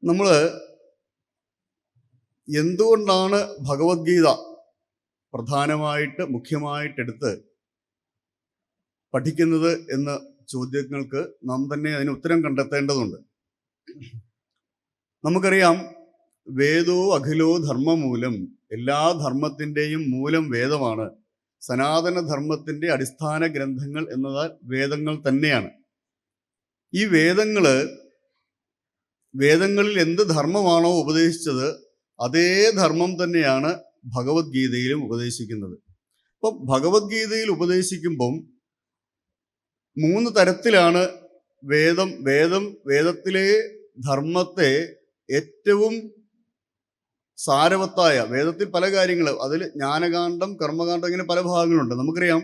നമ്മൾ എന്തുകൊണ്ടാണ് ഭഗവത്ഗീത മുഖ്യമായിട്ടെടുത്ത് പഠിക്കുന്നത് എന്ന ചോദ്യങ്ങൾക്ക് നാം തന്നെ അതിന് ഉത്തരം കണ്ടെത്തേണ്ടതുണ്ട്. നമുക്കറിയാം, വേദോ അഖിലോ ധർമ്മമൂലം, എല്ലാ ധർമ്മത്തിൻ്റെയും മൂലം വേദമാണ്. സനാതന ധർമ്മത്തിൻ്റെ അടിസ്ഥാന ഗ്രന്ഥങ്ങൾ എന്നതാൽ വേദങ്ങൾ തന്നെയാണ്. ഈ വേദങ്ങളിൽ എന്ത് ധർമ്മമാണോ ഉപദേശിച്ചത് അതേ ധർമ്മം തന്നെയാണ് ഭഗവത്ഗീതയിലും ഉപദേശിക്കുന്നത്. അപ്പം ഭഗവത്ഗീതയിൽ ഉപദേശിക്കുമ്പം 3 തരത്തിലാണ് വേദത്തിലെ ധർമ്മത്തെ ഏറ്റവും സാരവത്തായ, വേദത്തിൽ പല കാര്യങ്ങൾ, അതിൽ ജ്ഞാനകാന്ഡം, കർമ്മകാന്ഡം, ഇങ്ങനെ പല ഭാഗങ്ങളുണ്ട്. നമുക്കറിയാം,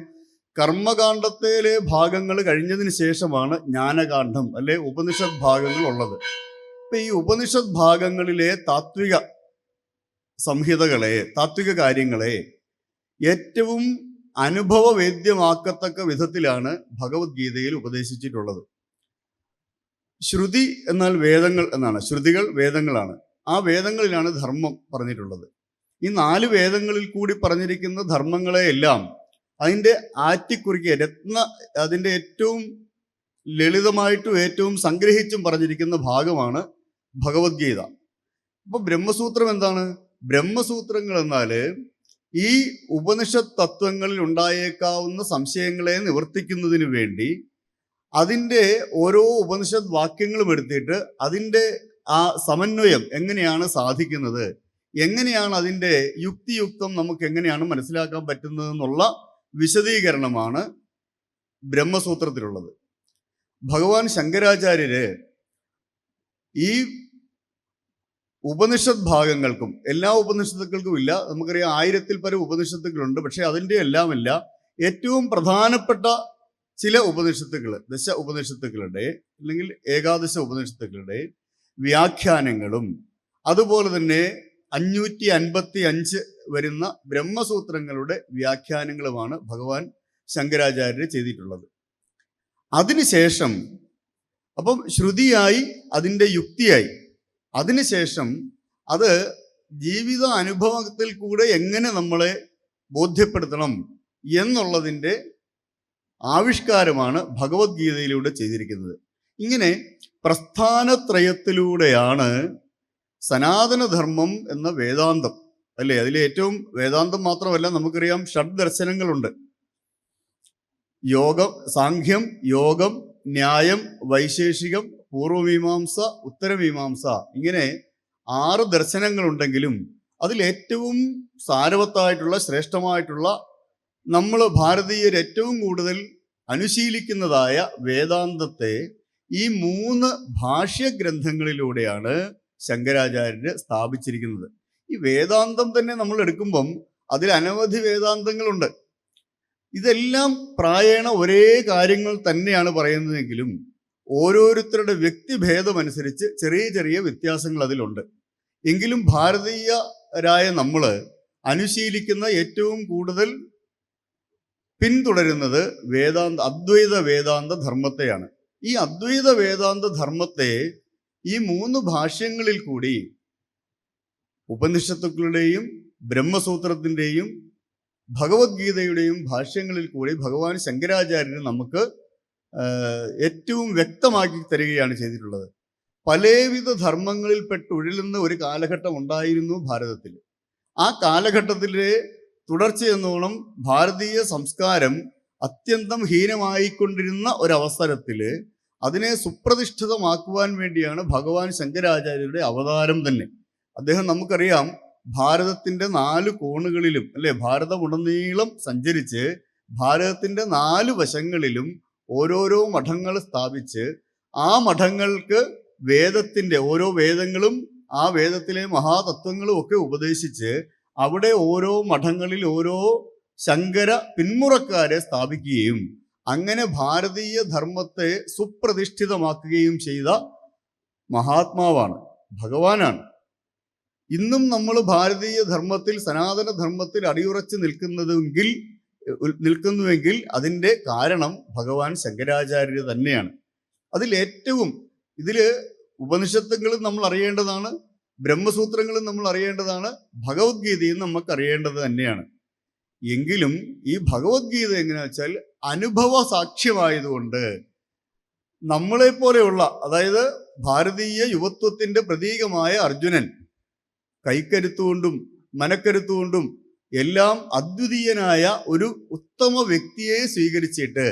കർമ്മകാന്ഡത്തിലെ ഭാഗങ്ങൾ കഴിഞ്ഞതിന് ശേഷമാണ് ജ്ഞാനകാന്ഡം അല്ലെ ഉപനിഷത് ഭാഗങ്ങൾ ഉള്ളത്. ഇപ്പൊ ഈ ഉപനിഷത് ഭാഗങ്ങളിലെ താത്വിക സംഹിതകളെ, താത്വിക കാര്യങ്ങളെ ഏറ്റവും അനുഭവവേദ്യമാക്കത്തക്ക വിധത്തിലാണ് ഭഗവത്ഗീതയിൽ ഉപദേശിച്ചിട്ടുള്ളത്. ശ്രുതി എന്നാൽ വേദങ്ങൾ എന്നാണ്, ശ്രുതികൾ വേദങ്ങളാണ്. ആ വേദങ്ങളിലാണ് ധർമ്മം പറഞ്ഞിട്ടുള്ളത്. ഈ 4 വേദങ്ങളിൽ കൂടി പറഞ്ഞിരിക്കുന്ന ധർമ്മങ്ങളെയെല്ലാം അതിൻ്റെ ആറ്റിക്കുറിക്കുക, അതിൻ്റെ ഏറ്റവും ലളിതമായിട്ടും ഏറ്റവും സംഗ്രഹിച്ചും പറഞ്ഞിരിക്കുന്ന ഭാഗമാണ് ഭഗവത്ഗീത. അപ്പൊ ബ്രഹ്മസൂത്രം എന്താണ്? ബ്രഹ്മസൂത്രങ്ങൾ എന്നാൽ ഈ ഉപനിഷത്ത് തത്വങ്ങളിൽ ഉണ്ടായേക്കാവുന്ന സംശയങ്ങളെ നിവർത്തിക്കുന്നതിന് വേണ്ടി അതിൻ്റെ ഓരോ ഉപനിഷത്ത് വാക്യങ്ങളും എടുത്തിട്ട് അതിൻ്റെ ആ സമന്വയം എങ്ങനെയാണ് സാധിക്കുന്നത്, എങ്ങനെയാണ് അതിൻ്റെ യുക്തിയുക്തം നമുക്ക് എങ്ങനെയാണ് മനസ്സിലാക്കാൻ പറ്റുന്നതെന്നുള്ള വിശദീകരണമാണ് ബ്രഹ്മസൂത്രത്തിലുള്ളത്. ഭഗവാൻ ശങ്കരാചാര്യര് ഈ ഉപനിഷത്ത് ഭാഗങ്ങൾക്കും, എല്ലാ ഉപനിഷത്തുക്കൾക്കും ഇല്ല, നമുക്കറിയാം 1000-ൽ പരം ഉപനിഷത്തുക്കളുണ്ട്, പക്ഷെ അതിൻ്റെ എല്ലാമല്ല ഏറ്റവും പ്രധാനപ്പെട്ട ചില ഉപനിഷത്തുക്കൾ, ദശ ഉപനിഷത്തുക്കളുടെ അല്ലെങ്കിൽ ഏകാദശ ഉപനിഷത്തുക്കളുടെ വ്യാഖ്യാനങ്ങളും അതുപോലെ തന്നെ 555 വരുന്ന ബ്രഹ്മസൂത്രങ്ങളുടെ വ്യാഖ്യാനങ്ങളുമാണ് ഭഗവാൻ ശങ്കരാചാര്യർ ചെയ്തിട്ടുള്ളത്. അതിനുശേഷം അപ്പം ശ്രുതിയായി, അതിൻ്റെ യുക്തിയായി, അതിനുശേഷം അത് ജീവിത അനുഭവത്തിൽ കൂടെ എങ്ങനെ നമ്മളെ ബോധ്യപ്പെടുത്തണം എന്നുള്ളതിൻ്റെ ആവിഷ്കാരമാണ് ഭഗവത്ഗീതയിലൂടെ ചെയ്തിരിക്കുന്നത്. ഇങ്ങനെ പ്രസ്ഥാനത്രയത്തിലൂടെയാണ് സനാതനധർമ്മം എന്ന വേദാന്തം അല്ലേ, അതിലെ ഏറ്റവും വേദാന്തം മാത്രമല്ല, നമുക്കറിയാം ഷഡ്ദർശനങ്ങളുണ്ട്. യോഗം, സാഖ്യം, യോഗം, ന്യായം, വൈശേഷികം, പൂർവമീമാംസ, ഉത്തരമീമാംസ, ഇങ്ങനെ 6 ദർശനങ്ങളുണ്ടെങ്കിലും അതിലേറ്റവും സാരവത്തായിട്ടുള്ള, ശ്രേഷ്ഠമായിട്ടുള്ള, നമ്മൾ ഭാരതീയർ ഏറ്റവും കൂടുതൽ അനുശീലിക്കുന്നതായ വേദാന്തത്തെ ഈ 3 ഭാഷ്യഗ്രന്ഥങ്ങളിലൂടെയാണ് ശങ്കരാചാര്യര് സ്ഥാപിച്ചിരിക്കുന്നത്. ഈ വേദാന്തം തന്നെ നമ്മൾ എടുക്കുമ്പം അതിൽ അനവധി വേദാന്തങ്ങളുണ്ട്. ഇതെല്ലാം പ്രായേണ ഒരേ കാര്യങ്ങൾ തന്നെയാണ് പറയുന്നതെങ്കിലും ഓരോരുത്തരുടെ വ്യക്തിഭേദമനുസരിച്ച് ചെറിയ ചെറിയ വ്യത്യാസങ്ങൾ അതിലുണ്ട്. എങ്കിലും ഭാരതീയരായ നമ്മൾ അനുശീലിക്കുന്ന, ഏറ്റവും കൂടുതൽ പിന്തുടരുന്നത് അദ്വൈത വേദാന്ത ധർമ്മത്തെയാണ്. ഈ അദ്വൈത വേദാന്ത ധർമ്മത്തെ ഈ 3 ഭാഷ്യങ്ങളിൽ കൂടി, ഉപനിഷത്തുക്കളുടെയും ബ്രഹ്മസൂത്രത്തിൻ്റെയും ഭഗവത്ഗീതയുടെയും ഭാഷ്യങ്ങളിൽ കൂടി ഭഗവാൻ ശങ്കരാചാര്യന് നമുക്ക് ഏറ്റവും വ്യക്തമാക്കി തരികയാണ് ചെയ്തിട്ടുള്ളത്. പലവിധ ധർമ്മങ്ങളിൽപ്പെട്ട് ഉഴലുന്ന ഒരു കാലഘട്ടം ഉണ്ടായിരുന്നു ഭാരതത്തിൽ. ആ കാലഘട്ടത്തിലെ തുടർച്ചയെന്നോണം ഭാരതീയ സംസ്കാരം അത്യന്തം ഹീനമായിക്കൊണ്ടിരുന്ന ഒരവസരത്തിൽ അതിനെ സുപ്രതിഷ്ഠിതമാക്കുവാൻ വേണ്ടിയാണ് ഭഗവാൻ ശങ്കരാചാര്യരുടെ അവതാരം തന്നെ. അദ്ദേഹം, നമുക്കറിയാം, ഭാരതത്തിൻ്റെ 4 കോണുകളിലും അല്ലെ, ഭാരതമുടനീളം സഞ്ചരിച്ച് ഭാരതത്തിൻ്റെ 4 വശങ്ങളിലും ഓരോരോ മഠങ്ങൾ സ്ഥാപിച്ച് ആ മഠങ്ങൾക്ക് വേദത്തിൻ്റെ ഓരോ വേദങ്ങളും ആ വേദത്തിലെ മഹാതത്വങ്ങളും ഒക്കെ ഉപദേശിച്ച് അവിടെ ഓരോ മഠങ്ങളിൽ ഓരോ ശങ്കര പിന്മുറക്കാരെ സ്ഥാപിക്കുകയും അങ്ങനെ ഭാരതീയ ധർമ്മത്തെ സുപ്രതിഷ്ഠിതമാക്കുകയും ചെയ്ത മഹാത്മാവാണ്, ഭഗവാനാണ്. ഇന്നും നമ്മൾ ഭാരതീയ ധർമ്മത്തിൽ, സനാതന ധർമ്മത്തിൽ അടിയുറച്ച് നിൽക്കുന്നുവെങ്കിൽ അതിൻ്റെ കാരണം ഭഗവാൻ ശങ്കരാചാര്യർ തന്നെയാണ്. ഇതിൽ ഉപനിഷത്തുകളും നമ്മൾ അറിയേണ്ടതാണ്, ബ്രഹ്മസൂത്രങ്ങളും നമ്മൾ അറിയേണ്ടതാണ്, ഭഗവത്ഗീതയും നമുക്ക് അറിയേണ്ടത് തന്നെയാണ്. എങ്കിലും ഈ ഭഗവത്ഗീത എങ്ങനെയാ വെച്ചാൽ അനുഭവ സാക്ഷ്യമായതുകൊണ്ട് നമ്മളെ പോലെയുള്ള, അതായത് ഭാരതീയ യുവത്വത്തിന്റെ പ്രതീകമായ അർജുനൻ കൈക്കരുത്തുകൊണ്ടും മനക്കരുത്തുകൊണ്ടും എല്ലാം അദ്വിതീയനായ ഒരു ഉത്തമ വ്യക്തിയെ സ്വീകരിച്ചിട്ട്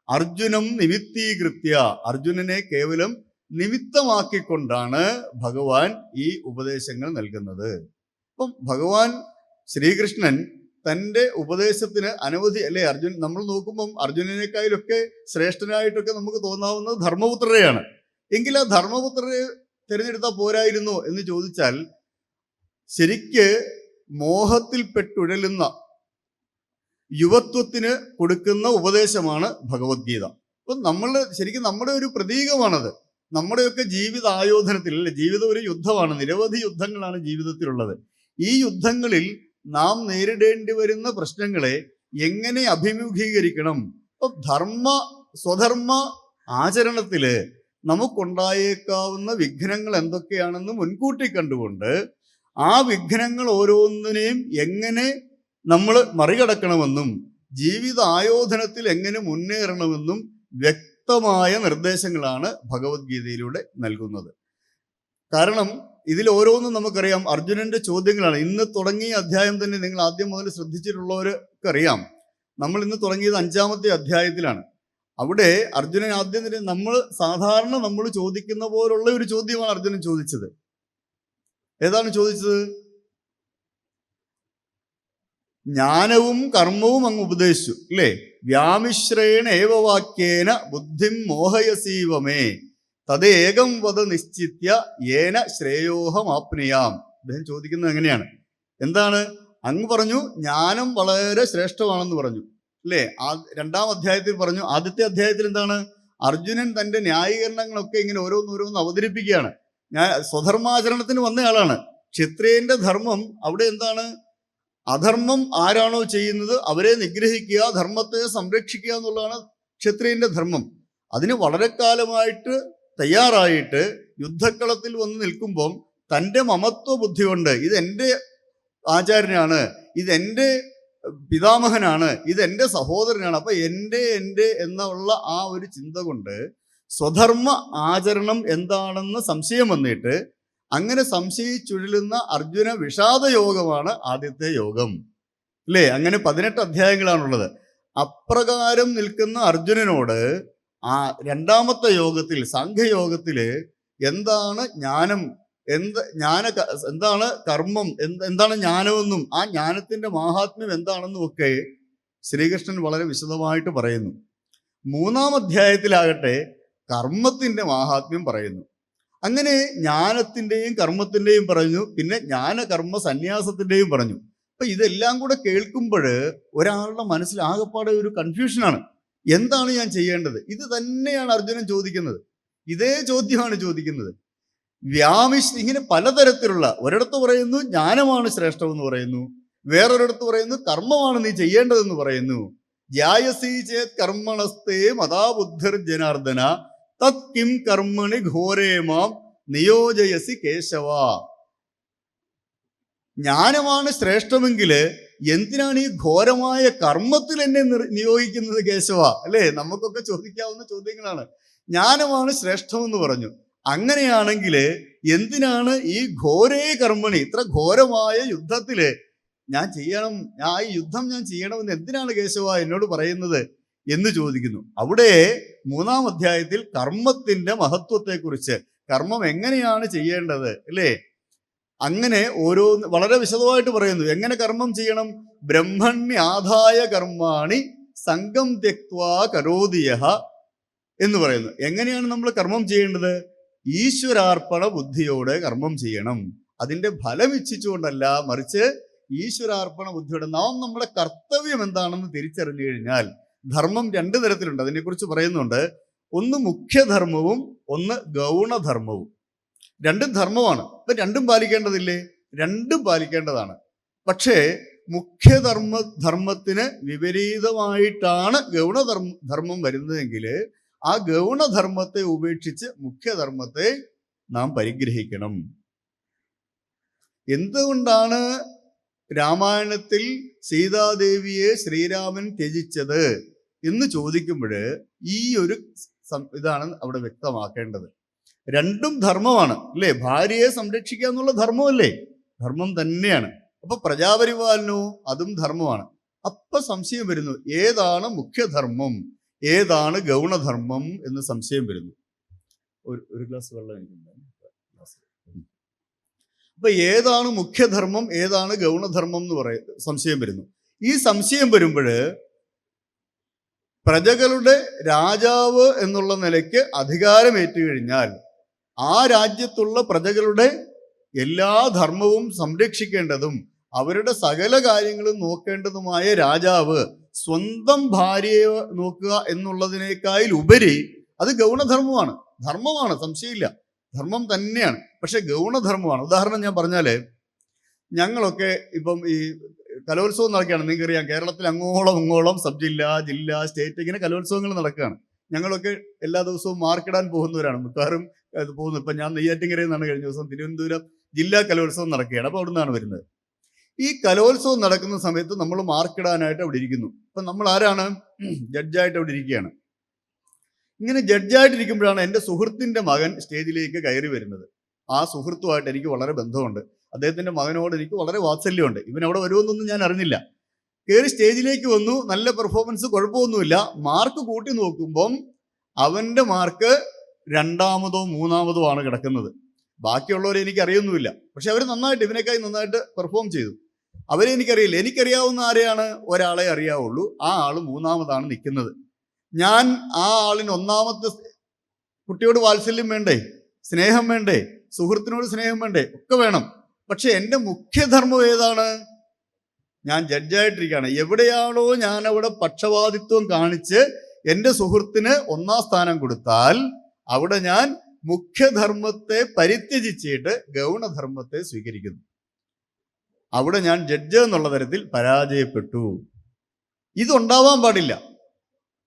അർജുനം നിമിത്തീകൃത്യ, അർജുനനെ കേവലം നിമിത്തമാക്കിക്കൊണ്ടാണ് ഭഗവാൻ ഈ ഉപദേശങ്ങൾ നൽകുന്നത്. അപ്പം ഭഗവാൻ ശ്രീകൃഷ്ണൻ തൻ്റെ ഉപദേശത്തിന് അനവധി, അല്ലെ, നമ്മൾ നോക്കുമ്പം അർജുനനേക്കാളൊക്കെ ശ്രേഷ്ഠനായിട്ടൊക്കെ നമുക്ക് തോന്നാവുന്നത് ധർമ്മപുത്രരെയാണ്. എങ്കിൽ ആ ധർമ്മപുത്രരെ തിരഞ്ഞെടുത്താൽ പോരായിരുന്നോ എന്ന് ചോദിച്ചാൽ, ശരിക്ക് മോഹത്തിൽപ്പെട്ടുഴലുന്ന യുവത്വത്തിന് കൊടുക്കുന്ന ഉപദേശമാണ് ഭഗവത്ഗീത. അപ്പം ശരിക്കും നമ്മുടെ ഒരു പ്രതീകമാണത്. നമ്മുടെയൊക്കെ ജീവിത ആയോധനത്തിൽ, അല്ലെ, ജീവിതം ഒരു യുദ്ധമാണ്. നിരവധി യുദ്ധങ്ങളാണ് ജീവിതത്തിലുള്ളത്. ഈ യുദ്ധങ്ങളിൽ നാം നേരിടേണ്ടി വരുന്ന പ്രശ്നങ്ങളെ എങ്ങനെ അഭിമുഖീകരിക്കണം? അപ്പം സ്വധർമ്മ ആചരണത്തില് നമുക്കുണ്ടായേക്കാവുന്ന വിഘ്നങ്ങൾ എന്തൊക്കെയാണെന്ന് മുൻകൂട്ടി കണ്ടുകൊണ്ട് ആ വിഘ്നങ്ങൾ ഓരോന്നിനെയും എങ്ങനെ നമ്മൾ മറികടക്കണമെന്നും ജീവിത ആയോധനത്തിൽ എങ്ങനെ മുന്നേറണമെന്നും വ്യക്തമായ നിർദ്ദേശങ്ങളാണ് ഭഗവത്ഗീതയിലൂടെ നൽകുന്നത്. കാരണം ഇതിൽ ഓരോന്നും നമുക്കറിയാം അർജുനന്റെ ചോദ്യങ്ങളാണ്. ഇന്ന് തുടങ്ങിയ അധ്യായം തന്നെ നിങ്ങൾ ആദ്യം മുതൽ ശ്രദ്ധിച്ചിട്ടുള്ളവർക്ക് അറിയാം. നമ്മൾ ഇന്ന് തുടങ്ങിയത് 5-ാമത്തെ അധ്യായത്തിലാണ്. അവിടെ അർജുനൻ ആദ്യം തന്നെ സാധാരണ നമ്മൾ ചോദിക്കുന്ന പോലുള്ള ഒരു ചോദ്യമാണ് അർജുനൻ ചോദിച്ചത്. ഏതാണ് ചോദിച്ചത്? ജ്ഞാനവും കർമ്മവും അങ്ങ് ഉപദേശിച്ചു, അല്ലേ? വ്യാമിശ്രേണ ഏവവാക്യേന ബുദ്ധിം മോഹയസീവമേ തദേകം വദ നിശ്ചിത്യ യേന ശ്രേയോഹമാപ്നുയാം. അദ്ദേഹം ചോദിക്കുന്നത് എങ്ങനെയാണ്? എന്താണ്? അങ്ങ് പറഞ്ഞു ജ്ഞാനം വളരെ ശ്രേഷ്ഠമാണെന്ന് പറഞ്ഞു, അല്ലേ? 2-ാം അധ്യായത്തിൽ പറഞ്ഞു. ആദ്യത്തെ അധ്യായത്തിൽ എന്താണ്? അർജുനൻ തൻ്റെ ന്യായീകരണങ്ങളൊക്കെ ഇങ്ങനെ ഓരോന്നോരോന്ന് അവതരിപ്പിക്കുകയാണ്. സ്വധർമാചരണത്തിന് വന്നയാളാണ്. ക്ഷത്രിയന്റെ ധർമ്മം അവിടെ എന്താണ്? അധർമ്മം ആരാണോ ചെയ്യുന്നത് അവരെ നിഗ്രഹിക്കുക, ധർമ്മത്തെ സംരക്ഷിക്കുക എന്നുള്ളതാണ് ക്ഷത്രിയന്റെ ധർമ്മം. അതിന് വളരെ കാലമായിട്ട് തയ്യാറായിട്ട് യുദ്ധക്കളത്തിൽ വന്ന് നിൽക്കുമ്പം തൻ്റെ മമത്വ ബുദ്ധി കൊണ്ട് ഇതെൻ്റെ ആചാര്യനാണ്, ഇതെൻ്റെ പിതാമഹനാണ്, ഇതെൻ്റെ സഹോദരനാണ്, അപ്പൊ എൻ്റെ എന്നുള്ള ആ ഒരു ചിന്ത കൊണ്ട് സ്വധർമ്മ ആചരണം എന്താണെന്ന് സംശയം വന്നിട്ട് അങ്ങനെ സംശയിച്ചുഴലുന്ന അർജുന വിഷാദ യോഗമാണ് ആദ്യത്തെ യോഗം, അല്ലേ? അങ്ങനെ 18 അധ്യായങ്ങളാണുള്ളത്. അപ്രകാരം നിൽക്കുന്ന അർജുനനോട് ആ 2-ാമത്തെ യോഗത്തിൽ, സാഖ്യയോഗത്തില് എന്താണ് ജ്ഞാനം, എന്താണ് കർമ്മം, എന്താണ് ജ്ഞാനമെന്നും ആ ജ്ഞാനത്തിന്റെ മാഹാത്മ്യം എന്താണെന്നും ഒക്കെ ശ്രീകൃഷ്ണൻ വളരെ വിശദമായിട്ട് പറയുന്നു. 3-ാം അധ്യായത്തിലാകട്ടെ കർമ്മത്തിന്റെ മാഹാത്മ്യം പറയുന്നു. അങ്ങനെ ജ്ഞാനത്തിൻ്റെയും കർമ്മത്തിൻ്റെയും പറഞ്ഞു, പിന്നെ ജ്ഞാനകർമ്മ സന്യാസത്തിൻ്റെയും പറഞ്ഞു. അപ്പൊ ഇതെല്ലാം കൂടെ കേൾക്കുമ്പോൾ ഒരാളുടെ മനസ്സിൽ ആകെപ്പാടെ ഒരു കൺഫ്യൂഷനാണ്. എന്താണ് ഞാൻ ചെയ്യേണ്ടത്? ഇത് തന്നെയാണ് അർജുനൻ ചോദിക്കുന്നത്. ഇതേ ചോദ്യമാണ് ചോദിക്കുന്നത്. ഇങ്ങനെ പലതരത്തിലുള്ള, ഒരിടത്ത് പറയുന്നു ജ്ഞാനമാണ് ശ്രേഷ്ഠമെന്ന് പറയുന്നു, വേറൊരിടത്ത് പറയുന്നു കർമ്മമാണ് നീ ചെയ്യേണ്ടതെന്ന് പറയുന്നു. ജ്യായസി ചേത് കർമ്മണസ്തേ മതാ ബുദ്ധിർ ജനാർദ്ദന തത് കിം കർമ്മണി ഘോരേമാം നിയോജയസി കേശവ. ജ്ഞാനമാണ് ശ്രേഷ്ഠമെങ്കിൽ എന്തിനാണ് ഈ ഘോരമായ കർമ്മത്തിൽ എന്നെ നിയോഗിക്കുന്നത് കേശവ, അല്ലേ? നമുക്കൊക്കെ ചോദിക്കാവുന്ന ചോദ്യങ്ങളാണ്. ജ്ഞാനമാണ് ശ്രേഷ്ഠമെന്ന് പറഞ്ഞു, അങ്ങനെയാണെങ്കിൽ എന്തിനാണ് ഈ ഘോരേ കർമ്മണി, ഇത്ര ഘോരമായ യുദ്ധത്തില് ആ യുദ്ധം ഞാൻ ചെയ്യണമെന്ന് എന്തിനാണ് കേശവ എന്നോട് പറയുന്നത് എന്ന് ചോദിക്കുന്നു. അവിടെ 3-ാം അധ്യായത്തിൽ കർമ്മത്തിന്റെ മഹത്വത്തെക്കുറിച്ച്, കർമ്മം എങ്ങനെയാണ് ചെയ്യേണ്ടത്, അല്ലേ, അങ്ങനെ വളരെ വിശദമായിട്ട് പറയുന്നു. എങ്ങനെ കർമ്മം ചെയ്യണം? ബ്രഹ്മണ്യാധായ കർമാണി സംഗം ത്യക്വാ കരോതിയഃ എന്ന് പറയുന്നു. എങ്ങനെയാണ് നമ്മൾ കർമ്മം ചെയ്യേണ്ടത്? ഈശ്വരാർപ്പണ ബുദ്ധിയോടെ കർമ്മം ചെയ്യണം. അതിന്റെ ഫലം ഇച്ഛിച്ചുകൊണ്ടല്ല, മറിച്ച് ഈശ്വരാർപ്പണ ബുദ്ധിയോടെ നാം നമ്മുടെ കർത്തവ്യം എന്താണെന്ന് തിരിച്ചറിഞ്ഞു കഴിഞ്ഞാൽ. ധർമ്മം 2 തരത്തിലുണ്ട്, അതിനെക്കുറിച്ച് പറയുന്നുണ്ട്. ഒന്ന് മുഖ്യധർമ്മവും ഒന്ന് ഗൗണധർമ്മവും. 2 ധർമ്മമാണ്. ഇപ്പൊ 2 പാലിക്കേണ്ടതില്ലേ? 2 പാലിക്കേണ്ടതാണ്. പക്ഷേ മുഖ്യധർമ്മത്തിന് വിപരീതമായിട്ടാണ് ഗൗണധർമ്മം വരുന്നതെങ്കിൽ ആ ഗൗണധർമ്മത്തെ ഉപേക്ഷിച്ച് മുഖ്യധർമ്മത്തെ നാം പരിഗ്രഹിക്കണം. എന്തുകൊണ്ടാണ് രാമായണത്തിൽ സീതാദേവിയെ ശ്രീരാമൻ ത്യജിച്ചത് എന്ന് ചോദിക്കുമ്പോൾ ഈ ഒരു ഇതാണ് അവിടെ വ്യക്തമാക്കേണ്ടത്. രണ്ടും ധർമ്മമാണ് അല്ലേ? ഭാര്യയെ സംരക്ഷിക്കുക എന്നുള്ള ധർമ്മമല്ലേ? ധർമ്മം തന്നെയാണ്. അപ്പൊ പ്രജാപരിപാലനവും അതും ധർമ്മമാണ്. അപ്പൊ സംശയം വരുന്നു, ഏതാണ് മുഖ്യധർമ്മം, ഏതാണ് ഗൗണധർമ്മം എന്ന് സംശയം വരുന്നു. ഒരു ഗ്ലാസ് വെള്ളം എനിക്കുണ്ടാകും. അപ്പൊ ഏതാണ് മുഖ്യധർമ്മം, ഏതാണ് ഗൗണധർമ്മം എന്ന് സംശയം വരുന്നു. ഈ സംശയം വരുമ്പോൾ പ്രജകളുടെ രാജാവ് എന്നുള്ള നിലയ്ക്ക് അധികാരമേറ്റു കഴിഞ്ഞാൽ ആ രാജ്യത്തുള്ള പ്രജകളുടെ എല്ലാ ധർമ്മവും സംരക്ഷിക്കേണ്ടതും അവരുടെ സകല കാര്യങ്ങളും നോക്കേണ്ടതുമായ രാജാവ് സ്വന്തം ഭാര്യയെ നോക്കുക എന്നുള്ളതിനേക്കാൾ ഉപരി അത് ഗൗണധർമ്മമാണ്. ധർമ്മമാണ്, സംശയമില്ല, ധർമ്മം തന്നെയാണ്. പക്ഷെ ഗൗണധർമ്മമാണ്. ഉദാഹരണം ഞാൻ പറഞ്ഞാല്, ഞങ്ങളൊക്കെ ഇപ്പം ഈ കലോത്സവം നടക്കുകയാണ്. നിങ്ങൾക്കറിയാം, കേരളത്തിൽ അങ്ങോളം ഇങ്ങോളം സബ് ജില്ല, ജില്ല, സ്റ്റേറ്റ് ഇങ്ങനെ കലോത്സവങ്ങൾ നടക്കുകയാണ്. ഞങ്ങളൊക്കെ എല്ലാ ദിവസവും മാർക്കിടാൻ പോകുന്നവരാണ്, മിക്കവാറും പോകുന്നത്. ഇപ്പം ഞാൻ നെയ്യാറ്റിൻകരയിൽ നിന്നാണ് കഴിഞ്ഞ ദിവസം തിരുവനന്തപുരം ജില്ലാ കലോത്സവം നടക്കുകയാണ്. അപ്പോൾ അവിടെ നിന്നാണ് വരുന്നത്. ഈ കലോത്സവം നടക്കുന്ന സമയത്ത് നമ്മൾ മാർക്കിടാനായിട്ട് അവിടെ ഇരിക്കുന്നു. അപ്പം നമ്മൾ ആരാണ്? ജഡ്ജായിട്ട് അവിടെ ഇരിക്കുകയാണ്. ഇങ്ങനെ ജഡ്ജായിട്ടിരിക്കുമ്പോഴാണ് എൻ്റെ സുഹൃത്തിൻ്റെ മകൻ സ്റ്റേജിലേക്ക് കയറി വരുന്നത്. ആ സുഹൃത്തുമായിട്ട് എനിക്ക് വളരെ ബന്ധമുണ്ട്. അദ്ദേഹത്തിൻ്റെ മകനോട് എനിക്ക് വളരെ വാത്സല്യമുണ്ട്. ഇവൻ അവിടെ വരുമെന്നൊന്നും ഞാൻ അറിഞ്ഞില്ല. കയറി സ്റ്റേജിലേക്ക് വന്നു, നല്ല പെർഫോമൻസ്, കുഴപ്പമൊന്നുമില്ല. മാർക്ക് കൂട്ടി നോക്കുമ്പം അവൻ്റെ മാർക്ക് രണ്ടാമതോ മൂന്നാമതോ ആണ് കിടക്കുന്നത്. ബാക്കിയുള്ളവരെ എനിക്ക് അറിയൊന്നുമില്ല. പക്ഷെ അവർ നന്നായിട്ട്, ഇവനേക്കായി നന്നായിട്ട് പെർഫോം ചെയ്തു. അവരെ എനിക്കറിയില്ല. എനിക്കറിയാവുന്ന ആരെയാണ്? ഒരാളെ അറിയാവുള്ളൂ. ആ ആള് മൂന്നാമതാണ് നിൽക്കുന്നത്. ഞാൻ ആ ആളിന് ഒന്നാമത്തെ, കുട്ടിയോട് വാത്സല്യം വേണ്ടേ, സ്നേഹം വേണ്ടേ, സുഹൃത്തിനോട് സ്നേഹം വേണ്ടേ, ഒക്കെ വേണം. പക്ഷെ എൻ്റെ മുഖ്യധർമ്മം ഏതാണ്? ഞാൻ ജഡ്ജായിട്ടിരിക്കുകയാണ്. എവിടെയാണോ ഞാൻ അവിടെ പക്ഷപാതിത്വം കാണിച്ച് എൻ്റെ സുഹൃത്തിന് ഒന്നാം സ്ഥാനം കൊടുത്താൽ അവിടെ ഞാൻ മുഖ്യധർമ്മത്തെ പരിത്യജിച്ചിട്ട് ഗൗണധർമ്മത്തെ സ്വീകരിക്കുന്നു. അവിടെ ഞാൻ ജഡ്ജ് എന്നുള്ള തരത്തിൽ പരാജയപ്പെട്ടു. ഇതുണ്ടാവാൻ പാടില്ല.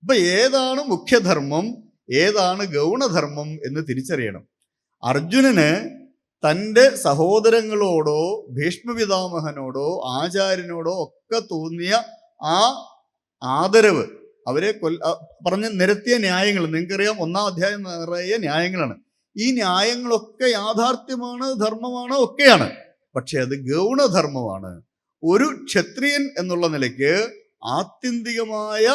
അപ്പൊ ഏതാണ് മുഖ്യധർമ്മം, ഏതാണ് ഗൗണധർമ്മം എന്ന് തിരിച്ചറിയണം. അർജുനന് തൻ്റെ സഹോദരങ്ങളോടോ ഭീഷ്മപിതാമഹനോടോ ആചാര്യനോടോ ഒക്കെ തോന്നിയ ആ ആദരവ്, അവരെ പറഞ്ഞ് നിരത്തിയ ന്യായങ്ങൾ, നിങ്ങൾക്കറിയാം, 1-ാം അധ്യായം നിറയെ ന്യായങ്ങളാണ്. ഈ ന്യായങ്ങളൊക്കെ യാഥാർത്ഥ്യമാണ്, ധർമ്മമാണ്, ഒക്കെയാണ്. പക്ഷെ അത് ഗൗണധർമ്മമാണ്. ഒരു ക്ഷത്രിയൻ എന്നുള്ള നിലയ്ക്ക് ആത്യന്തികമായ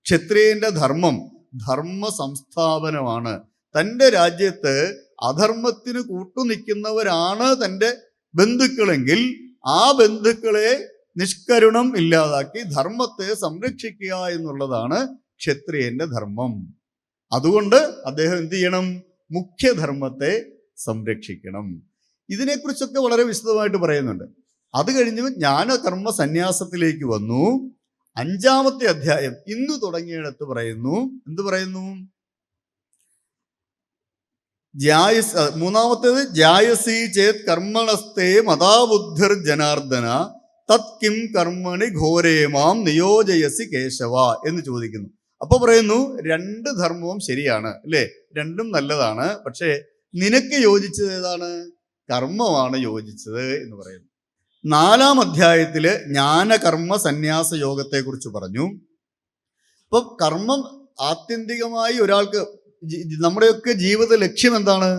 ക്ഷത്രിയന്റെ ധർമ്മം ധർമ്മ സംസ്ഥാപനമാണ്. തൻ്റെ രാജ്യത്ത് അധർമ്മത്തിന് കൂട്ടുനിൽക്കുന്നവരാണ് തൻ്റെ ബന്ധുക്കളെങ്കിൽ ആ ബന്ധുക്കളെ നിഷ്കരുണം ഇല്ലാതാക്കി ധർമ്മത്തെ സംരക്ഷിക്കുക എന്നുള്ളതാണ് ക്ഷത്രിയന്റെ ധർമ്മം. അതുകൊണ്ട് അദ്ദേഹം എന്ത് ചെയ്യണം? മുഖ്യധർമ്മത്തെ സംരക്ഷിക്കണം. ഇതിനെക്കുറിച്ചൊക്കെ വളരെ വിശദമായിട്ട് പറയുന്നുണ്ട്. അത് കഴിഞ്ഞ് ജ്ഞാനകർമ്മ സന്യാസത്തിലേക്ക് വന്നു. 5-ാമത്തെ അധ്യായം ഇന്ന് തുടങ്ങിയിടത്ത് പറയുന്നു. എന്ത് പറയുന്നു? 3-ാമത്തേത് ജായസി ചേത് കർമ്മണസ്തേ മതാബുദ്ധിർ ജനാർദ്ദന തത് കിം കർമ്മണി ഘോരേമാം നിയോജയസി കേശവ എന്ന് ചോദിക്കുന്നു. അപ്പൊ പറയുന്നു, രണ്ട് ധർമ്മവും ശരിയാണ് അല്ലേ, രണ്ടും നല്ലതാണ്. പക്ഷേ നിനക്ക് യോജിച്ചത് ഏതാണ്? കർമ്മമാണ് യോജിച്ചത് എന്ന് പറയുന്നു. 4-ാം അധ്യായത്തില് ജ്ഞാനകർമ്മ സന്യാസ യോഗത്തെ കുറിച്ച് പറഞ്ഞു. അപ്പൊ കർമ്മം ആത്യന്തികമായി ഒരാൾക്ക്, നമ്മുടെയൊക്കെ ജീവിത ലക്ഷ്യം എന്താണ്?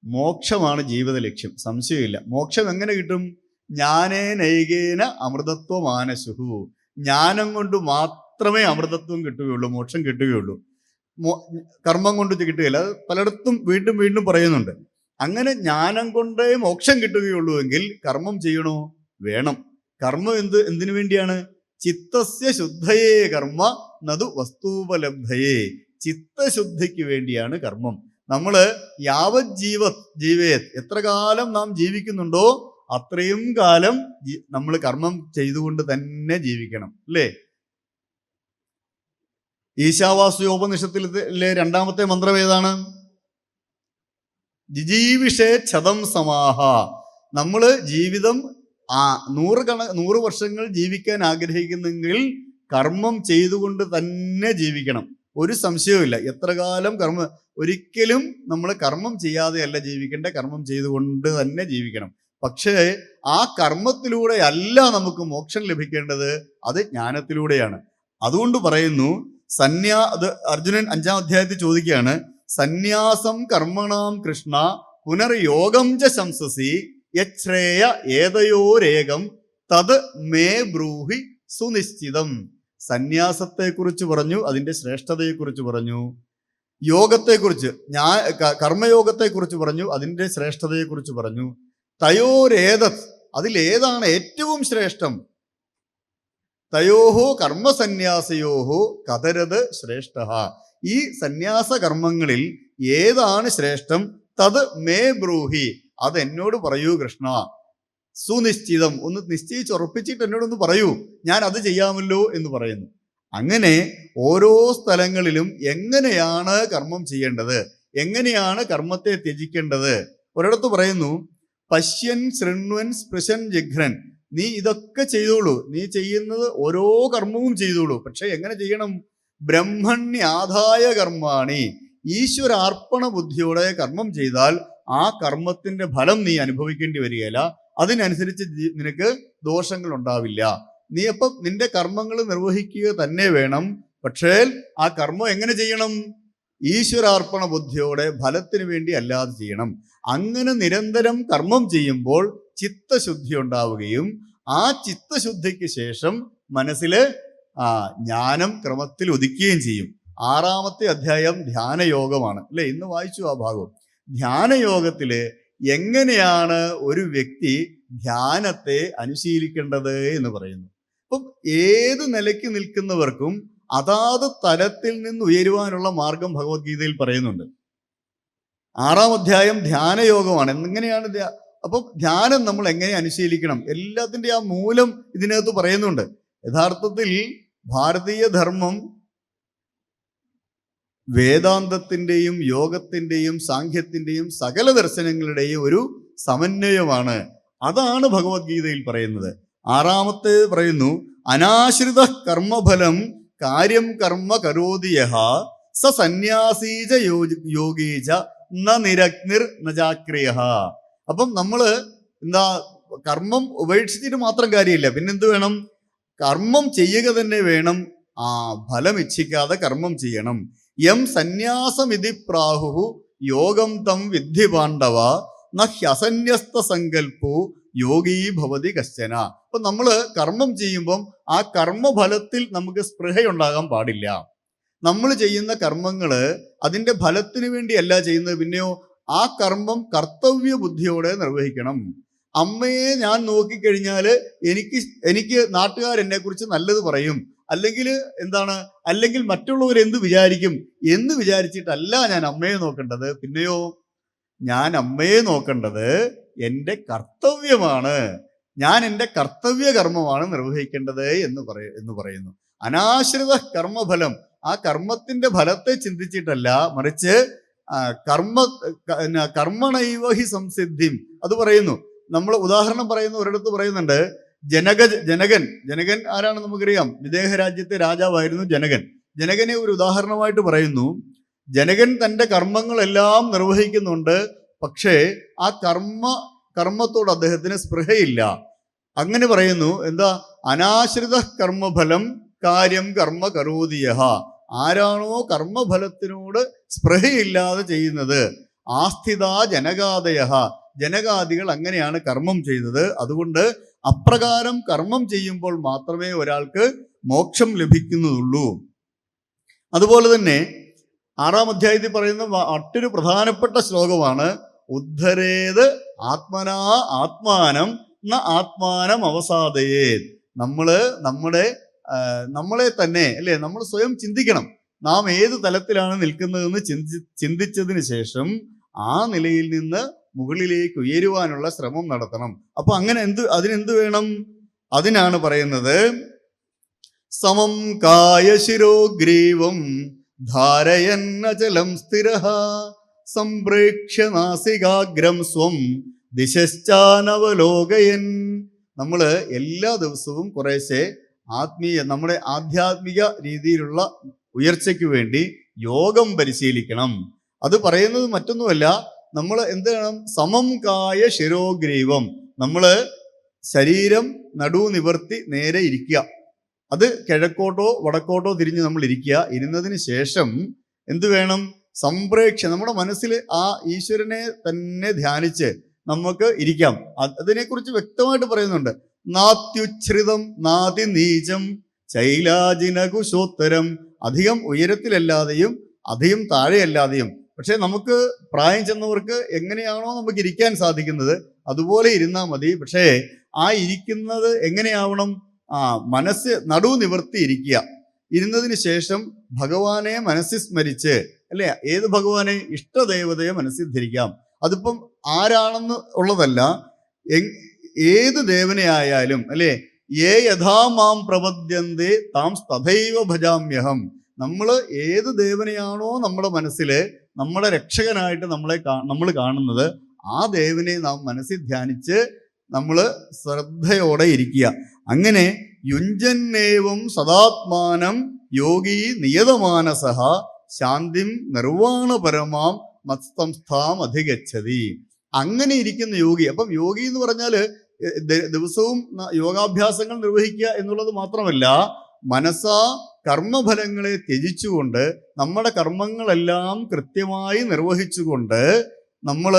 മോക്ഷമാണ് ജീവിത ലക്ഷ്യം, സംശയമില്ല. മോക്ഷം എങ്ങനെ കിട്ടും? ജ്ഞാനേ നൈകേന അമൃതത്വമാനശുഹു. ജ്ഞാനം കൊണ്ട് മാത്രമേ അമൃതത്വം കിട്ടുകയുള്ളൂ, മോക്ഷം കിട്ടുകയുള്ളൂ. കർമ്മം കൊണ്ട് കിട്ടുകയില്ല. അത് പലയിടത്തും വീണ്ടും വീണ്ടും പറയുന്നുണ്ട്. അങ്ങനെ ജ്ഞാനം കൊണ്ടേ മോക്ഷം കിട്ടുകയുള്ളൂ എങ്കിൽ കർമ്മം ചെയ്യണോ? വേണം. കർമ്മം എന്തിനു വേണ്ടിയാണ്? ചിത്തസ്യ ശുദ്ധയേ കർമ്മ നതു വസ്തൂപലബ്ധയേ. ചിത്തശുദ്ധിക്ക് വേണ്ടിയാണ് കർമ്മം. നമ്മള് യാവത് ജീവേത്, എത്ര കാലം നാം ജീവിക്കുന്നുണ്ടോ അത്രയും കാലം നമ്മൾ കർമ്മം ചെയ്തുകൊണ്ട് തന്നെ ജീവിക്കണം അല്ലേ? ഈശാവാസ്യോപനിഷത്തിലെ 2-ാമത്തെ മന്ത്രം ഏതാണ്? ജിജീവിഷേ ഛതം സമാഹ. നമ്മള് ജീവിതം 100 വർഷങ്ങൾ ജീവിക്കാൻ ആഗ്രഹിക്കുന്നെങ്കിൽ കർമ്മം ചെയ്തുകൊണ്ട് തന്നെ ജീവിക്കണം. ഒരു സംശയവുമില്ല. എത്ര കാലം ഒരിക്കലും നമ്മൾ കർമ്മം ചെയ്യാതെയല്ല ജീവിക്കേണ്ട, കർമ്മം ചെയ്തുകൊണ്ട് തന്നെ ജീവിക്കണം. പക്ഷേ ആ കർമ്മത്തിലൂടെ അല്ല നമുക്ക് മോക്ഷം ലഭിക്കേണ്ടത്, അത് ജ്ഞാനത്തിലൂടെയാണ്. അതുകൊണ്ട് പറയുന്നു അത് അർജുനൻ 5-ാം അധ്യായത്തിൽ ചോദിക്കുകയാണ്, സന്യാസം കർമ്മണാം കൃഷ്ണ പുനർയോഗം ച ശംസസി യശ്രേയ ഏതയോരേകം തത് മേ ബ്രൂഹി സുനിശ്ചിതം. സന്യാസത്തെക്കുറിച്ച് പറഞ്ഞു, അതിൻ്റെ ശ്രേഷ്ഠതയെക്കുറിച്ച് പറഞ്ഞു. യോഗത്തെക്കുറിച്ച്, കർമ്മയോഗത്തെക്കുറിച്ച് പറഞ്ഞു, അതിൻ്റെ ശ്രേഷ്ഠതയെക്കുറിച്ച് പറഞ്ഞു. തയോരേതത്, അതിലേതാണ് ഏറ്റവും ശ്രേഷ്ഠം? തയോഹോ കർമ്മസന്യാസയോഹോ കതരത് ശ്രേഷ്ഠ. ഈ സന്യാസ കർമ്മങ്ങളിൽ ഏതാണ് ശ്രേഷ്ഠം? തത് മേ ബ്രൂഹി, അതെന്നോട് പറയൂ കൃഷ്ണ. സുനിശ്ചിതം, ഒന്ന് നിശ്ചയിച്ചുറപ്പിച്ചിട്ട് എന്നോടൊന്ന് പറയൂ, ഞാൻ അത് ചെയ്യാമല്ലോ എന്ന് പറയുന്നു. അങ്ങനെ ഓരോ സ്ഥലങ്ങളിലും എങ്ങനെയാണ് കർമ്മം ചെയ്യേണ്ടത്, എങ്ങനെയാണ് കർമ്മത്തെ ത്യജിക്കേണ്ടത്. ഒരിടത്ത് പറയുന്നു, പശ്യൻ ശൃണ്വൻ സ്പൃശൻ ജിഘ്രൻ, നീ ഇതൊക്കെ ചെയ്തോളൂ, നീ ചെയ്യുന്നത് ഓരോ കർമ്മവും ചെയ്തോളൂ. പക്ഷെ എങ്ങനെ ചെയ്യണം? ബ്രഹ്മണ്യാധായ കർമാണി, ഈശ്വരാർപ്പണ ബുദ്ധിയോടെ കർമ്മം ചെയ്താൽ ആ കർമ്മത്തിന്റെ ഫലം നീ അനുഭവിക്കേണ്ടി വരികയില്ല. അതിനനുസരിച്ച് നിനക്ക് ദോഷങ്ങൾ ഉണ്ടാവില്ല. നീ അപ്പം നിന്റെ കർമ്മങ്ങൾ നിർവഹിക്കുക തന്നെ വേണം. പക്ഷേ ആ കർമ്മം എങ്ങനെ ചെയ്യണം? ഈശ്വരാർപ്പണ ബുദ്ധിയോടെ, ഫലത്തിന് വേണ്ടി അല്ലാതെ ചെയ്യണം. അങ്ങനെ നിരന്തരം കർമ്മം ചെയ്യുമ്പോൾ ചിത്തശുദ്ധി ഉണ്ടാവുകയും ആ ചിത്തശുദ്ധിക്ക് ശേഷം മനസ്സിൽ ജ്ഞാനം ക്രമത്തിൽ ഉദിക്കുകയും ചെയ്യും. 6-ാമത്തെ അധ്യായം ധ്യാനയോഗമാണ് അല്ലെ, ഇന്ന് വായിച്ചു ആ ഭാഗം. ധ്യാനയോഗത്തില് എങ്ങനെയാണ് ഒരു വ്യക്തി ധ്യാനത്തെ അനുശീലിക്കേണ്ടത് എന്ന് പറയുന്നു. അപ്പം ഏത് നിലയ്ക്ക് നിൽക്കുന്നവർക്കും അതാത് തലത്തിൽ നിന്ന് ഉയരുവാനുള്ള മാർഗം ഭഗവത്ഗീതയിൽ പറയുന്നുണ്ട്. 6-ാം അധ്യായം ധ്യാനയോഗമാണ്. എങ്ങനെയാണ് അപ്പം ധ്യാനം നമ്മൾ എങ്ങനെ അനുശീലിക്കണം, എല്ലാത്തിൻ്റെ ആ മൂലം ഇതിനകത്ത് പറയുന്നുണ്ട്. യഥാർത്ഥത്തിൽ ഭാരതീയ ധർമ്മം വേദാന്തത്തിൻ്റെയും യോഗത്തിൻ്റെയും സാഖ്യത്തിൻ്റെയും സകല ദർശനങ്ങളുടെയും ഒരു സമന്വയമാണ്. അതാണ് ഭഗവത്ഗീതയിൽ പറയുന്നത്. 6-ാമത്തെ പറയുന്നു, അനാശ്രിത കർമ്മഫലം കാര്യം കർമ്മ കരോതിയഹ സ സന്യാസീജ യോഗീജ ന നിരഗ്നിർ നജാക്രിയഃ. അപ്പം നമ്മള് കർമ്മം ഉപേക്ഷിച്ചിട്ട് മാത്രം കാര്യമില്ല, പിന്നെന്ത് വേണം? കർമ്മം ചെയ്യുക തന്നെ വേണം. ഫലം ഇച്ഛിക്കാതെ കർമ്മം ചെയ്യണം. യം സന്യാസമിതി പ്രാഹു യോഗം തം വിദ്ധി പാണ്ഡവ ന ഹ്യസന്യസ്ത സങ്കൽപ്പോ യോഗീ ഭവതി കശ്ചന. അപ്പൊ നമ്മള് കർമ്മം ചെയ്യുമ്പം ആ കർമ്മഫലത്തിൽ നമുക്ക് സ്പൃഹയുണ്ടാകാൻ പാടില്ല. നമ്മൾ ചെയ്യുന്ന കർമ്മങ്ങള് അതിൻ്റെ ഫലത്തിന് വേണ്ടിയല്ല ചെയ്യുന്നത്. പിന്നെയോ ആ കർമ്മം കർത്തവ്യ ബുദ്ധിയോടെ നിർവഹിക്കണം. അമ്മയെ ഞാൻ നോക്കിക്കഴിഞ്ഞാൽ എനിക്ക് നാട്ടുകാരെന്നെ കുറിച്ച് നല്ലത് പറയും, അല്ലെങ്കിൽ മറ്റുള്ളവർ എന്ത് വിചാരിക്കും എന്ന് വിചാരിച്ചിട്ടല്ല ഞാൻ അമ്മയെ നോക്കേണ്ടത്. പിന്നെയോ ഞാൻ അമ്മയെ നോക്കേണ്ടത് എൻ്റെ കർത്തവ്യമാണ്. ഞാൻ എൻ്റെ കർത്തവ്യ കർമ്മമാണ് നിർവഹിക്കേണ്ടത് എന്ന് പറയുന്നു. അനാശ്രിത കർമ്മഫലം, ആ കർമ്മത്തിന്റെ ഫലത്തെ ചിന്തിച്ചിട്ടല്ല, മറിച്ച് കർമ്മണൈവ ഹി സംസിദ്ധിം അത് പറയുന്നു. നമ്മൾ ഉദാഹരണം പറയുന്ന ഒരിടത്ത് പറയുന്നുണ്ട്, ജനകൻ ആരാണ് നമുക്കറിയാം, വിദേഹ രാജ്യത്തെ രാജാവായിരുന്നു ജനകൻ. ജനകനെ ഒരു ഉദാഹരണമായിട്ട് പറയുന്നു. ജനകൻ തൻ്റെ കർമ്മങ്ങളെല്ലാം നിർവഹിക്കുന്നുണ്ട്, പക്ഷേ ആ കർമ്മത്തോട് അദ്ദേഹത്തിന് സ്പൃഹയില്ല. അങ്ങനെ പറയുന്നു, എന്താ? അനാശ്രിത കർമ്മഫലം കാര്യം കർമ്മ കരോതിയഹ. ആരാണോ കർമ്മഫലത്തിനോട് സ്പൃഹയില്ലാതെ ചെയ്യുന്നത്, ആസ്ഥിത ജനകാദയഃ, ജനകാദികൾ അങ്ങനെയാണ് കർമ്മം ചെയ്തത്. അതുകൊണ്ട് അപ്രകാരം കർമ്മം ചെയ്യുമ്പോൾ മാത്രമേ ഒരാൾക്ക് മോക്ഷം ലഭിക്കുന്നതുള്ളൂ. അതുപോലെ തന്നെ 6-ാം അധ്യായത്തിൽ പറയുന്ന മറ്റൊരു പ്രധാനപ്പെട്ട ശ്ലോകമാണ്, ഉദ്ധരേത് ആത്മനാ ആത്മാനം ന ആത്മാനം അവസാദയേ. നമ്മളെ തന്നെ അല്ലേ, നമ്മൾ സ്വയം ചിന്തിക്കണം. നാം ഏത് തലത്തിലാണ് നിൽക്കുന്നതെന്ന് ചിന്തിച്ചതിന് ശേഷം ആ നിലയിൽ നിന്ന് മുകളിലേക്ക് ഉയരുവാനുള്ള ശ്രമം നടത്തണം. അപ്പൊ അങ്ങനെ അതിനെന്ത് വേണം? അതിനാണ് പറയുന്നത്, സമം കായശിരോഗ്രീവം ധാരയന്നചലം സ്ഥിരഃ സംപ്രേക്ഷ്യ നാസികാഗ്രം സ്വം ദിശശ്ചാനവലോകയൻ. നമ്മള് എല്ലാ ദിവസവും കുറേശ്ശെ നമ്മുടെ ആധ്യാത്മിക രീതിയിലുള്ള ഉയർച്ചയ്ക്ക് വേണ്ടി യോഗം പരിശീലിക്കണം. അത് പറയുന്നത് മറ്റൊന്നുമല്ല, നമ്മൾ എന്ത് വേണം? സമം കായ ശിരോഗ്രീവം. നമ്മൾ ശരീരം നടു നിവർത്തി നേരെ ഇരിക്കുക. അത് കിഴക്കോട്ടോ വടക്കോട്ടോ തിരിഞ്ഞ് നമ്മൾ ഇരിക്കുക. ഇരുന്നതിന് ശേഷം എന്ത് വേണം? നമ്മുടെ മനസ്സിൽ ആ ഈശ്വരനെ തന്നെ ധ്യാനിച്ച് നമുക്ക് ഇരിക്കാം. അതിനെക്കുറിച്ച് വ്യക്തമായിട്ട് പറയുന്നുണ്ട്. നാത്യുച്ഛ്രിതം നാതി നീചം ശൈലാജിനകുശോത്തരം. അധികം ഉയരത്തിലല്ലാതെയും അധികം താഴെയല്ലാതെയും. പക്ഷെ നമുക്ക് പ്രായം ചെന്നവർക്ക് എങ്ങനെയാണോ നമുക്ക് ഇരിക്കാൻ സാധിക്കുന്നത് അതുപോലെ ഇരുന്നാൽ മതി. പക്ഷേ ആ ഇരിക്കുന്നത് എങ്ങനെയാവണം? മനസ്സ് നടു നിവർത്തി ഇരിക്കുക. ഇരുന്നതിന് ശേഷം ഭഗവാനെ മനസ്സിൽ സ്മരിച്ച്, അല്ലെ, ഏത് ഭഗവാനെ? ഇഷ്ടദേവതയെ മനസ്സിൽ ധരിക്കാം. അതിപ്പം ആരാണെന്ന് ഉള്ളതല്ല, ഏത് ദേവനെയായാലും, അല്ലെ, യഥാ മാം പ്രപദ്യന്തേ താം തഥൈവ ഭജാമ്യഹം. നമ്മൾ ഏത് ദേവനെയാണോ നമ്മുടെ മനസ്സിൽ നമ്മുടെ രക്ഷകനായിട്ട് നമ്മൾ കാണുന്നത്, ആ ദേവനെ നാം മനസ്സിൽ ധ്യാനിച്ച് നമ്മൾ ശ്രദ്ധയോടെ ഇരിക്കുക. അങ്ങനെ യുഞ്ജന്നേവം സദാത്മാനം യോഗി നിയതമാനസഃ ശാന്തിം നിർവാണ പരമാം മത്സംസ്ഥാം അധിഗച്ഛതി. അങ്ങനെ ഇരിക്കുന്ന യോഗി. അപ്പം യോഗി എന്ന് പറഞ്ഞാൽ ദിവസവും യോഗാഭ്യാസങ്ങൾ നിർവഹിക്കുക എന്നുള്ളത് മാത്രമല്ല, മനസ്സാ കർമ്മഫലങ്ങളെ ത്യജിച്ചുകൊണ്ട് നമ്മുടെ കർമ്മങ്ങളെല്ലാം കൃത്യമായി നിർവഹിച്ചുകൊണ്ട് നമ്മൾ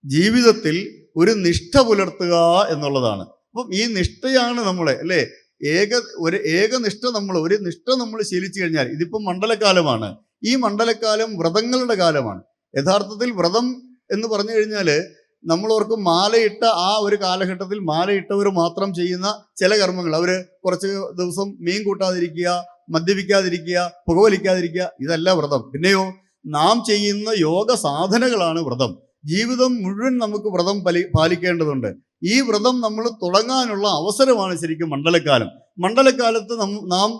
ജീവിതത്തിൽ ഒരു നിഷ്ഠ പുലർത്തുക എന്നുള്ളതാണ്. അപ്പം ഈ നിഷ്ഠയാണ് നമ്മളെ, അല്ലേ, ഏകനിഷ്ഠ. ഒരു നിഷ്ഠ നമ്മൾ ശീലിച്ചു കഴിഞ്ഞാൽ, ഇതിപ്പം മണ്ഡലകാലമാണ്. ഈ മണ്ഡലകാലം വ്രതങ്ങളുടെ കാലമാണ്. യഥാർത്ഥത്തിൽ വ്രതം എന്ന് പറഞ്ഞു കഴിഞ്ഞാൽ നമ്മളോർക്കും മാലയിട്ട ആ ഒരു കാലഘട്ടത്തിൽ മാലയിട്ടവർ മാത്രം ചെയ്യുന്ന ചില കർമ്മങ്ങൾ. അവർ കുറച്ച് ദിവസം മീൻ കൂട്ടാതിരിക്കുക, മദ്യപിക്കാതിരിക്കുക, പുകവലിക്കാതിരിക്കുക, ഇതല്ല വ്രതം. പിന്നെയോ നാം ചെയ്യുന്ന യോഗ സാധനകളാണ് വ്രതം. ജീവിതം മുഴുവൻ നമുക്ക് വ്രതം പാലിക്കേണ്ടതുണ്ട്. ഈ വ്രതം നമ്മൾ തുടങ്ങാനുള്ള അവസരമാണ് ശരിക്കും മണ്ഡലകാലം. മണ്ഡലകാലത്ത് നാം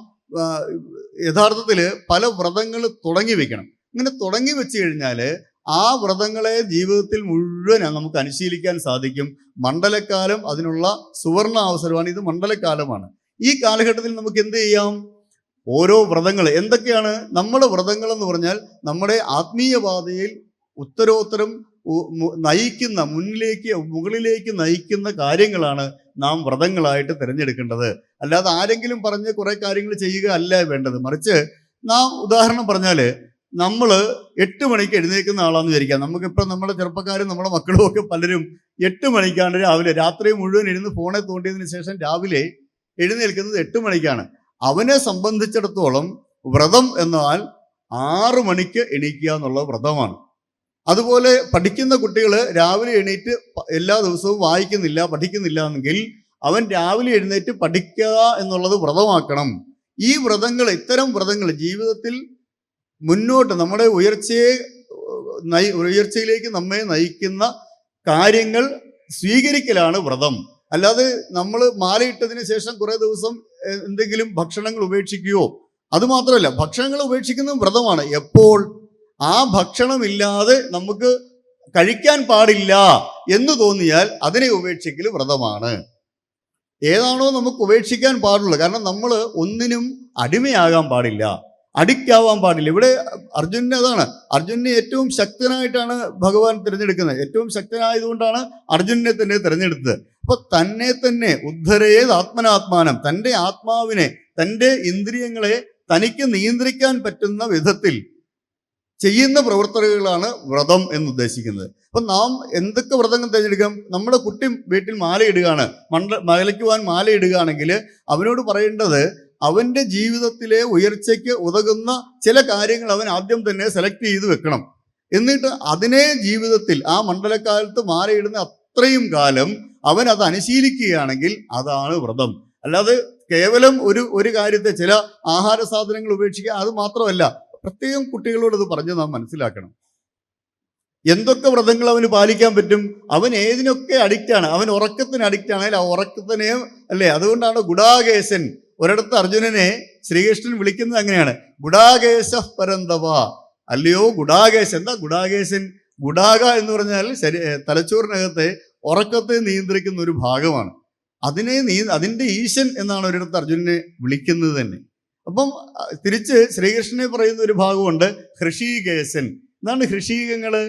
യഥാർത്ഥത്തിൽ പല വ്രതങ്ങൾ തുടങ്ങി വെക്കണം. ഇങ്ങനെ തുടങ്ങി വെച്ച് കഴിഞ്ഞാൽ ആ വ്രതങ്ങളെ ജീവിതത്തിൽ മുഴുവൻ നമുക്ക് അനുശീലിക്കാൻ സാധിക്കും. മണ്ഡലകാലം അതിനുള്ള സുവർണ അവസരമാണ്. ഇത് മണ്ഡലകാലമാണ്. ഈ കാലഘട്ടത്തിൽ നമുക്ക് എന്ത് ചെയ്യാം? ഓരോ വ്രതങ്ങൾ എന്തൊക്കെയാണ്? നമ്മുടെ വ്രതങ്ങൾ എന്ന് പറഞ്ഞാൽ നമ്മുടെ ആത്മീയപാതയിൽ ഉത്തരോത്തരം നയിക്കുന്ന, മുകളിലേക്ക് നയിക്കുന്ന കാര്യങ്ങളാണ് നാം വ്രതങ്ങളായിട്ട് തിരഞ്ഞെടുക്കേണ്ടത്. അല്ലാതെ ആരെങ്കിലും പറഞ്ഞ് കുറെ കാര്യങ്ങൾ ചെയ്യുക അല്ല വേണ്ടത്. മറിച്ച് നാം ഉദാഹരണം പറഞ്ഞാൽ, നമ്മൾ 8 മണിക്ക് എഴുന്നേൽക്കുന്ന ആളാന്ന് വിചാരിക്കാം. നമുക്കിപ്പോൾ നമ്മുടെ ചെറുപ്പക്കാരും നമ്മുടെ മക്കളും ഒക്കെ പലരും 8 മണിക്കാണ് രാവിലെ, രാത്രി മുഴുവൻ ഇരുന്ന് ഫോണെ തോണ്ടിയതിന് ശേഷം രാവിലെ എഴുന്നേൽക്കുന്നത് 8 മണിക്കാണ്. അവനെ സംബന്ധിച്ചിടത്തോളം വ്രതം എന്നാൽ 6 മണിക്ക് എണീക്കുക എന്നുള്ള വ്രതമാണ്. അതുപോലെ പഠിക്കുന്ന കുട്ടികൾ രാവിലെ എണീറ്റ് എല്ലാ ദിവസവും വായിക്കുന്നില്ല, പഠിക്കുന്നില്ല എങ്കിൽ അവൻ രാവിലെ എഴുന്നേറ്റ് പഠിക്കുക എന്നുള്ളത് വ്രതമാക്കണം. ഈ വ്രതങ്ങൾ, ഇത്തരം വ്രതങ്ങൾ ജീവിതത്തിൽ മുന്നോട്ട് നമ്മുടെ ഉയർച്ചയിലേക്ക് നമ്മെ നയിക്കുന്ന കാര്യങ്ങൾ സ്വീകരിക്കലാണ് വ്രതം. അല്ലാതെ നമ്മൾ മാലയിട്ടതിന് ശേഷം കുറേ ദിവസം എന്തെങ്കിലും ഭക്ഷണങ്ങൾ ഉപേക്ഷിക്കുകയോ, അതുമാത്രമല്ല ഭക്ഷണങ്ങൾ ഉപേക്ഷിക്കുന്നതും വ്രതമാണ്. എപ്പോൾ ആ ഭക്ഷണമില്ലാതെ നമുക്ക് കഴിക്കാൻ പാടില്ല എന്ന് തോന്നിയാൽ അതിനെ ഉപേക്ഷിക്കൽ വ്രതമാണ്. ഏതാണോ നമുക്ക് ഉപേക്ഷിക്കാൻ പാടുള്ളൂ. കാരണം നമ്മൾ ഒന്നിനും അടിമയാകാൻ പാടില്ല, അഡിക്റ്റ് ആവാൻ പാടില്ല. ഇവിടെ അർജുനന് അതാണ്. അർജുനനെ ഏറ്റവും ശക്തനായിട്ടാണ് ഭഗവാൻ തിരഞ്ഞെടുക്കുന്നത്. ഏറ്റവും ശക്തനായതുകൊണ്ടാണ് അർജുനനെ തന്നെ തിരഞ്ഞെടുത്തത്. അപ്പൊ തന്നെ തന്നെ ഉദ്ധരേത് ആത്മനാത്മാനം, തൻ്റെ ആത്മാവിനെ, തൻ്റെ ഇന്ദ്രിയങ്ങളെ തനിക്ക് നിയന്ത്രിക്കാൻ പറ്റുന്ന വിധത്തിൽ ചെയ്യുന്ന പ്രവർത്തനങ്ങളാണ് വ്രതം എന്നുദ്ദേശിക്കുന്നത്. അപ്പം നാം എന്തൊക്കെ വ്രതങ്ങൾ തിരഞ്ഞെടുക്കാം? നമ്മുടെ കുട്ടി വീട്ടിൽ മാലയിടുകയാണ്, മലയ്ക്ക് പോകാൻ മാലയിടുകയാണെങ്കിൽ അവനോട് പറയേണ്ടത് അവൻ്റെ ജീവിതത്തിലെ ഉയർച്ചയ്ക്ക് ഉതകുന്ന ചില കാര്യങ്ങൾ അവൻ ആദ്യം തന്നെ സെലക്ട് ചെയ്ത് വെക്കണം. എന്നിട്ട് അതിനെ ജീവിതത്തിൽ ആ മണ്ഡലകാലത്ത് മാലയിടുന്ന അത്രയും കാലം അവൻ അത് അനുശീലിക്കുകയാണെങ്കിൽ അതാണ് വ്രതം. അല്ലാതെ കേവലം ഒരു കാര്യത്തെ, ചില ആഹാര സാധനങ്ങൾ ഉപേക്ഷിക്കുക, അത് മാത്രമല്ല. പ്രത്യേകം കുട്ടികളോട് ഇത് പറഞ്ഞ് നാം മനസ്സിലാക്കണം. എന്തൊക്കെ വ്രതങ്ങൾ അവന് പാലിക്കാൻ പറ്റും? അവൻ ഏതിനൊക്കെ അഡിക്റ്റാണ്. അവൻ ഉറക്കത്തിന് അഡിക്റ്റ് ആണെങ്കിൽ ആ ഉറക്കത്തിനെ, അല്ലേ, അതുകൊണ്ടാണ് ഗുഡാകേശൻ. ഒരിടത്ത് അർജുനനെ ശ്രീകൃഷ്ണൻ വിളിക്കുന്നത് അങ്ങനെയാണ്, ഗുഡാകേശ പരന്തവ. അല്ലയോ ഗുഡാകേശൻ. എന്താ ഗുഡാകേശൻ? ഗുഡാക എന്ന് പറഞ്ഞാൽ തലച്ചോറിനകത്തെ ഉറക്കത്തെ നിയന്ത്രിക്കുന്ന ഒരു ഭാഗമാണ്. അതിൻ്റെ ഈശൻ എന്നാണ് ഒരിടത്ത് അർജുനനെ വിളിക്കുന്നത് തന്നെ. അപ്പം തിരിച്ച് ശ്രീകൃഷ്ണനെ പറയുന്ന ഒരു ഭാഗമുണ്ട്, ഹൃഷീകേശൻ. എന്താണ് ഹൃഷീകങ്ങള്?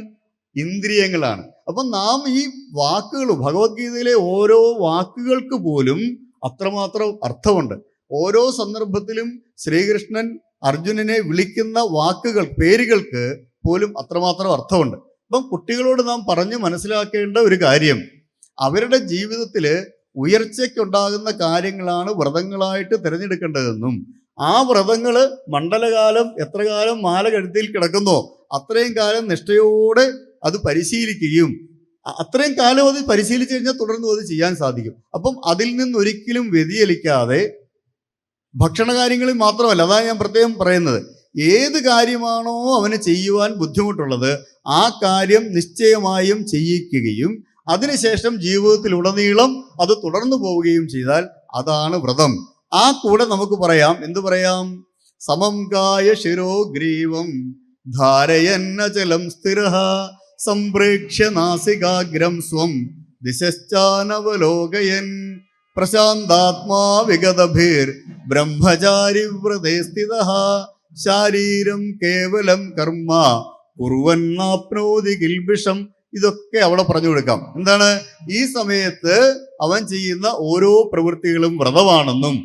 ഇന്ദ്രിയങ്ങളാണ്. അപ്പം നാം ഈ വാക്കുകൾ, ഭഗവത്ഗീതയിലെ ഓരോ വാക്കുകൾക്ക് പോലും അത്രമാത്രം അർത്ഥമുണ്ട്. ഓരോ സന്ദർഭത്തിലും ശ്രീകൃഷ്ണൻ അർജുനനെ വിളിക്കുന്ന വാക്കുകൾ, പേരുകൾക്ക് പോലും അത്രമാത്രം അർത്ഥമുണ്ട്. അപ്പം കുട്ടികളോട് നാം പറഞ്ഞു മനസ്സിലാക്കേണ്ട ഒരു കാര്യം, അവരുടെ ജീവിതത്തിൽ ഉയർച്ചയ്ക്കുണ്ടാകുന്ന കാര്യങ്ങളാണ് വ്രതങ്ങളായിട്ട് തിരഞ്ഞെടുക്കേണ്ടതെന്നും ആ വ്രതങ്ങൾ മണ്ഡലകാലം എത്ര കാലം മാല കഴുത്തിൽ കിടക്കുന്നോ അത്രയും കാലം നിഷ്ഠയോടെ അത് പരിശീലിക്കുകയും അത്രയും കാലം അത് പരിശീലിച്ചു കഴിഞ്ഞാൽ തുടർന്നും അത് ചെയ്യാൻ സാധിക്കും. അപ്പം അതിൽ നിന്നൊരിക്കലും വ്യതിചലിക്കാതെ ഭക്ഷണകാര്യങ്ങളിൽ മാത്രമല്ല, അതാണ് ഞാൻ പ്രത്യേകം പറയുന്നത്, ഏത് കാര്യമാണോ അവന് ചെയ്യുവാൻ ബുദ്ധിമുട്ടുള്ളത് ആ കാര്യം നിശ്ചയമായും ചെയ്യിക്കുകയും അതിനുശേഷം ജീവിതത്തിലുടനീളം അത് തുടർന്നു പോവുകയും ചെയ്താൽ അതാണ് വ്രതം. ആ കൂടെ നമുക്ക് പറയാം, എന്തു പറയാം? സമം കായ ശിരോഗ്രീവം ധാരയന്നചലം സ്ഥിരഃ സംപ്രേക്ഷ്യ നാസികാഗ്രം സ്വം ദിശശ്ചാനവലോകയൻ പ്രശാന്താത്മാ വിഗതഭിർ ബ്രഹ്മചാരി വ്രതേ സ്ഥിതഃ ശാരീരം കേവലം കർമ്മ കുർവന്നാപ്നോതി കിൽബിഷം. ഇതൊക്കെ അവിടെ പറഞ്ഞു കൊടുക്കാം. എന്താണ്? ഈ സമയത്ത് അവൻ ചെയ്യുന്ന ഓരോ പ്രവൃത്തികളും വ്രതമാണെന്നും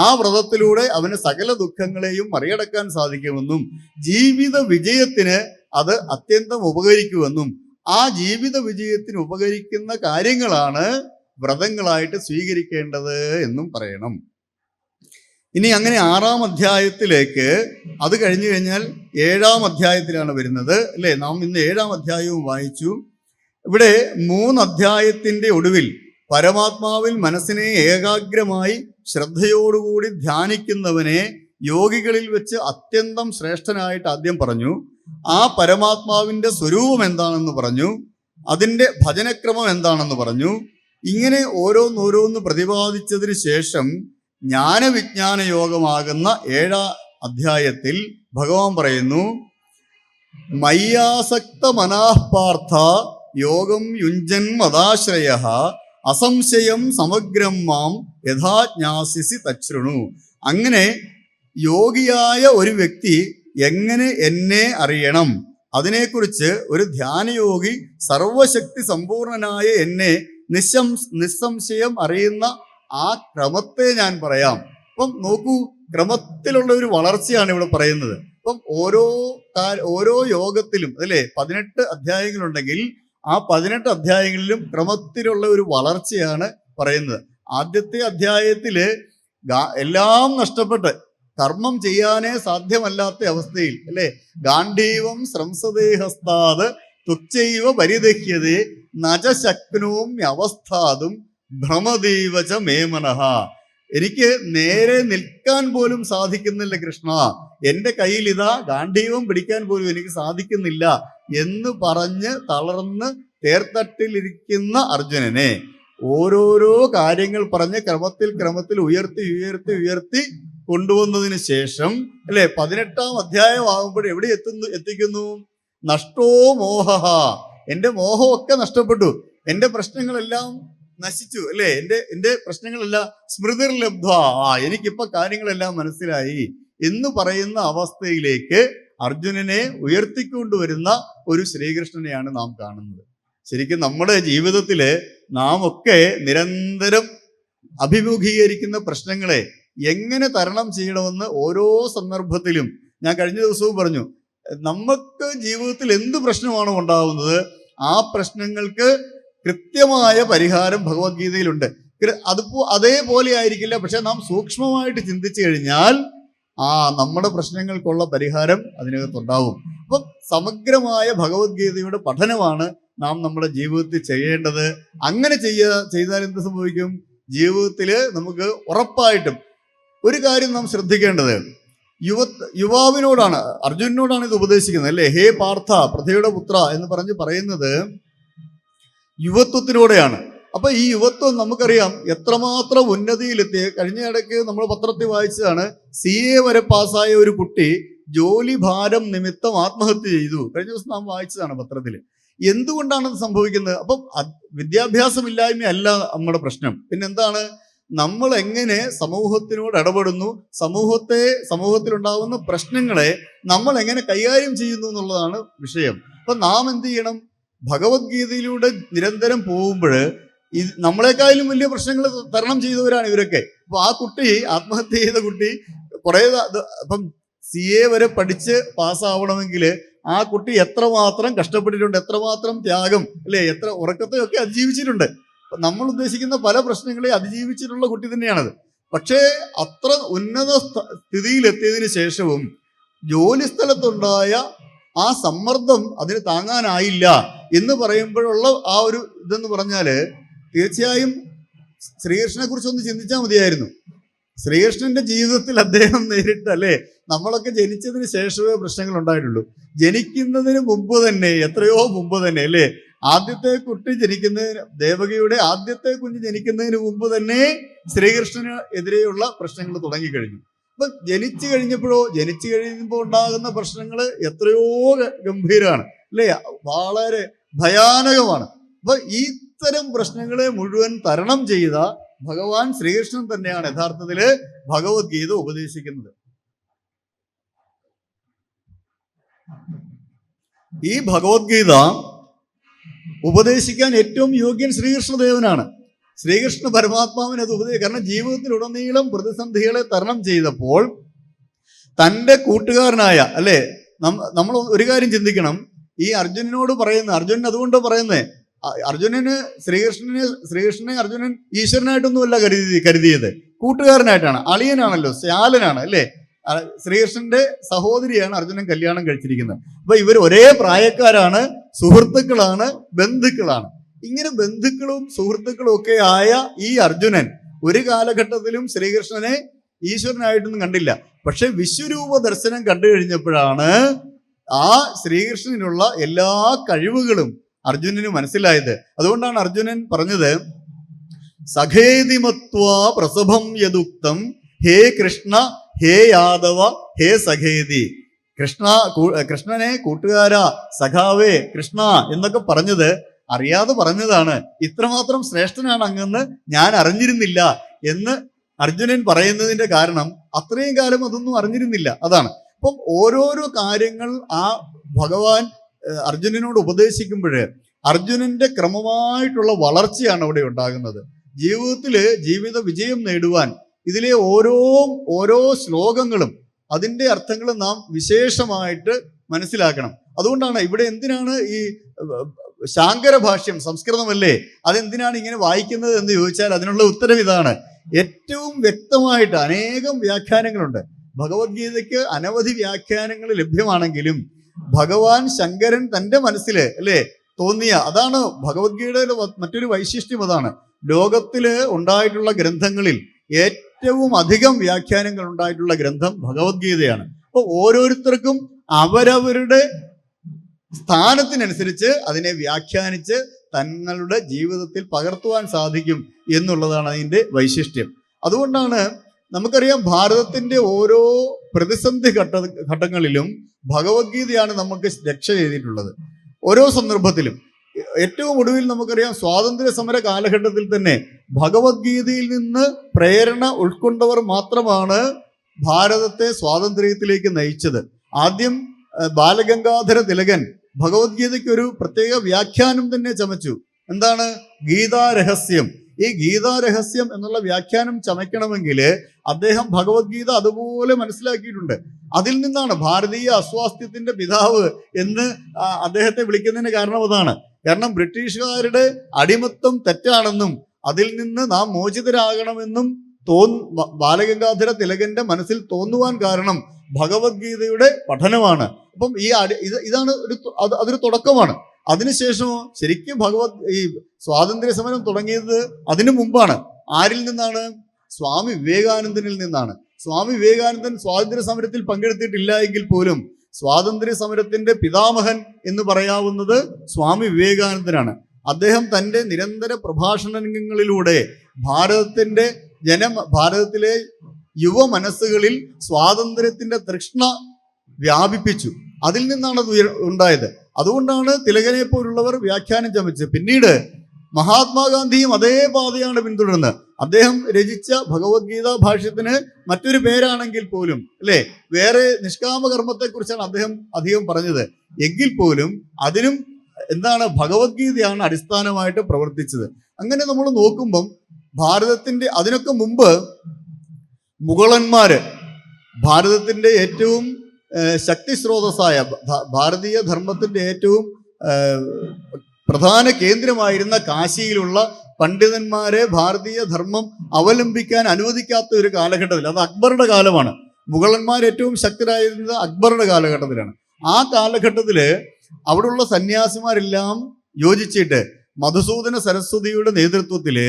ആ വ്രതത്തിലൂടെ അവന് സകല ദുഃഖങ്ങളെയും മറികടക്കാൻ സാധിക്കുമെന്നും ജീവിത വിജയത്തിന് അത് അത്യന്തം ഉപകരിക്കുമെന്നും ആ ജീവിത വിജയത്തിന് ഉപകരിക്കുന്ന കാര്യങ്ങളാണ് വ്രതങ്ങളായിട്ട് സ്വീകരിക്കേണ്ടത് എന്നും പറയണം. ഇനി അങ്ങനെ 6-ാം അധ്യായത്തിലേക്ക് അത് കഴിഞ്ഞു കഴിഞ്ഞാൽ 7-ാം അധ്യായത്തിലാണ് വരുന്നത്, അല്ലേ? നാം ഇന്ന് 7-ാം അധ്യായവും വായിച്ചു. ഇവിടെ 3 അധ്യായത്തിൻ്റെ ഒടുവിൽ പരമാത്മാവിൽ മനസ്സിനെ ഏകാഗ്രമായി ശ്രദ്ധയോടുകൂടി ധ്യാനിക്കുന്നവനെ യോഗികളിൽ വെച്ച് അത്യന്തം ശ്രേഷ്ഠനായിട്ട് ആദ്യം പറഞ്ഞു. ആ പരമാത്മാവിൻ്റെ സ്വരൂപം എന്താണെന്ന് പറഞ്ഞു, അതിൻ്റെ ഭജനക്രമം എന്താണെന്ന് പറഞ്ഞു. ഇങ്ങനെ ഓരോന്നോരോന്ന് പ്രതിപാദിച്ചതിന് ശേഷം ജ്ഞാനവിജ്ഞാന യോഗമാകുന്ന 7-ാം അധ്യായത്തിൽ ഭഗവാൻ പറയുന്നു, മയ്യാസക്ത മനാഃപാർത്ഥ യോഗം യുഞ്ജൻ മദാശ്രയ അസംശയം സമഗ്രം മാം യഥാ ജ്ഞാസിസി തച്ഛൃണു. അങ്ങനെ യോഗിയായ ഒരു വ്യക്തി എങ്ങനെ എന്നെ അറിയണം, അതിനെക്കുറിച്ച് ഒരു ധ്യാനയോഗി സർവശക്തി സമ്പൂർണനായ എന്നെ നിസ്സംശയം അറിയുന്ന ആ ക്രമത്തെ ഞാൻ പറയാം. അപ്പം നോക്കൂ, ക്രമത്തിലുള്ള ഒരു വളർച്ചയാണ് ഇവിടെ പറയുന്നത്. അപ്പം ഓരോ യോഗത്തിലും അല്ലേ 18 അധ്യായങ്ങളുണ്ടെങ്കിൽ ആ 18 അധ്യായങ്ങളിലും ക്രമത്തിലുള്ള ഒരു വളർച്ചയാണ് പറയുന്നത്. ആദ്യത്തെ അധ്യായത്തില് എല്ലാം നഷ്ടപ്പെട്ട് കർമ്മം ചെയ്യാനേ സാധ്യമല്ലാത്ത അവസ്ഥയിൽ, അല്ലേ, ഗാണ്ഡീവം ശ്രംസദേഹസ്താത് തുച്ഛൈവ പരിദഹ്യതേ നജശക്നോം അവസ്ഥാതും ഭ്രമദീവച മേമനഃ. എനിക്ക് നേരെ നിൽക്കാൻ പോലും സാധിക്കുന്നില്ല കൃഷ്ണ, എൻ്റെ കയ്യിൽ ഇതാ ഗാണ്ഡീവം പിടിക്കാൻ പോലും എനിക്ക് സാധിക്കുന്നില്ല എന്ന് പറഞ്ഞ് തളർന്ന് തേർത്തട്ടിലിരിക്കുന്ന അർജുനനെ ഓരോരോ കാര്യങ്ങൾ പറഞ്ഞ് ക്രമത്തിൽ ഉയർത്തി കൊണ്ടുവന്നതിന് ശേഷം, അല്ലെ, 18-ാം അധ്യായം ആകുമ്പോൾ എവിടെ എത്തിക്കുന്നു? നഷ്ടോ മോഹ, എൻ്റെ മോഹമൊക്കെ നഷ്ടപ്പെട്ടു, എൻ്റെ പ്രശ്നങ്ങളെല്ലാം നശിച്ചു, അല്ലേ, എൻ്റെ പ്രശ്നങ്ങളെല്ലാം സ്മൃതിർ ലബ്ധ, എനിക്കിപ്പോ കാര്യങ്ങളെല്ലാം മനസ്സിലായി എന്ന് പറയുന്ന അവസ്ഥയിലേക്ക് അർജുനനെ ഉയർത്തിക്കൊണ്ടുവരുന്ന ഒരു ശ്രീകൃഷ്ണനെയാണ് നാം കാണുന്നത്. ശരിക്കും നമ്മുടെ ജീവിതത്തിൽ നാം ഒക്കെ നിരന്തരം അഭിമുഖീകരിക്കുന്ന പ്രശ്നങ്ങളെ എങ്ങനെ തരണം ചെയ്യണമെന്ന് ഓരോ സന്ദർഭത്തിലും ഞാൻ കഴിഞ്ഞ ദിവസവും പറഞ്ഞു, നമുക്ക് ജീവിതത്തിൽ എന്ത് പ്രശ്നമാണോ ഉണ്ടാകുന്നത് ആ പ്രശ്നങ്ങൾക്ക് കൃത്യമായ പരിഹാരം ഭഗവത്ഗീതയിലുണ്ട്. അതേപോലെ ആയിരിക്കില്ല, പക്ഷെ നാം സൂക്ഷ്മമായിട്ട് ചിന്തിച്ചു കഴിഞ്ഞാൽ നമ്മുടെ പ്രശ്നങ്ങൾക്കുള്ള പരിഹാരം അതിനകത്തുണ്ടാവും. അപ്പം സമഗ്രമായ ഭഗവത്ഗീതയുടെ പഠനമാണ് നാം നമ്മുടെ ജീവിതത്തിൽ ചെയ്യേണ്ടത്. അങ്ങനെ ചെയ്താൽ എന്ത് സംഭവിക്കും? ജീവിതത്തിൽ നമുക്ക് ഉറപ്പായിട്ടും ഒരു കാര്യം നാം ശ്രദ്ധിക്കേണ്ടത്, യുവാവിനോടാണ്, അർജുനനോടാണ് ഇത് ഉപദേശിക്കുന്നത്, അല്ലേ? ഹേ പാർത്ഥ പൃഥ്വിയുടെ പുത്ര എന്ന് പറയുന്നത് യുവത്വത്തിലൂടെയാണ്. അപ്പൊ ഈ യുവത്വം നമുക്കറിയാം എത്രമാത്രം ഉന്നതിയിലെത്തി. കഴിഞ്ഞ ഇടയ്ക്ക് നമ്മൾ പത്രത്തിൽ വായിച്ചതാണ്, CA വരെ പാസ്സായ ഒരു കുട്ടി ജോലി ഭാരം നിമിത്തം ആത്മഹത്യ ചെയ്തു. കഴിഞ്ഞ ദിവസം നാം വായിച്ചതാണ് പത്രത്തിൽ. എന്തുകൊണ്ടാണ് അത് സംഭവിക്കുന്നത്? അപ്പം വിദ്യാഭ്യാസമില്ലായ്മയല്ല നമ്മുടെ പ്രശ്നം. പിന്നെന്താണ്? നമ്മൾ എങ്ങനെ സമൂഹത്തിനോട് ഇടപെടുന്നു, സമൂഹത്തിലുണ്ടാകുന്ന പ്രശ്നങ്ങളെ നമ്മൾ എങ്ങനെ കൈകാര്യം ചെയ്യുന്നു എന്നുള്ളതാണ് വിഷയം. അപ്പൊ നാം എന്ത് ചെയ്യണം? ഭഗവത്ഗീതയിലൂടെ നിരന്തരം പോകുമ്പോൾ നമ്മളെക്കാളും വലിയ പ്രശ്നങ്ങൾ തരണം ചെയ്തവരാണ് ഇവരൊക്കെ. അപ്പൊ ആ കുട്ടി, ആത്മഹത്യ ചെയ്ത കുട്ടി, കുറെ ഇപ്പം CA വരെ പഠിച്ച് പാസ്സാവണമെങ്കിൽ ആ കുട്ടി എത്രമാത്രം കഷ്ടപ്പെട്ടിട്ടുണ്ട്, എത്രമാത്രം ത്യാഗം, അല്ലെ, എത്ര ഉറക്കത്തെയൊക്കെ അതിജീവിച്ചിട്ടുണ്ട്. നമ്മൾ ഉദ്ദേശിക്കുന്ന പല പ്രശ്നങ്ങളെ അതിജീവിച്ചിട്ടുള്ള കുട്ടി തന്നെയാണത്. പക്ഷേ അത്ര ഉന്നത സ്ഥിതിയിലെത്തിയതിനു ശേഷവും ജോലി സ്ഥലത്തുണ്ടായ ആ സമ്മർദ്ദം അതിന് താങ്ങാനായില്ല എന്ന് പറയുമ്പോഴുള്ള ആ ഒരു ഇതെന്ന് പറഞ്ഞാല് തീർച്ചയായും ശ്രീകൃഷ്ണനെ കുറിച്ചൊന്ന് ചിന്തിച്ചാൽ മതിയായിരുന്നു. ശ്രീകൃഷ്ണന്റെ ജീവിതത്തിൽ അദ്ദേഹം നേരിട്ട്, അല്ലേ, നമ്മളൊക്കെ ജനിച്ചതിന് ശേഷമേ പ്രശ്നങ്ങൾ ഉണ്ടായിട്ടുള്ളൂ. ജനിക്കുന്നതിന് മുമ്പ് തന്നെ, എത്രയോ മുമ്പ് തന്നെ, അല്ലേ, ആദ്യത്തെ കുട്ടി ജനിക്കുന്നതിന്, ദേവകിയുടെ ആദ്യത്തെ കുഞ്ഞ് ജനിക്കുന്നതിന് മുമ്പ് തന്നെ ശ്രീകൃഷ്ണന് എതിരെയുള്ള പ്രശ്നങ്ങൾ തുടങ്ങിക്കഴിഞ്ഞു. അപ്പൊ ജനിച്ചു കഴിയുമ്പോൾ ഉണ്ടാകുന്ന പ്രശ്നങ്ങൾ എത്രയോ ഗംഭീരമാണ്, അല്ലേ, വളരെ ഭയാനകമാണ്. അപ്പൊ ഇത്തരം പ്രശ്നങ്ങളെ മുഴുവൻ തരണം ചെയ്ത ഭഗവാൻ ശ്രീകൃഷ്ണൻ തന്നെയാണ് യഥാർത്ഥത്തില് ഭഗവത്ഗീത ഉപദേശിക്കുന്നത്. ഈ ഭഗവത്ഗീത ഉപദേശിക്കാൻ ഏറ്റവും യോഗ്യൻ ശ്രീകൃഷ്ണദേവനാണ്. ശ്രീകൃഷ്ണ പരമാത്മാവിന് അത് കാരണം ജീവിതത്തിലുടനീളം പ്രതിസന്ധികളെ തരണം ചെയ്തപ്പോൾ തൻ്റെ കൂട്ടുകാരനായ, അല്ലെ, നമ്മൾ ഒരു കാര്യം ചിന്തിക്കണം. ഈ അർജുനനോട് പറയുന്ന, അർജുനൻ അതുകൊണ്ട് പറയുന്നേ, അർജുനന് ശ്രീകൃഷ്ണനെ അർജുനൻ ഈശ്വരനായിട്ടൊന്നുമല്ല കരുതിയത്, കൂട്ടുകാരനായിട്ടാണ്. അളിയനാണല്ലോ, ശ്യാലനാണ്, അല്ലേ. ശ്രീകൃഷ്ണന്റെ സഹോദരിയാണ് അർജുനൻ കല്യാണം കഴിച്ചിരിക്കുന്നത്. അപ്പൊ ഇവർ ഒരേ പ്രായക്കാരാണ്, സുഹൃത്തുക്കളാണ്, ബന്ധുക്കളാണ്. ഇങ്ങനെ ബന്ധുക്കളും സുഹൃത്തുക്കളും ഒക്കെ ആയ ഈ അർജുനൻ ഒരു കാലഘട്ടത്തിലും ശ്രീകൃഷ്ണനെ ഈശ്വരനായിട്ടൊന്നും കണ്ടില്ല. പക്ഷെ വിശ്വരൂപ ദർശനം കണ്ടു കഴിഞ്ഞപ്പോഴാണ് ആ ശ്രീകൃഷ്ണനുള്ള എല്ലാ കഴിവുകളും അർജുനന് മനസ്സിലായത്. അതുകൊണ്ടാണ് അർജുനൻ പറഞ്ഞത്, സഖേതിമത്വാ പ്രസഭം യദുക്തം ഹേ കൃഷ്ണ ഹേ യാദവ ഹേ സഖേതി. കൃഷ്ണനെ കൂട്ടുകാരാ, സഖാവേ, കൃഷ്ണ എന്നൊക്കെ പറഞ്ഞത് അറിയാതെ പറഞ്ഞതാണ്. ഇത്രമാത്രം ശ്രേഷ്ഠനാണ് അങ്ങെന്ന് ഞാൻ അറിഞ്ഞിരുന്നില്ല എന്ന് അർജുനൻ പറയുന്നതിന്റെ കാരണം അത്രയും കാലം അതൊന്നും അറിഞ്ഞിരുന്നില്ല, അതാണ്. അപ്പം ഓരോരോ കാര്യങ്ങൾ ആ ഭഗവാൻ അർജുനനോട് ഉപദേശിക്കുമ്പോൾ അർജുനന്റെ ക്രമമായിട്ടുള്ള വളർച്ചയാണ് അവിടെ ഉണ്ടാകുന്നത്. ജീവിതത്തില് ജീവിത വിജയം നേടുവാൻ ഇതിലെ ഓരോ ശ്ലോകങ്ങളും അതിൻ്റെ അർത്ഥങ്ങൾ നാം വിശേഷമായിട്ട് മനസ്സിലാക്കണം. അതുകൊണ്ടാണ് ഇവിടെ എന്തിനാണ് ഈ ശാങ്കര ഭാഷ്യം, സംസ്കൃതമല്ലേ, അതെന്തിനാണ് ഇങ്ങനെ വായിക്കുന്നത് എന്ന് ചോദിച്ചാൽ അതിനുള്ള ഉത്തരം ഇതാണ്. ഏറ്റവും വ്യക്തമായിട്ട് അനേകം വ്യാഖ്യാനങ്ങളുണ്ട് ഭഗവത്ഗീതയ്ക്ക്, അനവധി വ്യാഖ്യാനങ്ങൾ ലഭ്യമാണെങ്കിലും ഭഗവാൻ ശങ്കരൻ തൻ്റെ മനസ്സില്, അല്ലേ, തോന്നിയ, അതാണ് ഭഗവത്ഗീതയുടെ മറ്റൊരു വൈശിഷ്ട്യം. അതാണ് ലോകത്തില് ഉണ്ടായിട്ടുള്ള ഗ്രന്ഥങ്ങളിൽ ഏറ്റവും അധികം വ്യാഖ്യാനങ്ങൾ ഉണ്ടായിട്ടുള്ള ഗ്രന്ഥം ഭഗവത്ഗീതയാണ്. അപ്പോൾ ഓരോരുത്തർക്കും അവരവരുടെ സ്ഥാനത്തിനനുസരിച്ച് അതിനെ വ്യാഖ്യാനിച്ച് തങ്ങളുടെ ജീവിതത്തിൽ പകർത്തുവാൻ സാധിക്കും എന്നുള്ളതാണ് അതിൻ്റെ വൈശിഷ്ട്യം. അതുകൊണ്ടാണ് നമുക്കറിയാം, ഭാരതത്തിൻ്റെ ഓരോ പ്രതിസന്ധി ഘട്ടങ്ങളിലും ഭഗവത്ഗീതയാണ് നമുക്ക് രക്ഷ ചെയ്തിട്ടുള്ളത്. ഓരോ സന്ദർഭത്തിലും ഏറ്റവും ഒടുവിൽ നമുക്കറിയാം, സ്വാതന്ത്ര്യ സമര കാലഘട്ടത്തിൽ തന്നെ ഭഗവത്ഗീതയിൽ നിന്ന് പ്രേരണ ഉൾക്കൊണ്ടവർ മാത്രമാണ് ഭാരതത്തെ സ്വാതന്ത്ര്യത്തിലേക്ക് നയിച്ചത്. ആദ്യം ബാലഗംഗാധര തിലകൻ ഭഗവത്ഗീതയ്ക്ക് ഒരു പ്രത്യേക വ്യാഖ്യാനം തന്നെ ചമച്ചു. എന്താണ്? ഗീതാരഹസ്യം. ഈ ഗീതാരഹസ്യം എന്നുള്ള വ്യാഖ്യാനം ചമയ്ക്കണമെങ്കിൽ അദ്ദേഹം ഭഗവത്ഗീത അതുപോലെ മനസ്സിലാക്കിയിട്ടുണ്ട്. അതിൽ നിന്നാണ് ഭാരതീയ അസ്വാസ്ഥ്യത്തിന്റെ പിതാവ് എന്ന് അദ്ദേഹത്തെ വിളിക്കുന്നതിന് കാരണം അതാണ്. കാരണം ബ്രിട്ടീഷുകാരുടെ അടിമത്തം തെറ്റാണെന്നും അതിൽ നിന്ന് നാം മോചിതരാകണമെന്നും ബാലഗംഗാധര തിലകന്റെ മനസ്സിൽ തോന്നുവാൻ കാരണം ഭഗവത്ഗീതയുടെ പഠനമാണ്. അപ്പം ഇതാണ് അതൊരു തുടക്കമാണ്. അതിനുശേഷമോ ശരിക്കും ഈ സ്വാതന്ത്ര്യ സമരം തുടങ്ങിയത് അതിനു മുമ്പാണ്. ആരിൽ നിന്നാണ്? സ്വാമി വിവേകാനന്ദനിൽ നിന്നാണ്. സ്വാമി വിവേകാനന്ദൻ സ്വാതന്ത്ര്യ സമരത്തിൽ പങ്കെടുത്തിട്ടില്ല എങ്കിൽ പോലും സ്വാതന്ത്ര്യ സമരത്തിന്റെ പിതാമഹൻ എന്ന് പറയാവുന്നത് സ്വാമി വിവേകാനന്ദനാണ്. അദ്ദേഹം തൻ്റെ നിരന്തര പ്രഭാഷണങ്ങളിലൂടെ ഭാരതത്തിലെ യുവ മനസ്സുകളിൽ സ്വാതന്ത്ര്യത്തിന്റെ തൃഷ്ണ വ്യാപിപ്പിച്ചു. അതിൽ നിന്നാണ് അത് ഉണ്ടായത്. അതുകൊണ്ടാണ് തിലകനെ പോലുള്ളവർ വ്യാഖ്യാനം ചമച്ചത്. പിന്നീട് മഹാത്മാഗാന്ധിയും അതേ പാതയാണ് പിന്തുടരുന്നത്. അദ്ദേഹം രചിച്ച ഭഗവത്ഗീത ഭാഷ്യത്തിന് മറ്റൊരു പേരാണെങ്കിൽ പോലും അല്ലേ, വേറെ നിഷ്കാമ കർമ്മത്തെക്കുറിച്ചാണ് അദ്ദേഹം അധികം പറഞ്ഞത്. എങ്കിൽ പോലും അതിനും എന്താണ്, ഭഗവത്ഗീതയാണ് അടിസ്ഥാനമായിട്ട് പ്രവർത്തിച്ചത്. അങ്ങനെ നമ്മൾ നോക്കുമ്പം ഭാരതത്തിന്റെ അതിനൊക്കെ മുമ്പ് മുഗളന്മാര് ഭാരതത്തിന്റെ ഏറ്റവും ശക്തി സ്രോതസ്സായ ഭാരതീയ ധർമ്മത്തിന്റെ ഏറ്റവും പ്രധാന കേന്ദ്രമായിരുന്ന കാശിയിലുള്ള പണ്ഡിതന്മാരെ ഭാരതീയ ധർമ്മം അവലംബിക്കാൻ അനുവദിക്കാത്ത ഒരു കാലഘട്ടത്തിൽ, അത് അക്ബറുടെ കാലമാണ്. മുഗളന്മാർ ഏറ്റവും ശക്തരായിരുന്നത് അക്ബറുടെ കാലഘട്ടത്തിലാണ്. ആ കാലഘട്ടത്തില് അവിടെയുള്ള സന്യാസിമാരെല്ലാം യോജിച്ചിട്ട് മധുസൂദന സരസ്വതിയുടെ നേതൃത്വത്തില്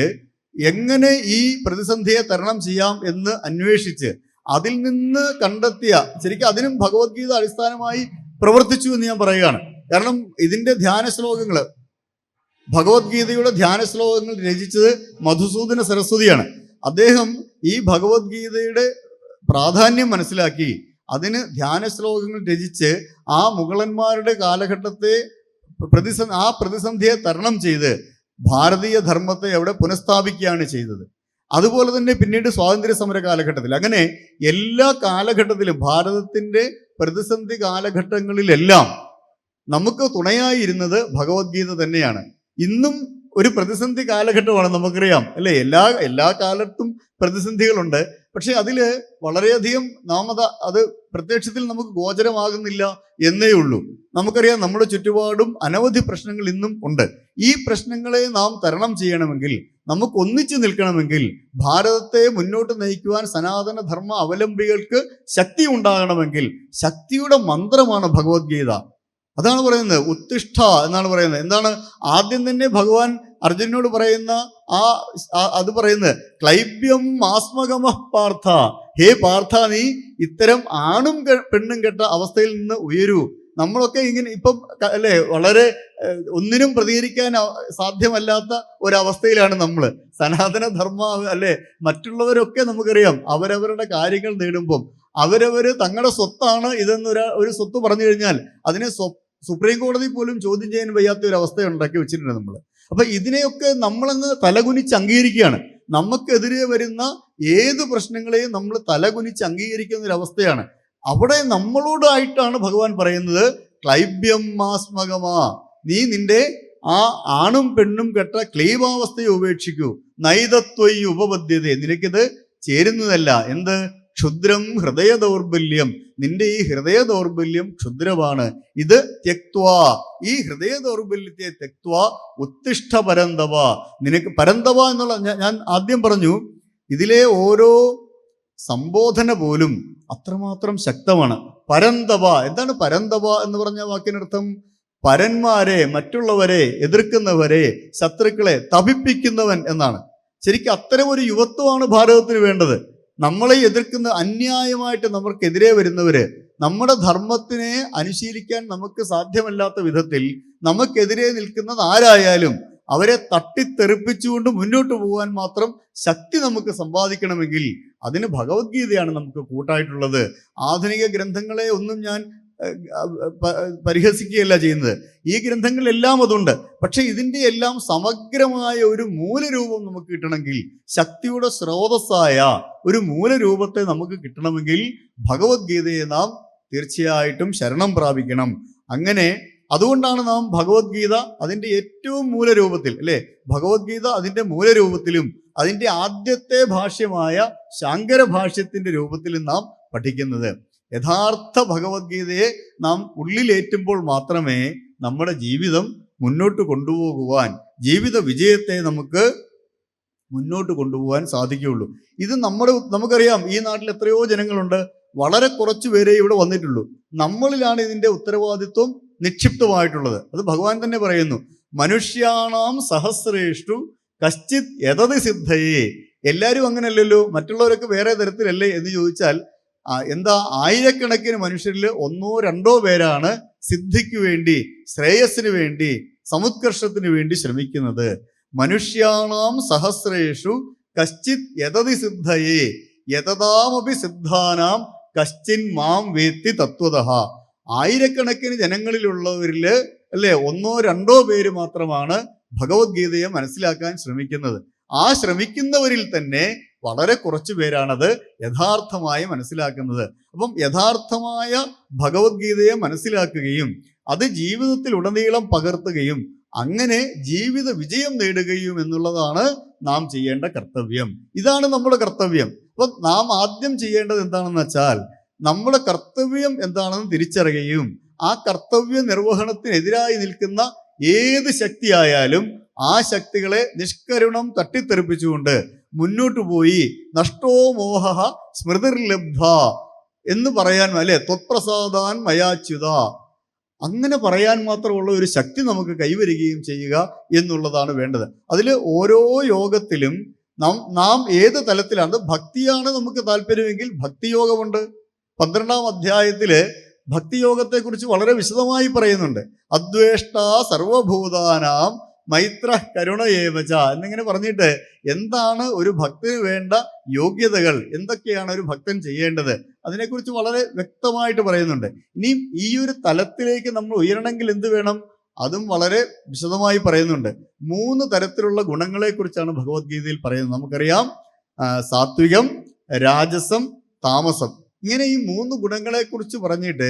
എങ്ങനെ ഈ പ്രതിസന്ധിയെ തരണം ചെയ്യാം എന്ന് അന്വേഷിച്ച് അതിൽ നിന്ന് കണ്ടെത്തിയ, ശരിക്കും അതിനും ഭഗവത്ഗീത അടിസ്ഥാനമായി പ്രവർത്തിച്ചു എന്ന് ഞാൻ പറയുകയാണ്. കാരണം ഇതിന്റെ ധ്യാന ശ്ലോകങ്ങള്, ഭഗവത്ഗീതയുടെ ധ്യാന ശ്ലോകങ്ങൾ രചിച്ചത് മധുസൂദന സരസ്വതിയാണ്. അദ്ദേഹം ഈ ഭഗവത്ഗീതയുടെ പ്രാധാന്യം മനസ്സിലാക്കി അതിന് ധ്യാന ശ്ലോകങ്ങൾ രചിച്ച് ആ മുഗളന്മാരുടെ കാലഘട്ടത്തെ പ്രതിസന്ധിയെ തരണം ചെയ്ത് ഭാരതീയ ധർമ്മത്തെ അവിടെ പുനഃസ്ഥാപിക്കുകയാണ് ചെയ്തത്. അതുപോലെ തന്നെ പിന്നീട് സ്വാതന്ത്ര്യ സമര കാലഘട്ടത്തിൽ, അങ്ങനെ എല്ലാ കാലഘട്ടത്തിലും ഭാരതത്തിന്റെ പ്രതിസന്ധി കാലഘട്ടങ്ങളിലെല്ലാം നമുക്ക് തുണയായിരുന്നത് ഭഗവത്ഗീത തന്നെയാണ്. ഇന്നും ഒരു പ്രതിസന്ധി കാലഘട്ടമാണ്, നമുക്കറിയാം അല്ലെ. എല്ലാ കാലത്തും പ്രതിസന്ധികളുണ്ട്. പക്ഷെ അതില് വളരെയധികം അത് പ്രത്യക്ഷത്തിൽ നമുക്ക് ഗോചരമാകുന്നില്ല എന്നേ ഉള്ളൂ. നമുക്കറിയാം നമ്മുടെ ചുറ്റുപാടും അനവധി പ്രശ്നങ്ങൾ ഇന്നും ഉണ്ട്. ഈ പ്രശ്നങ്ങളെ നാം തരണം ചെയ്യണമെങ്കിൽ, നമുക്ക് ഒന്നിച്ചു നിൽക്കണമെങ്കിൽ, ഭാരതത്തെ മുന്നോട്ട് നയിക്കുവാൻ സനാതന ധർമ്മ അവലംബികൾക്ക് ശക്തി ഉണ്ടാകണമെങ്കിൽ ശക്തിയുടെ മന്ത്രമാണ് ഭഗവത്ഗീത. അതാണ് പറയുന്നത്, ഉത്തിഷ്ഠ എന്നാണ് പറയുന്നത്. എന്താണ് ആദ്യം തന്നെ ഭഗവാൻ അർജുനോട് പറയുന്ന അത് പറയുന്നത്, ക്ലൈബ്യം ആസ്മഗമഃ പാർത്ഥ, ഹേ പാർത്ഥ, നീ ഇത്തരം ആണും പെണ്ണും കെട്ട അവസ്ഥയിൽ നിന്ന് ഉയരൂ. നമ്മളൊക്കെ ഇങ്ങനെ ഇപ്പം അല്ലേ, വളരെ ഒന്നിനും പ്രതികരിക്കാൻ സാധ്യമല്ലാത്ത ഒരവസ്ഥയിലാണ് നമ്മൾ. സനാതന ധർമ്മ അല്ലെ, മറ്റുള്ളവരൊക്കെ നമുക്കറിയാം അവരവരുടെ കാര്യങ്ങൾ നേടുമ്പം അവരവര് തങ്ങളുടെ സ്വത്താണ് ഇതെന്ന് ഒരു സ്വത്ത് പറഞ്ഞു കഴിഞ്ഞാൽ അതിനെ സുപ്രീം കോടതി പോലും ചോദ്യം ചെയ്യാൻ വയ്യാത്ത ഒരു അവസ്ഥ ഉണ്ടാക്കി വെച്ചിട്ടുണ്ട് നമ്മൾ. അപ്പൊ ഇതിനെയൊക്കെ നമ്മളങ്ങ് തലകുനിച്ച് അംഗീകരിക്കുകയാണ്. നമുക്കെതിരെ വരുന്ന ഏത് പ്രശ്നങ്ങളെയും നമ്മൾ തലകുനിച്ച് അംഗീകരിക്കുന്ന ഒരു അവസ്ഥയാണ്. അവിടെ നമ്മളോടായിട്ടാണ് ഭഗവാൻ പറയുന്നത്, ക്ലൈബ്യം മാസ്മകമാ, നീ നിന്റെ ആ ആണും പെണ്ണും കെട്ട ക്ലീബാവസ്ഥയെ ഉപേക്ഷിക്കൂ. നൈതത്വൈ ഉപപദ്ധ്യത, നിനക്കിത് ചേരുന്നതല്ല. എന്ത്? ക്ഷുദ്രം ഹൃദയ ദൗർബല്യം, നിന്റെ ഈ ഹൃദയ ദൗർബല്യം ക്ഷുദ്രമാണ്. ഇത് ത്യക്ത്വാ, ഈ ഹൃദയ ദൗർബല്യത്തെ ത്യക്ത്വാ ഉത്തിഷ്ഠ പരന്തവ, നിനക്ക് പരന്തവ എന്നുള്ള ഞാൻ ആദ്യം പറഞ്ഞു, ഇതിലെ ഓരോ സംബോധന പോലും അത്രമാത്രം ശക്തമാണ്. പരന്തവ, എന്താണ് പരന്തവ എന്ന് പറഞ്ഞ വാക്കിനർത്ഥം? പരന്മാരെ, മറ്റുള്ളവരെ എതിർക്കുന്നവരെ, ശത്രുക്കളെ തപിപ്പിക്കുന്നവൻ എന്നാണ്. ശരിക്കും അത്തരം ഒരു യുവത്വമാണ് ഭാരതത്തിന് വേണ്ടത്. നമ്മളെ എതിർക്കുന്ന, അന്യായമായിട്ട് നമുക്കെതിരെ വരുന്നവര്, നമ്മുടെ ധർമ്മത്തിനെ അനുശീലിക്കാൻ നമുക്ക് സാധ്യമല്ലാത്ത വിധത്തിൽ നമുക്കെതിരെ നിൽക്കുന്നത് ആരായാലും അവരെ തട്ടിത്തെറിപ്പിച്ചുകൊണ്ട് മുന്നോട്ട് പോകാൻ മാത്രം ശക്തി നമുക്ക് സമ്പാദിക്കണമെങ്കിൽ അതിന് ഭഗവത്ഗീതയാണ് നമുക്ക് കൂട്ടായിട്ടുള്ളത്. ആധുനിക ഗ്രന്ഥങ്ങളെ ഒന്നും ഞാൻ പരിഹസിക്കുകയല്ല ചെയ്യുന്നത്. ഈ ഗ്രന്ഥങ്ങളിലെല്ലാം അതുണ്ട്. പക്ഷെ ഇതിൻ്റെ എല്ലാം സമഗ്രമായ ഒരു മൂലരൂപം നമുക്ക് കിട്ടണമെങ്കിൽ, ശക്തിയുടെ സ്രോതസ്സായ ഒരു മൂലരൂപത്തെ നമുക്ക് കിട്ടണമെങ്കിൽ ഭഗവത്ഗീതയെ നാം തീർച്ചയായിട്ടും ശരണം പ്രാപിക്കണം. അങ്ങനെ അതുകൊണ്ടാണ് നാം ഭഗവത്ഗീത അതിൻ്റെ ഏറ്റവും മൂലരൂപത്തിൽ അല്ലെ, ഭഗവത്ഗീത അതിൻ്റെ മൂലരൂപത്തിലും അതിൻ്റെ ആദ്യത്തെ ഭാഷ്യമായ ശാങ്കര ഭാഷ്യത്തിന്റെ രൂപത്തിലും നാം പഠിക്കുന്നത്. യഥാർത്ഥ ഭഗവത്ഗീതയെ നാം ഉള്ളിലേറ്റുമ്പോൾ മാത്രമേ നമ്മുടെ ജീവിതം മുന്നോട്ട് കൊണ്ടുപോകുവാൻ, ജീവിത വിജയത്തെ നമുക്ക് മുന്നോട്ട് കൊണ്ടുപോകാൻ സാധിക്കുകയുള്ളൂ. ഇത് നമുക്കറിയാം, ഈ നാട്ടിൽ എത്രയോ ജനങ്ങളുണ്ട്, വളരെ കുറച്ചു പേരെ ഇവിടെ വന്നിട്ടുള്ളൂ. നമ്മളിലാണ് ഇതിൻ്റെ ഉത്തരവാദിത്വം നിക്ഷിപ്തമായിട്ടുള്ളത്. അത് ഭഗവാൻ തന്നെ പറയുന്നു, മനുഷ്യാണാം സഹസ്രേഷു കശ്ചിത് യതതി സിദ്ധയേ. എല്ലാവരും അങ്ങനെയല്ലല്ലോ, മറ്റുള്ളവരൊക്കെ വേറെ തരത്തിലല്ലേ എന്ന് ചോദിച്ചാൽ എന്താ, ആയിരക്കണക്കിന് മനുഷ്യരിൽ ഒന്നോ രണ്ടോ പേരാണ് സിദ്ധിക്ക് വേണ്ടി, ശ്രേയസ്സിന് വേണ്ടി, സമുത്കർഷത്തിന് വേണ്ടി ശ്രമിക്കുന്നത്. മനുഷ്യാണാം സഹസ്രേഷു കശ്ചിത് യതതി സിദ്ധയേ യതതാമപി സിദ്ധാനാം കശ്ചിൻ മാം വേത്തി തത്വതഃ. ആയിരക്കണക്കിന് ജനങ്ങളിലുള്ളവരിൽ അല്ലെ ഒന്നോ രണ്ടോ പേര് മാത്രമാണ് ഭഗവത്ഗീതയെ മനസ്സിലാക്കാൻ ശ്രമിക്കുന്നത്. ആ ശ്രമിക്കുന്നവരിൽ തന്നെ വളരെ കുറച്ചു പേരാണത് യഥാർത്ഥമായി മനസ്സിലാക്കുന്നത്. അപ്പം യഥാർത്ഥമായ ഭഗവത്ഗീതയെ മനസ്സിലാക്കുകയും അത് ജീവിതത്തിൽ ഉടനീളം പകർത്തുകയും അങ്ങനെ ജീവിത വിജയം നേടുകയും എന്നുള്ളതാണ് നാം ചെയ്യേണ്ട കർത്തവ്യം. ഇതാണ് നമ്മുടെ കർത്തവ്യം. അപ്പൊ നാം ആദ്യം ചെയ്യേണ്ടത് എന്താണെന്ന് വെച്ചാൽ നമ്മുടെ കർത്തവ്യം എന്താണെന്ന് തിരിച്ചറിയുകയും ആ കർത്തവ്യ നിർവഹണത്തിനെതിരായി നിൽക്കുന്ന ഏത് ശക്തിയായാലും ആ ശക്തികളെ നിഷ്കരുണം തട്ടിത്തെറിപ്പിച്ചുകൊണ്ട് മുന്നോട്ടു പോയി നഷ്ടോ മോഹ സ്മൃതിർലബ്ധ എന്ന് പറയാൻ, അല്ലെ, ത്വത്പ്രസാദാൻ മയാച്യുത, അങ്ങനെ പറയാൻ മാത്രമുള്ള ഒരു ശക്തി നമുക്ക് കൈവരികയും ചെയ്യുക എന്നുള്ളതാണ് വേണ്ടത്. അതിൽ ഓരോ യോഗത്തിലും നാം ഏത് തലത്തിലാണ്, ഭക്തിയാണ് നമുക്ക് താല്പര്യമെങ്കിൽ ഭക്തിയോഗമുണ്ട്. 12-ാം അധ്യായത്തില് ഭക്തിയോഗത്തെക്കുറിച്ച് വളരെ വിശദമായി പറയുന്നുണ്ട്. അദ്വേഷ്ട സർവഭൂതാനാം മൈത്ര കരുണയേവച എന്നിങ്ങനെ പറഞ്ഞിട്ട് എന്താണ് ഒരു ഭക്തന് വേണ്ട യോഗ്യതകൾ, എന്തൊക്കെയാണ് ഒരു ഭക്തൻ ചെയ്യേണ്ടത്, അതിനെക്കുറിച്ച് വളരെ വ്യക്തമായിട്ട് പറയുന്നുണ്ട്. ഇനിയും ഈ ഒരു തലത്തിലേക്ക് നമ്മൾ ഉയരണമെങ്കിൽ എന്ത് വേണം, അതും വളരെ വിശദമായി പറയുന്നുണ്ട്. 3 തരത്തിലുള്ള ഗുണങ്ങളെക്കുറിച്ചാണ് ഭഗവത്ഗീതയിൽ പറയുന്നത്. നമുക്കറിയാം, സാത്വികം, രാജസം, താമസം. ഇങ്ങനെ ഈ 3 ഗുണങ്ങളെക്കുറിച്ച് പറഞ്ഞിട്ട്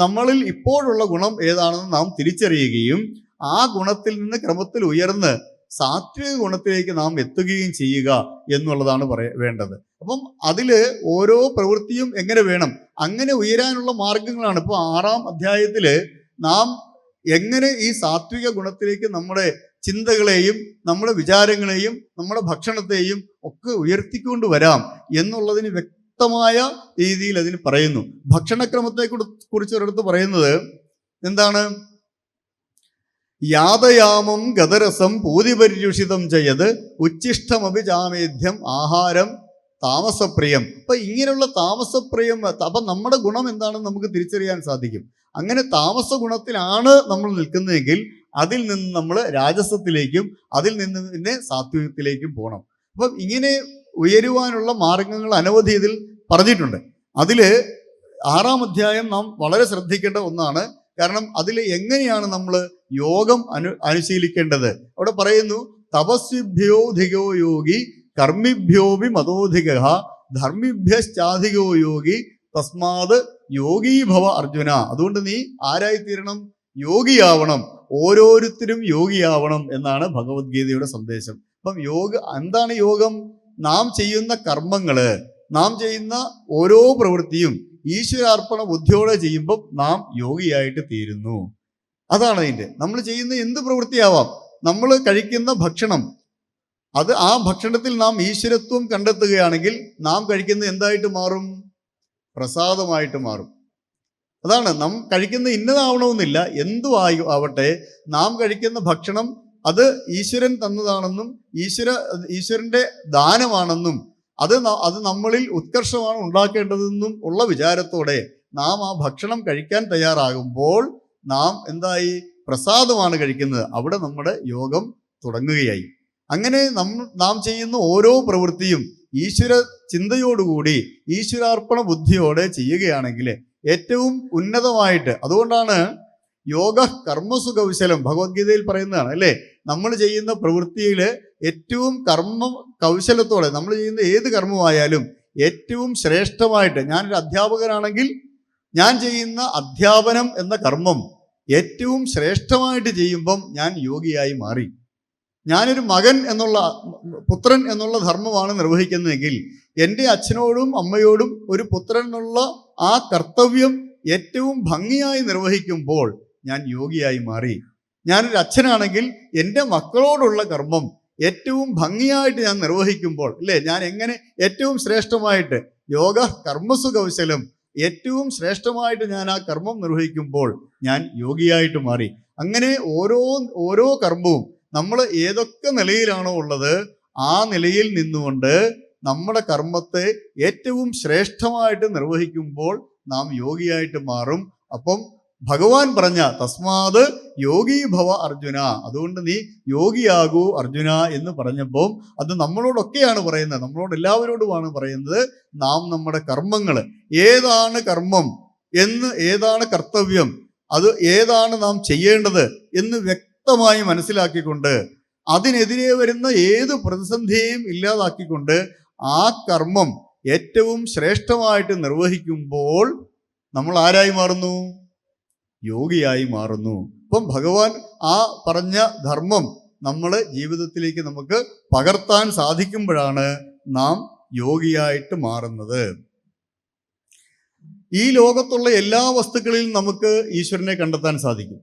നമ്മളിൽ ഇപ്പോഴുള്ള ഗുണം ഏതാണെന്ന് നാം തിരിച്ചറിയുകയും ആ ഗുണത്തിൽ നിന്ന് ക്രമത്തിൽ ഉയർന്ന് സാത്വിക ഗുണത്തിലേക്ക് നാം എത്തുകയും ചെയ്യുക എന്നുള്ളതാണ് വേണ്ടത്. അപ്പം അതില് ഓരോ പ്രവൃത്തിയും എങ്ങനെ വേണം, അങ്ങനെ ഉയരാനുള്ള മാർഗങ്ങളാണ്. ഇപ്പൊ 6-ാം അധ്യായത്തില് നാം എങ്ങനെ ഈ സാത്വിക ഗുണത്തിലേക്ക് നമ്മുടെ ചിന്തകളെയും നമ്മുടെ വിചാരങ്ങളെയും നമ്മുടെ ഭക്ഷണത്തെയും ഒക്കെ ഉയർത്തിക്കൊണ്ട് വരാം എന്നുള്ളതിന് വ്യക്തമായ രീതിയിൽ അതിന് പറയുന്നു. ഭക്ഷണക്രമത്തെ കുറിച്ച് ഒരിടത്ത് പറയുന്നത് എന്താണ്, യാതയാമം ഗതരസം പൂതിപര്യുഷിതം ചെയ്യത് ഉച്ഛിഷ്ടമഭിജാമേധ്യം ആഹാരം താമസപ്രിയം. അപ്പൊ ഇങ്ങനെയുള്ള താമസപ്രിയം, അപ്പൊ നമ്മുടെ ഗുണം എന്താണെന്ന് നമുക്ക് തിരിച്ചറിയാൻ സാധിക്കും. അങ്ങനെ താമസ ഗുണത്തിലാണ് നമ്മൾ നിൽക്കുന്നതെങ്കിൽ അതിൽ നിന്ന് നമ്മൾ രാജസത്തിലേക്കും അതിൽ നിന്ന് പിന്നെ സാത്വികത്തിലേക്കും പോകണം. അപ്പം ഇങ്ങനെ ഉയരുവാനുള്ള മാർഗങ്ങൾ അനവധി ഇതിൽ പറഞ്ഞിട്ടുണ്ട്. അതില് 6-ാം അധ്യായം നാം വളരെ ശ്രദ്ധിക്കേണ്ട ഒന്നാണ്. കാരണം അതിൽ എങ്ങനെയാണ് നമ്മൾ യോഗം അനുശീലിക്കേണ്ടത്. അവിടെ പറയുന്നു, തപസ്വിഭ്യോധികോ യോഗി കർമ്മിഭ്യോപി മതോധിക ധർമ്മിഭ്യശ്ചാധികോ യോഗി തസ്മാത് യോഗീഭവ അർജുന. അതുകൊണ്ട് നീ ആരായിത്തീരണം, യോഗിയാവണം. ഓരോരുത്തരും യോഗിയാവണം എന്നാണ് ഭഗവത്ഗീതയുടെ സന്ദേശം. അപ്പം എന്താണ് യോഗം? നാം ചെയ്യുന്ന കർമ്മങ്ങള്, നാം ചെയ്യുന്ന ഓരോ പ്രവൃത്തിയും ഈശ്വരാർപ്പണ ബുദ്ധിയോടെ ചെയ്യുമ്പോൾ നാം യോഗിയായിട്ട് തീരുന്നു. അതാണ് അതിൻ്റെ. നമ്മൾ ചെയ്യുന്ന എന്ത് പ്രവൃത്തിയാവാം, നമ്മൾ കഴിക്കുന്ന ഭക്ഷണം, അത് ആ ഭക്ഷണത്തിൽ നാം ഈശ്വരത്വം കണ്ടെത്തുകയാണെങ്കിൽ നാം കഴിക്കുന്ന എന്തായിട്ട് മാറും? പ്രസാദമായിട്ട് മാറും. അതാണ്, നാം കഴിക്കുന്ന ഇന്നതാവണമെന്നില്ല, എന്തു ആവട്ടെ, നാം കഴിക്കുന്ന ഭക്ഷണം അത് ഈശ്വരൻ തന്നതാണെന്നും ഈശ്വരന്റെ ദാനമാണെന്നും അത് നമ്മളിൽ ഉത്കർഷമാണ് ഉണ്ടാക്കേണ്ടതെന്നും ഉള്ള വിചാരത്തോടെ നാം ആ ഭക്ഷണം കഴിക്കാൻ തയ്യാറാകുമ്പോൾ നാം എന്തായി? പ്രസാദമാണ് കഴിക്കുന്നത്. അവിടെ നമ്മുടെ യോഗം തുടങ്ങുകയായി. അങ്ങനെ നാം ചെയ്യുന്ന ഓരോ പ്രവൃത്തിയും ഈശ്വര ചിന്തയോടുകൂടി ഈശ്വരാർപ്പണ ബുദ്ധിയോടെ ചെയ്യുകയാണെങ്കിൽ ഏറ്റവും ഉന്നതമായിട്ട്, അതുകൊണ്ടാണ് യോഗ കർമ്മസു കൗശലം ഭഗവത്ഗീതയിൽ പറയുന്നതാണ്, അല്ലേ? നമ്മൾ ചെയ്യുന്ന പ്രവൃത്തിയിൽ ഏറ്റവും കർമ്മ കൗശലത്തോടെ നമ്മൾ ചെയ്യുന്ന ഏത് കർമ്മമായാലും ഏറ്റവും ശ്രേഷ്ഠമായിട്ട്, ഞാനൊരു അധ്യാപകനാണെങ്കിൽ ഞാൻ ചെയ്യുന്ന അധ്യാപനം എന്ന കർമ്മം ഏറ്റവും ശ്രേഷ്ഠമായിട്ട് ചെയ്യുമ്പം ഞാൻ യോഗിയായി മാറി. ഞാനൊരു മകൻ എന്നുള്ള, പുത്രൻ എന്നുള്ള ധർമ്മമാണ് നിർവഹിക്കുന്നതെങ്കിൽ എൻ്റെ അച്ഛനോടും അമ്മയോടും ഒരു പുത്രൻ എന്നുള്ള ആ കർത്തവ്യം ഏറ്റവും ഭംഗിയായി നിർവഹിക്കുമ്പോൾ ഞാൻ യോഗിയായി മാറി. ഞാനൊരു അച്ഛനാണെങ്കിൽ എൻ്റെ മക്കളോടുള്ള കർമ്മം ഏറ്റവും ഭംഗിയായിട്ട് ഞാൻ നിർവഹിക്കുമ്പോൾ, അല്ലേ, ഞാൻ എങ്ങനെ ഏറ്റവും ശ്രേഷ്ഠമായിട്ട്, യോഗ കർമ്മസു കൗശലം, ഏറ്റവും ശ്രേഷ്ഠമായിട്ട് ഞാൻ ആ കർമ്മം നിർവഹിക്കുമ്പോൾ ഞാൻ യോഗിയായിട്ട് മാറി. അങ്ങനെ ഓരോ കർമ്മവും നമ്മൾ ഏതൊക്കെ നിലയിലാണോ ഉള്ളത് ആ നിലയിൽ നിന്നുകൊണ്ട് നമ്മുടെ കർമ്മത്തെ ഏറ്റവും ശ്രേഷ്ഠമായിട്ട് നിർവഹിക്കുമ്പോൾ നാം യോഗിയായിട്ട് മാറും. അപ്പം ഭഗവാൻ പറഞ്ഞ തസ്മാത് യോഗീഭവ അർജുന, അതുകൊണ്ട് നീ യോഗിയാകൂ അർജുന എന്ന് പറഞ്ഞപ്പോൾ അത് നമ്മളോടൊക്കെയാണ് പറയുന്നത്, നമ്മളോട് എല്ലാവരോടുമാണ് പറയുന്നത്. നാം നമ്മുടെ കർമ്മങ്ങൾ, ഏതാണ് കർമ്മം എന്ന്, ഏതാണ് കർത്തവ്യം, അത് ഏതാണ് നാം ചെയ്യേണ്ടത് എന്ന് വ്യക്തമായി മനസ്സിലാക്കിക്കൊണ്ട് അതിനെതിരെ വരുന്ന ഏത് പ്രതിസന്ധിയെയും ഇല്ലാതാക്കിക്കൊണ്ട് ആ കർമ്മം ഏറ്റവും ശ്രേഷ്ഠമായിട്ട് നിർവഹിക്കുമ്പോൾ നമ്മൾ ആരായി മാറുന്നു? യോഗിയായി മാറുന്നു. അപ്പം ഭഗവാൻ ആ പറഞ്ഞ ധർമ്മം നമ്മൾ ജീവിതത്തിലേക്ക് നമുക്ക് പകർത്താൻ സാധിക്കുമ്പോഴാണ് നാം യോഗിയായിട്ട് മാറുന്നത്. ഈ ലോകത്തുള്ള എല്ലാ വസ്തുക്കളിലും നമുക്ക് ഈശ്വരനെ കണ്ടെത്താൻ സാധിക്കും.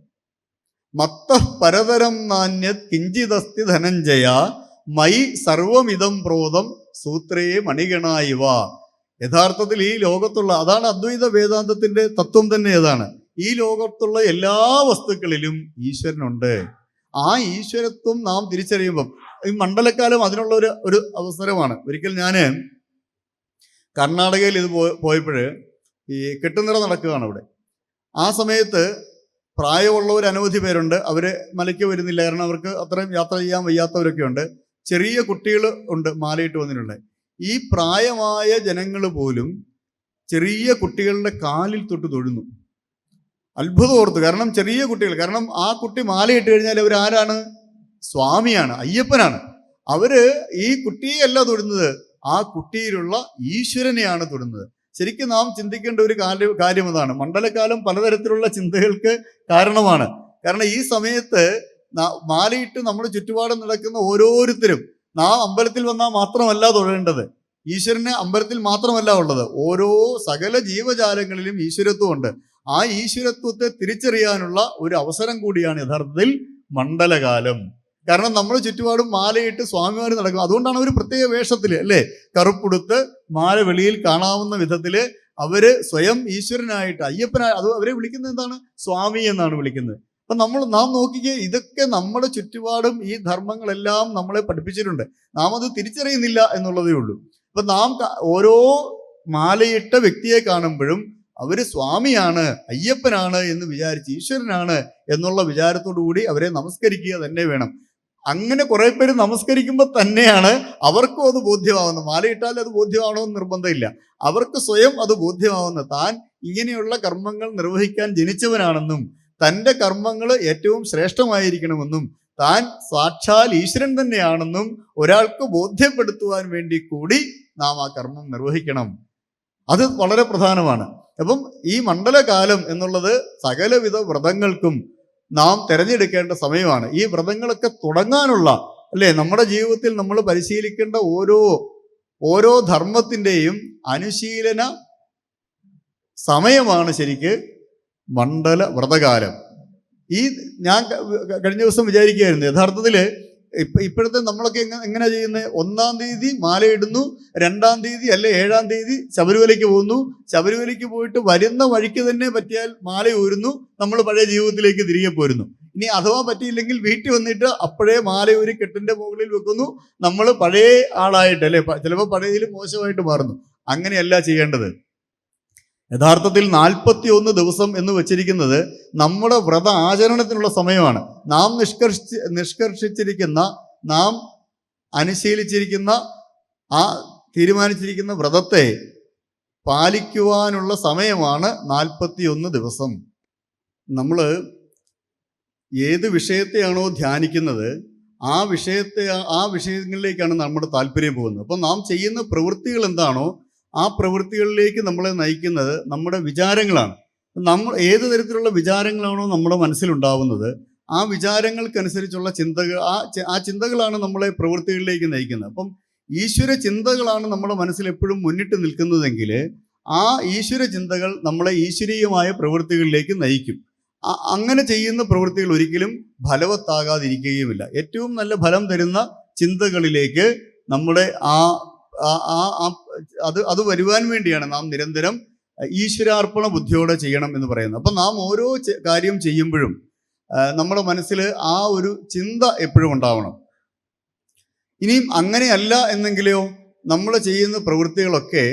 മത്തഃ പരതരം നാന്യത് കിഞ്ചിദസ്തി ധനഞ്ജയ മയി സർവമിതം പ്രോതം സൂത്രേ മണിഗണായിവ. യഥാർത്ഥത്തിൽ ഈ ലോകത്തുള്ള, അതാണ് അദ്വൈത വേദാന്തത്തിന്റെ തത്വം തന്നെ. ഏതാണ്? ഈ ലോകത്തുള്ള എല്ലാ വസ്തുക്കളിലും ഈശ്വരനുണ്ട്. ആ ഈശ്വരത്വം നാം തിരിച്ചറിയുമ്പം, ഈ മണ്ഡലക്കാലം അതിനുള്ള ഒരു അവസരമാണ്. ഒരിക്കൽ ഞാൻ കർണാടകയിൽ ഇത് പോയപ്പോൾ ഈ കെട്ടുനിറ നടക്കുകയാണ് അവിടെ. ആ സമയത്ത് പ്രായമുള്ളവർ അനവധി പേരുണ്ട്. അവർ മലയ്ക്ക് വരുന്നില്ല, കാരണം അവർക്ക് അത്രയും യാത്ര ചെയ്യാൻ വയ്യാത്തവരൊക്കെ ഉണ്ട്. ചെറിയ കുട്ടികൾ ഉണ്ട്, മാലയിട്ട് വന്നിട്ടുണ്ട്. ഈ പ്രായമായ ജനങ്ങൾ പോലും ചെറിയ കുട്ടികളുടെ കാലിൽ തൊട്ട് തൊഴുന്നു. അത്ഭുതം ഓർത്തു. കാരണം ചെറിയ കുട്ടികൾ, കാരണം ആ കുട്ടി മാലയിട്ട് കഴിഞ്ഞാൽ അവർ ആരാണ്? സ്വാമിയാണ്, അയ്യപ്പനാണ്. അവര് ഈ കുട്ടിയല്ല തൊടുന്നത്, ആ കുട്ടിയിലുള്ള ഈശ്വരനെയാണ് തൊടുന്നത്. ശരിക്കും നാം ചിന്തിക്കേണ്ട ഒരു കാര്യം അതാണ്. മണ്ഡലകാലം പലതരത്തിലുള്ള ചിന്തകൾക്ക് കാരണമാണ്. കാരണം ഈ സമയത്ത് മാലയിട്ട് നമ്മുടെ ചുറ്റുപാടും നടക്കുന്ന ഓരോരുത്തരും നാം അമ്പലത്തിൽ വന്നാൽ മാത്രമല്ല തൊഴേണ്ടത്. ഈശ്വരന് അമ്പലത്തിൽ മാത്രമല്ല ഉള്ളത്, ഓരോ സകല ജീവജാലങ്ങളിലും ഈശ്വരത്വമുണ്ട്. ആ ഈശ്വരത്വത്തെ തിരിച്ചറിയാനുള്ള ഒരു അവസരം കൂടിയാണ് യഥാർത്ഥത്തിൽ മണ്ഡലകാലം. കാരണം നമ്മൾ ചുറ്റുപാടും മാലയിട്ട് സ്വാമിമാർ നടക്കും. അതുകൊണ്ടാണ് അവർ പ്രത്യേക വേഷത്തില്, അല്ലേ, കറുപ്പുടുത്ത് മാല വെളിയിൽ കാണാവുന്ന വിധത്തില് അവര് സ്വയം ഈശ്വരനായിട്ട്, അയ്യപ്പനായി, അത് അവരെ വിളിക്കുന്നത് എന്താണ്? സ്വാമി എന്നാണ് വിളിക്കുന്നത്. അപ്പൊ നാം നോക്കിക്കേ, ഇതൊക്കെ നമ്മുടെ ചുറ്റുപാടും ഈ ധർമ്മങ്ങളെല്ലാം നമ്മളെ പഠിപ്പിച്ചിട്ടുണ്ട്. നാം അത് തിരിച്ചറിയുന്നില്ല എന്നുള്ളതേ ഉള്ളൂ. അപ്പൊ നാം ഓരോ മാലയിട്ട വ്യക്തിയെ കാണുമ്പോഴും അവര് സ്വാമിയാണ്, അയ്യപ്പനാണ് എന്ന് വിചാരിച്ച്, ഈശ്വരനാണ് എന്നുള്ള വിചാരത്തോടു കൂടി അവരെ നമസ്കരിക്കുക തന്നെ വേണം. അങ്ങനെ കുറെ പേര് നമസ്കരിക്കുമ്പോൾ തന്നെയാണ് അവർക്കും അത് ബോധ്യമാവുന്നത്. മാലയിട്ടാൽ അത് ബോധ്യമാവണമെന്ന് നിർബന്ധമില്ല. അവർക്ക് സ്വയം അത് ബോധ്യമാവുന്നത് താൻ ഇങ്ങനെയുള്ള കർമ്മങ്ങൾ നിർവഹിക്കാൻ ജനിച്ചവനാണെന്നും തൻ്റെ കർമ്മങ്ങൾ ഏറ്റവും ശ്രേഷ്ഠമായിരിക്കണമെന്നും താൻ സാക്ഷാൽ ഈശ്വരൻ തന്നെയാണെന്നും ഒരാൾക്ക് ബോധ്യപ്പെടുത്തുവാൻ വേണ്ടി കൂടി നാം ആ കർമ്മം നിർവഹിക്കണം. അത് വളരെ പ്രധാനമാണ്. അപ്പം ഈ മണ്ഡലകാലം എന്നുള്ളത് സകലവിധ വ്രതങ്ങൾക്കും നാം തിരഞ്ഞെടുക്കേണ്ട സമയമാണ്. ഈ വ്രതങ്ങളൊക്കെ തുടങ്ങാനുള്ള, അല്ലേ, നമ്മുടെ ജീവിതത്തിൽ നമ്മൾ പരിശീലിക്കേണ്ട ഓരോ ധർമ്മത്തിൻ്റെയും അനുശീലന സമയമാണ് ശരിക്ക് മണ്ഡല വ്രതകാലം. ഞാൻ കഴിഞ്ഞ ദിവസം വിചാരിക്കുകയായിരുന്നു, യഥാർത്ഥത്തിൽ ഇപ്പോഴത്തെ നമ്മളൊക്കെ എങ്ങനെ ചെയ്യുന്നത്? 1-ാം തീയതി മാലയിടുന്നു, 2-ാം തീയതി അല്ലെ 7-ാം തീയതി ശബരിമലയ്ക്ക് പോകുന്നു. ശബരിമലയ്ക്ക് പോയിട്ട് വരുന്ന വഴിക്ക് തന്നെ പറ്റിയാൽ മാല ഊരുന്നു, നമ്മൾ പഴയ ജീവിതത്തിലേക്ക് തിരികെ പോരുന്നു. ഇനി അഥവാ പറ്റിയില്ലെങ്കിൽ വീട്ടിൽ വന്നിട്ട് അപ്പോഴേ മാല ഊരി കെട്ടിന്റെ മുകളിൽ വെക്കുന്നു. നമ്മൾ പഴയ ആളായിട്ട്, അല്ലെ, ചിലപ്പോൾ പഴയതിലും മോശമായിട്ട് മാറുന്നു. അങ്ങനെയല്ല ചെയ്യേണ്ടത്. യഥാർത്ഥത്തിൽ 41 ദിവസം എന്ന് വെച്ചിരിക്കുന്നത് നമ്മുടെ വ്രത ആചരണത്തിനുള്ള സമയമാണ്. നാം നിഷ്കർഷിച്ചിരിക്കുന്ന, നാം അനുശീലിച്ചിരിക്കുന്ന, തീരുമാനിച്ചിരിക്കുന്ന വ്രതത്തെ പാലിക്കുവാനുള്ള സമയമാണ് 41 ദിവസം. നമ്മൾ ഏത് വിഷയത്തെയാണോ ധ്യാനിക്കുന്നത് ആ വിഷയങ്ങളിലേക്കാണ് നമ്മുടെ താല്പര്യം പോകുന്നത്. അപ്പം നാം ചെയ്യുന്ന പ്രവൃത്തികൾ എന്താണോ ആ പ്രവൃത്തികളിലേക്ക് നമ്മളെ നയിക്കുന്നത് നമ്മുടെ വിചാരങ്ങളാണ്. നമ്മൾ ഏത് തരത്തിലുള്ള വിചാരങ്ങളാണോ നമ്മുടെ മനസ്സിലുണ്ടാവുന്നത് ആ വിചാരങ്ങൾക്കനുസരിച്ചുള്ള ചിന്തകൾ, ആ ചിന്തകളാണ് നമ്മളെ പ്രവൃത്തികളിലേക്ക് നയിക്കുന്നത്. അപ്പം ഈശ്വര ചിന്തകളാണ് നമ്മുടെ മനസ്സിൽ എപ്പോഴും മുന്നിട്ട് നിൽക്കുന്നതെങ്കിൽ ആ ഈശ്വര ചിന്തകൾ നമ്മളെ ഈശ്വരീയമായ പ്രവൃത്തികളിലേക്ക് നയിക്കും. അങ്ങനെ ചെയ്യുന്ന പ്രവൃത്തികൾ ഒരിക്കലും ഫലവത്താകാതിരിക്കുകയുമില്ല. ഏറ്റവും നല്ല ഫലം തരുന്ന ചിന്തകളിലേക്ക് നമ്മുടെ അത് വരുവാൻ വേണ്ടിയാണ് നാം നിരന്തരം ഈശ്വരാർപ്പണ ബുദ്ധിയോടെ ചെയ്യണം എന്ന് പറയുന്നത്. അപ്പം നാം ഓരോ കാര്യം ചെയ്യുമ്പോഴും നമ്മുടെ മനസ്സിൽ ആ ഒരു ചിന്ത എപ്പോഴും ഉണ്ടാവണം. ഇനിയും അങ്ങനെയല്ല എന്നെങ്കിലോ നമ്മൾ ചെയ്യുന്ന പ്രവൃത്തികളൊക്കെ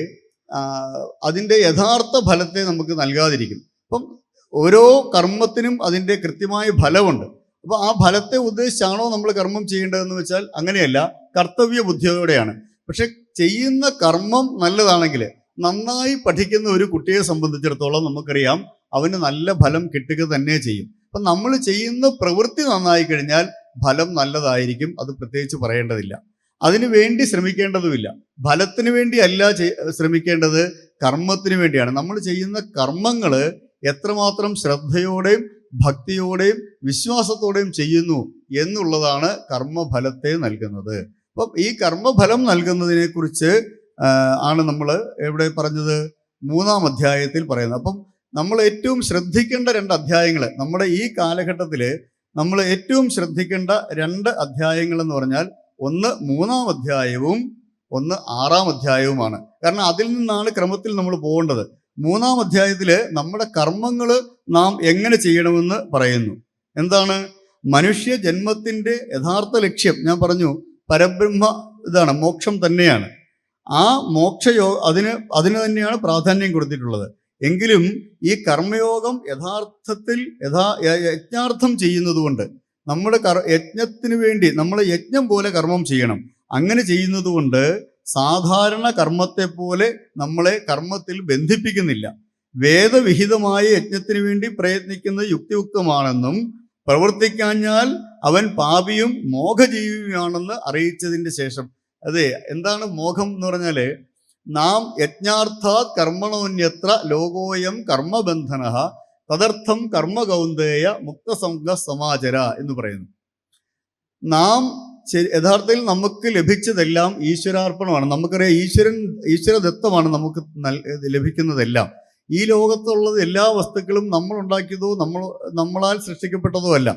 അതിൻ്റെ യഥാർത്ഥ ഫലത്തെ നമുക്ക് നൽകാതിരിക്കും. അപ്പം ഓരോ കർമ്മത്തിനും അതിൻ്റെ കൃത്യമായ ഫലമുണ്ട്. അപ്പോൾ ആ ഫലത്തെ ഉദ്ദേശിച്ചാണോ നമ്മൾ കർമ്മം ചെയ്യേണ്ടതെന്ന് വെച്ചാൽ അങ്ങനെയല്ല, കർത്തവ്യ ബുദ്ധിയോടെയാണ്. പക്ഷെ ചെയ്യുന്ന കർമ്മം നല്ലതാണെങ്കിൽ, നന്നായി പഠിക്കുന്ന ഒരു കുട്ടിയെ സംബന്ധിച്ചിടത്തോളം നമുക്കറിയാം അവന് നല്ല ഫലം കിട്ടുക തന്നെ ചെയ്യും. അപ്പം നമ്മൾ ചെയ്യുന്ന പ്രവൃത്തി നന്നായി കഴിഞ്ഞാൽ ഫലം നല്ലതായിരിക്കും. അത് പ്രത്യേകിച്ച് പറയേണ്ടതില്ല. അതിനു വേണ്ടി ശ്രമിക്കേണ്ടതുമില്ല. ഫലത്തിന് വേണ്ടി അല്ല ശ്രമിക്കേണ്ടത്, കർമ്മത്തിന് വേണ്ടിയാണ്. നമ്മൾ ചെയ്യുന്ന കർമ്മങ്ങൾ എത്രമാത്രം ശ്രദ്ധയോടെയും ഭക്തിയോടെയും വിശ്വാസത്തോടെയും ചെയ്യുന്നു എന്നുള്ളതാണ് കർമ്മഫലത്തെ നൽകുന്നത്. അപ്പം ഈ കർമ്മഫലം നൽകുന്നതിനെ കുറിച്ച് ആണ് നമ്മൾ എവിടെ പറഞ്ഞത്? 3-ാം അധ്യായത്തിൽ പറയുന്നത്. അപ്പം നമ്മൾ ഏറ്റവും ശ്രദ്ധിക്കേണ്ട 2 അധ്യായങ്ങൾ, നമ്മുടെ ഈ കാലഘട്ടത്തിൽ നമ്മൾ ഏറ്റവും ശ്രദ്ധിക്കേണ്ട 2 അധ്യായങ്ങൾ എന്ന് പറഞ്ഞാൽ, ഒന്ന് 3-ാം അധ്യായവും ഒന്ന് 6-ാം അധ്യായവുമാണ്. കാരണം അതിൽ നിന്നാണ് ക്രമത്തിൽ നമ്മൾ പോകേണ്ടത്. 3-ാം അധ്യായത്തിൽ നമ്മുടെ കർമ്മങ്ങൾ നാം എങ്ങനെ ചെയ്യണമെന്ന് പറയുന്നു. എന്താണ്? മനുഷ്യ ജന്മത്തിൻ്റെ യഥാർത്ഥ ലക്ഷ്യം ഞാൻ പറഞ്ഞു, പരബ്രഹ്മ ഇതാണ്, മോക്ഷം തന്നെയാണ്. ആ അതിന് തന്നെയാണ് പ്രാധാന്യം കൊടുത്തിട്ടുള്ളത്. എങ്കിലും ഈ കർമ്മയോഗം യഥാർത്ഥത്തിൽ യജ്ഞാർത്ഥം ചെയ്യുന്നത് കൊണ്ട്, നമ്മുടെ യജ്ഞത്തിന് വേണ്ടി നമ്മൾ യജ്ഞം പോലെ കർമ്മം ചെയ്യണം. അങ്ങനെ ചെയ്യുന്നത് കൊണ്ട് സാധാരണ കർമ്മത്തെ പോലെ നമ്മളെ കർമ്മത്തിൽ ബന്ധിപ്പിക്കുന്നില്ല. വേദവിഹിതമായ യജ്ഞത്തിന് വേണ്ടി പ്രയത്നിക്കുന്നത് യുക്തിയുക്തമാണെന്നും പ്രവർത്തിക്കാഞ്ഞാൽ അവൻ പാപിയും മോഹജീവിയുമാണെന്ന് അറിയിച്ചതിൻ്റെ ശേഷം, അതെ, എന്താണ് മോഹം എന്ന് പറഞ്ഞാൽ, നാം യജ്ഞാർത്ഥാത് കർമ്മണോന്യത്ര ലോകോയം കർമ്മബന്ധന തദർത്ഥം കർമ്മകൗന്ദേയ മുക്തസംഘ സമാചര എന്ന് പറയുന്നു. നാം യഥാർത്ഥത്തിൽ നമുക്ക് ലഭിച്ചതെല്ലാം ഈശ്വരാർപ്പണമാണ്. നമുക്കറിയാം, ഈശ്വരദത്തമാണ് നമുക്ക് ലഭിക്കുന്നതെല്ലാം. ഈ ലോകത്തുള്ളത് എല്ലാ വസ്തുക്കളും നമ്മൾ ഉണ്ടാക്കിയതോ നമ്മളാൽ സൃഷ്ടിക്കപ്പെട്ടതോ അല്ല.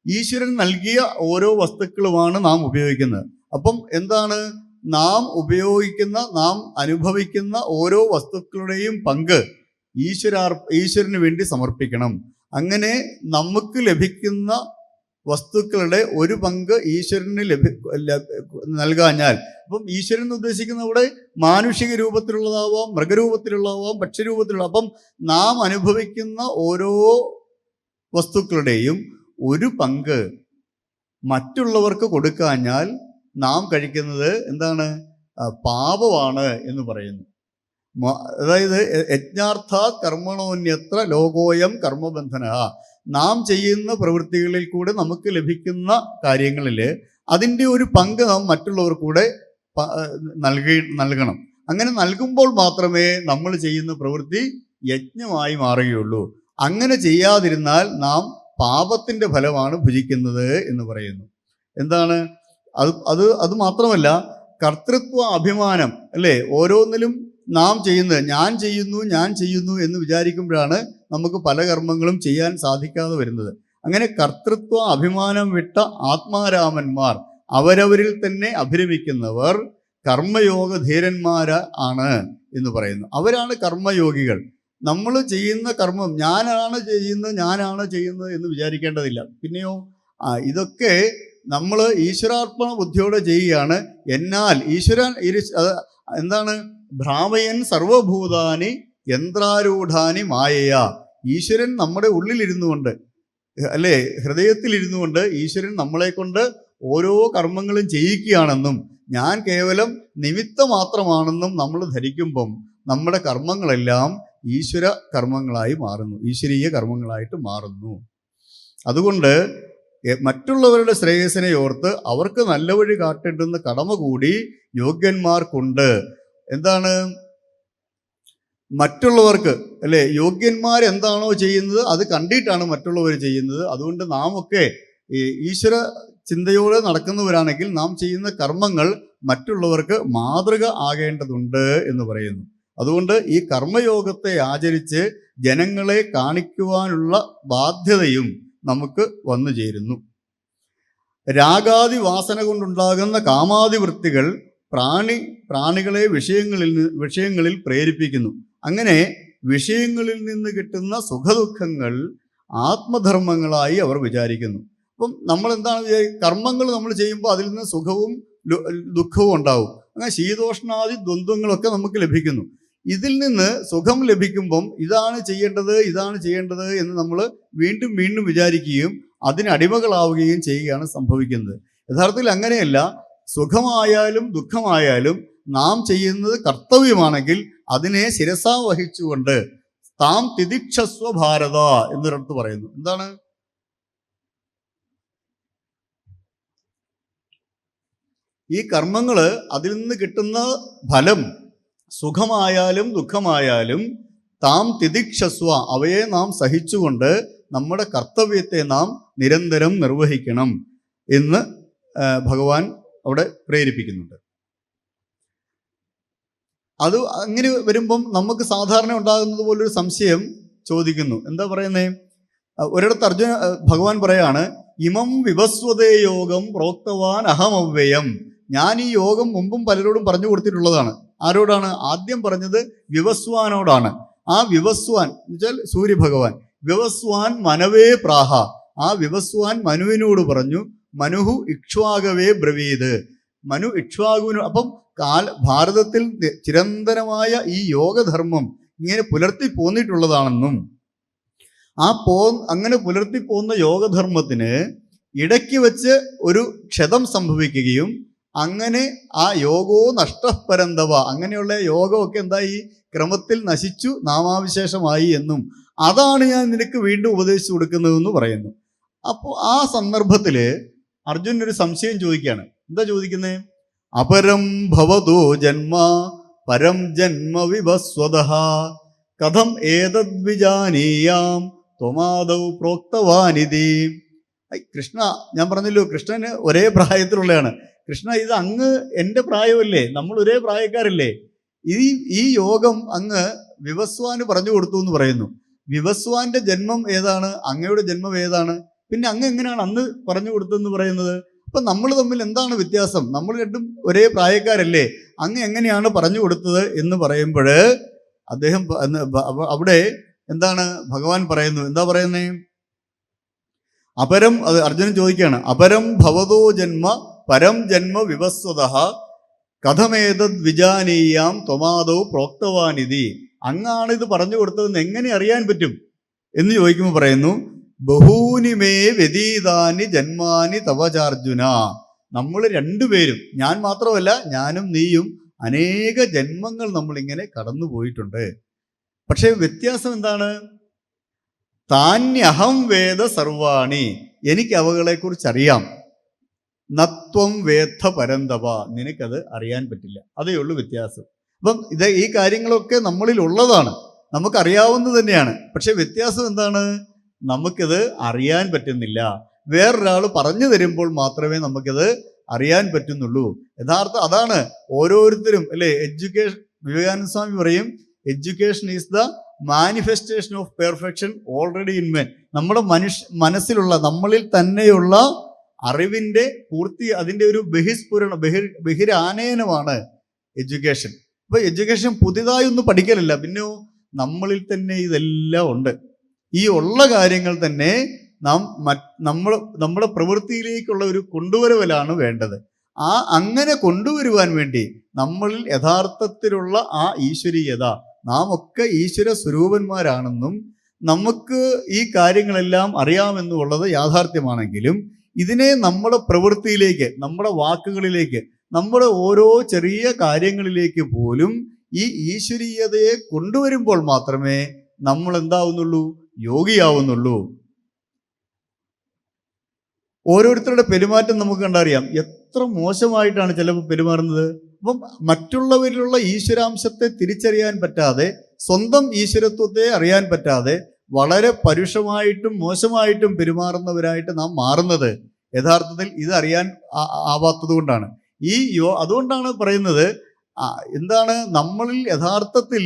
ഈശ്വരൻ നൽകിയ ഓരോ വസ്തുക്കളുമാണ് നാം ഉപയോഗിക്കുന്നത്. അപ്പം എന്താണ്? നാം ഉപയോഗിക്കുന്ന, നാം അനുഭവിക്കുന്ന ഓരോ വസ്തുക്കളുടെയും പങ്ക് ഈശ്വരന് വേണ്ടി സമർപ്പിക്കണം. അങ്ങനെ നമുക്ക് ലഭിക്കുന്ന വസ്തുക്കളുടെ ഒരു പങ്ക് ഈശ്വരന് നൽകാഞ്ഞാൽ, അപ്പം ഈശ്വരൻ എന്ന് ഉദ്ദേശിക്കുന്ന ഇവിടെ മാനുഷിക രൂപത്തിലുള്ളതാവാം, മൃഗരൂപത്തിലുള്ളതാവാം, ഭക്ഷ്യരൂപത്തിലുള്ള, അപ്പം നാം അനുഭവിക്കുന്ന ഓരോ വസ്തുക്കളുടെയും ഒരു പങ്ക് മറ്റുള്ളവർക്ക് കൊടുക്കാഞ്ഞാൽ നാം കഴിക്കുന്നത് എന്താണ്? പാപമാണ് എന്ന് പറയുന്നു. അതായത് യജ്ഞാർത്ഥാത് കർമ്മണോന്യത്ര ലോകോയം കർമ്മബന്ധന, നാം ചെയ്യുന്ന പ്രവൃത്തികളിൽ കൂടെ നമുക്ക് ലഭിക്കുന്ന കാര്യങ്ങളിൽ അതിൻ്റെ ഒരു പങ്ക് നാം മറ്റുള്ളവർക്ക് കൂടെ നൽകണം. അങ്ങനെ നൽകുമ്പോൾ മാത്രമേ നമ്മൾ ചെയ്യുന്ന പ്രവൃത്തി യജ്ഞമായി മാറുകയുള്ളൂ. അങ്ങനെ ചെയ്യാതിരുന്നാൽ നാം പാപത്തിൻ്റെ ഫലമാണ് ഭുജിക്കുന്നത് എന്ന് പറയുന്നു. എന്താണ് അത് മാത്രമല്ല, കർത്തൃത്വ അഭിമാനം, അല്ലേ? ഓരോന്നിലും നാം ചെയ്യുന്നത് ഞാൻ ചെയ്യുന്നു എന്ന് വിചാരിക്കുമ്പോഴാണ് നമുക്ക് പല കർമ്മങ്ങളും ചെയ്യാൻ സാധിക്കാതെ വരുന്നത്. അങ്ങനെ കർത്തൃത്വ അഭിമാനം വിട്ട ആത്മാരാമന്മാർ, അവരവരിൽ തന്നെ അഭിരമിക്കുന്നവർ കർമ്മയോഗ ധീരന്മാരാണ് എന്ന് പറയുന്നു. അവരാണ് കർമ്മയോഗികൾ. നമ്മൾ ചെയ്യുന്ന കർമ്മം ഞാനാണ് ചെയ്യുന്നത് എന്ന് വിചാരിക്കേണ്ടതില്ല. പിന്നെയോ ഇതൊക്കെ നമ്മൾ ഈശ്വരാർപ്പണ ബുദ്ധിയോടെ ചെയ്യുകയാണ്. എന്നാൽ ഈശ്വരൻ എന്താണ്? ഭ്രാമയൻ സർവഭൂതാനി യന്ത്രാരൂഢാനി മായയ. ഈശ്വരൻ നമ്മുടെ ഉള്ളിലിരുന്നു കൊണ്ട്, അല്ലേ, ഹൃദയത്തിലിരുന്നു കൊണ്ട് ഈശ്വരൻ നമ്മളെ കൊണ്ട് ഓരോ കർമ്മങ്ങളും ചെയ്യിക്കുകയാണെന്നും ഞാൻ കേവലം നിമിത്ത മാത്രമാണെന്നും നമ്മൾ ധരിക്കുമ്പം നമ്മുടെ കർമ്മങ്ങളെല്ലാം ഈശ്വര കർമ്മങ്ങളായി മാറുന്നു, ഈശ്വരീയ കർമ്മങ്ങളായിട്ട് മാറുന്നു. അതുകൊണ്ട് മറ്റുള്ളവരുടെ ശ്രേയസിനെ ഓർത്ത് അവർക്ക് നല്ല വഴി കാട്ടേണ്ടുന്ന കടമ കൂടി യോഗ്യന്മാർക്കുണ്ട്. എന്താണ്? മറ്റുള്ളവർക്ക്, അല്ലേ, യോഗ്യന്മാരെന്താണോ ചെയ്യുന്നത് അത് കണ്ടിട്ടാണ് മറ്റുള്ളവർ ചെയ്യുന്നത്. അതുകൊണ്ട് നാം ഒക്കെ ഈശ്വര ചിന്തയോടെ നടക്കുന്നവരാണെങ്കിൽ നാം ചെയ്യുന്ന കർമ്മങ്ങൾ മറ്റുള്ളവർക്ക് മാതൃക ആകേണ്ടതുണ്ട് എന്ന് പറയുന്നു. അതുകൊണ്ട് ഈ കർമ്മയോഗത്തെ ആചരിച്ച് ജനങ്ങളെ കാണിക്കുവാനുള്ള ബാധ്യതയും നമുക്ക് വന്നു ചേരുന്നു. രാഗാദി വാസന കൊണ്ടുണ്ടാകുന്ന കാമാദിവൃത്തികൾ പ്രാണികളെ വിഷയങ്ങളിൽ പ്രേരിപ്പിക്കുന്നു. അങ്ങനെ വിഷയങ്ങളിൽ നിന്ന് കിട്ടുന്ന സുഖദുഃഖങ്ങൾ ആത്മധർമ്മങ്ങളായി അവർ വിചാരിക്കുന്നു. അപ്പം നമ്മൾ എന്താണ് കർമ്മങ്ങൾ നമ്മൾ ചെയ്യുമ്പോൾ അതിൽ നിന്ന് സുഖവും ദുഃഖവും ഉണ്ടാവും. അങ്ങനെ ശീതോഷ്ണാദി ദ്വന്ദ്വങ്ങളൊക്കെ നമുക്ക് ലഭിക്കുന്നു. ഇതിൽ നിന്ന് സുഖം ലഭിക്കുമ്പം ഇതാണ് ചെയ്യേണ്ടത് എന്ന് നമ്മൾ വീണ്ടും വീണ്ടും വിചാരിക്കുകയും അതിനടിമകളാവുകയും ചെയ്യുകയാണ് സംഭവിക്കുന്നത്. യഥാർത്ഥത്തിൽ അങ്ങനെയല്ല. സുഖമായാലും ദുഃഖമായാലും നാം ചെയ്യുന്നത് കർത്തവ്യമാണെങ്കിൽ അതിനെ ശിരസാ വഹിച്ചുകൊണ്ട് താം തിദിക്ഷസ്വ ഭാരത എന്നൊരിടത്ത് പറയുന്നു. എന്താണ്? ഈ കർമ്മങ്ങൾ, അതിൽ നിന്ന് കിട്ടുന്ന ഫലം സുഖമായാലും ദുഃഖമായാലും താം തിദിക്ഷസ്വ, അവയെ നാം സഹിച്ചുകൊണ്ട് നമ്മുടെ കർത്തവ്യത്തെ നാം നിരന്തരം നിർവഹിക്കണം എന്ന് ഭഗവാൻ അവിടെ പ്രേരിപ്പിക്കുന്നുണ്ട്. അത് അങ്ങനെ വരുമ്പം നമുക്ക് സാധാരണ ഉണ്ടാകുന്നത് പോലൊരു സംശയം ചോദിക്കുന്നു. എന്താ പറയുന്നേ? ഒരിടത്ത് ഭഗവാൻ പറയാണ്, ഇമം വിവസ്വതേ യോഗം പ്രോക്തവാൻ അഹമവ്യയം. ഞാൻ ഈ യോഗം മുമ്പും പലരോടും പറഞ്ഞു കൊടുത്തിട്ടുള്ളതാണ്. ആരോടാണ്? ആദ്യം പറഞ്ഞത് വിവസ്വാനോടാണ്. ആ വിവസ്വാൻ എന്ന് വെച്ചാൽ സൂര്യഭഗവാൻ. വിവസ്വാൻ മനവേ പ്രാഹ. ആ വിവസ്വാൻ മനുവിനോട് പറഞ്ഞു, മനുഹു ഇക്ഷ്വാകവേ ബ്രവീത്. മനു ഇക്ഷ്വാകുവിന്. അപ്പം ഭാരതത്തിൽ ചിരന്തനമായ ഈ യോഗധർമ്മം ഇങ്ങനെ പുലർത്തി പോന്നിട്ടുള്ളതാണെന്നും അങ്ങനെ പുലർത്തി പോന്ന യോഗധർമ്മത്തിന് ഇടയ്ക്ക് വെച്ച് ഒരു ക്ഷതം സംഭവിക്കുകയും അങ്ങനെ ആ യോഗോ നഷ്ടപരന്തവ, അങ്ങനെയുള്ള യോഗമൊക്കെ എന്തായി? ക്രമത്തിൽ നശിച്ചു, നാമാവിശേഷമായി എന്നും അതാണ് ഞാൻ നിനക്ക് വീണ്ടും ഉപദേശിച്ചു കൊടുക്കുന്നതെന്ന് പറയുന്നു. അപ്പോൾ ആ സന്ദർഭത്തിൽ അർജുനൻ ഒരു സംശയം ചോദിക്കുകയാണ്. എന്താ ചോദിക്കുന്നത്? അപരം ഭവതോ ജന്മ പരം ജന്മ വിഭസ്വതഃ കഥം ഏതദ്വിജാനീയാം ത്വമാദൗ പ്രോക്തവാനിതി. കൃഷ്ണ, ഞാൻ പറഞ്ഞല്ലോ കൃഷ്ണന് ഒരേ പ്രായത്തിലുള്ളതാണ്. കൃഷ്ണ, ഇത് അങ്ങ് എൻ്റെ പ്രായമല്ലേ, നമ്മൾ ഒരേ പ്രായക്കാരല്ലേ, ഈ യോഗം അങ്ങ് വിവസ്വാന് പറഞ്ഞു കൊടുത്തു എന്ന് പറയുന്നു. വിവസ്വാന്റെ ജന്മം ഏതാണ്? അങ്ങയുടെ ജന്മം ഏതാണ്? പിന്നെ അങ്ങ് എങ്ങനെയാണ് അന്ന് പറഞ്ഞു കൊടുത്തതെന്ന് പറയുന്നത്? അപ്പം നമ്മൾ തമ്മിൽ എന്താണ് വ്യത്യാസം? നമ്മൾ രണ്ടും ഒരേ പ്രായക്കാരല്ലേ, അങ്ങ് എങ്ങനെയാണ് പറഞ്ഞു കൊടുത്തത് എന്ന് പറയുമ്പോൾ അദ്ദേഹം അവിടെ എന്താണ് ഭഗവാൻ പറയുന്നു? എന്താ പറയുന്നേ? അപരം, അത് അർജുനൻ ചോദിക്കുകയാണ്, അപരം ഭവതോ ജന്മ പരം ജന്മ വിവസ്വതഃ കഥമേതദ് വിജാനീയാം ത്വമാദൗ പ്രോക്തവാനിതി. അങ്ങാണ് ഇത് പറഞ്ഞു കൊടുത്തതെന്ന് എങ്ങനെ അറിയാൻ പറ്റും എന്ന് ചോദിക്കുമ്പോൾ പറയുന്നു, ബഹൂനി മേ വ്യതീതാനി ജന്മാനി തവചാർജുന. നമ്മൾ രണ്ടുപേരും, ഞാൻ മാത്രമല്ല, ഞാനും നീയും അനേക ജന്മങ്ങൾ നമ്മളിങ്ങനെ കടന്നു പോയിട്ടുണ്ട്. പക്ഷേ വ്യത്യാസം എന്താണ്? താന്യഹം വേദ സർവാണി, എനിക്ക് അവകളെക്കുറിച്ച് അറിയാം. നത്വം വേദ പരന്തവ, നിനക്കത് അറിയാൻ പറ്റില്ല. അതേ ഉള്ളൂ വ്യത്യാസം. അപ്പം ഈ കാര്യങ്ങളൊക്കെ നമ്മളിൽ ഉള്ളതാണ്, നമുക്കറിയാവുന്നത് തന്നെയാണ്. പക്ഷെ വ്യത്യാസം എന്താണ്? നമുക്കിത് അറിയാൻ പറ്റുന്നില്ല. വേറൊരാൾ പറഞ്ഞു തരുമ്പോൾ മാത്രമേ നമുക്കിത് അറിയാൻ പറ്റുന്നുള്ളൂ. അതാണ് ഓരോരുത്തരും അല്ലേ. എഡ്യൂക്കേഷൻ, വിവേകാനന്ദ സ്വാമി പറയും, education is the manifestation of perfection already in men. നമ്മുടെ മനസ്സിലുള്ള, നമ്മളിൽ തന്നെയുള്ള അറിവിൻ്റെ പൂർത്തി, അതിൻ്റെ ഒരു ബഹിരാനയനമാണ് എഡ്യൂക്കേഷൻ. അപ്പോൾ എഡ്യൂക്കേഷൻ പുതിയതായി ഒന്നും പഠിക്കലല്ല, പിന്നെ നമ്മളിൽ തന്നെ ഇതെല്ലാം ഉണ്ട്. ഈ ഉള്ള കാര്യങ്ങൾ തന്നെ നമ്മുടെ പ്രവൃത്തിയിലേക്കുള്ള ഒരു കൊണ്ടുവരവലാണ് വേണ്ടത്. അങ്ങനെ കൊണ്ടുവരുവാൻ വേണ്ടി നമ്മളിൽ യഥാർത്ഥത്തിലുള്ള ആ ഈശ്വരീയത, നാം ഒക്കെ ഈശ്വര സ്വരൂപന്മാരാണെന്നും നമുക്ക് ഈ കാര്യങ്ങളെല്ലാം അറിയാമെന്നുള്ളത് യാഥാർത്ഥ്യമാണെങ്കിലും ഇതിനെ നമ്മുടെ പ്രവൃത്തിയിലേക്ക്, നമ്മുടെ വാക്കുകളിലേക്ക്, നമ്മുടെ ഓരോ ചെറിയ കാര്യങ്ങളിലേക്ക് പോലും ഈ ഈശ്വരീയതയെ കൊണ്ടുവരുമ്പോൾ മാത്രമേ നമ്മൾ എന്താവുന്നുള്ളൂ? യോഗിയാവുന്നുള്ളൂ. ഓരോരുത്തരുടെ പെരുമാറ്റം നമുക്ക് കണ്ടറിയാം, എത്ര മോശമായിട്ടാണ് ചിലപ്പോൾ പെരുമാറുന്നത്. അപ്പം മറ്റുള്ളവരിലുള്ള ഈശ്വരാംശത്തെ തിരിച്ചറിയാൻ പറ്റാതെ, സ്വന്തം ഈശ്വരത്വത്തെ അറിയാൻ പറ്റാതെ വളരെ പരുഷമായിട്ടും മോശമായിട്ടും പെരുമാറുന്നവരായിട്ട് നാം മാറുന്നത് യഥാർത്ഥത്തിൽ ഇത് അറിയാൻ ആവാത്തത് കൊണ്ടാണ്. അതുകൊണ്ടാണ് പറയുന്നത്, എന്താണ് നമ്മളിൽ യഥാർത്ഥത്തിൽ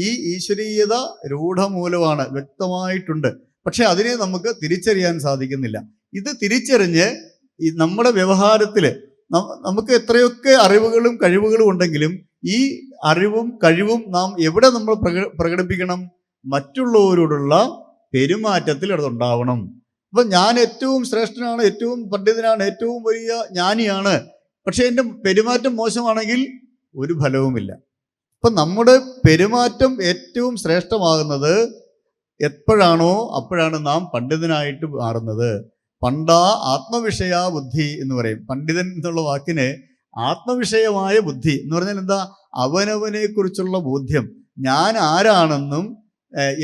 ഈ ഈശ്വരീയത രൂഢമൂലമാണ്, വ്യക്തമായിട്ടുണ്ട്. പക്ഷെ അതിനെ നമുക്ക് തിരിച്ചറിയാൻ സാധിക്കുന്നില്ല. ഇത് തിരിച്ചറിഞ്ഞ് നമ്മുടെ വ്യവഹാരത്തിൽ നമുക്ക് എത്രയൊക്കെ അറിവുകളും കഴിവുകളും ഉണ്ടെങ്കിലും ഈ അറിവും കഴിവും നാം എവിടെ നമ്മൾ പ്രകടിപ്പിക്കണം? മറ്റുള്ളവരോടുള്ള പെരുമാറ്റത്തിൽ അതുണ്ടാവണം. അപ്പം ഞാൻ ഏറ്റവും ശ്രേഷ്ഠനാണ്, ഏറ്റവും പണ്ഡിതനാണ്, ഏറ്റവും വലിയ ജ്ഞാനിയാണ്, പക്ഷെ എൻ്റെ പെരുമാറ്റം മോശമാണെങ്കിൽ ഒരു ഫലവുമില്ല. അപ്പം നമ്മുടെ പെരുമാറ്റം ഏറ്റവും ശ്രേഷ്ഠമാകുന്നത് എപ്പോഴാണോ അപ്പോഴാണ് നാം പണ്ഡിതനായിട്ട് മാറുന്നത്. പണ്ടാ ആത്മവിഷയ ബുദ്ധി എന്ന് പറയും. പണ്ഡിതൻ എന്നുള്ള വാക്കിന് ആത്മവിഷയമായ ബുദ്ധി എന്ന് പറഞ്ഞാൽ എന്താ? അവനവനെ കുറിച്ചുള്ള ബോധ്യം, ഞാൻ ആരാണെന്നും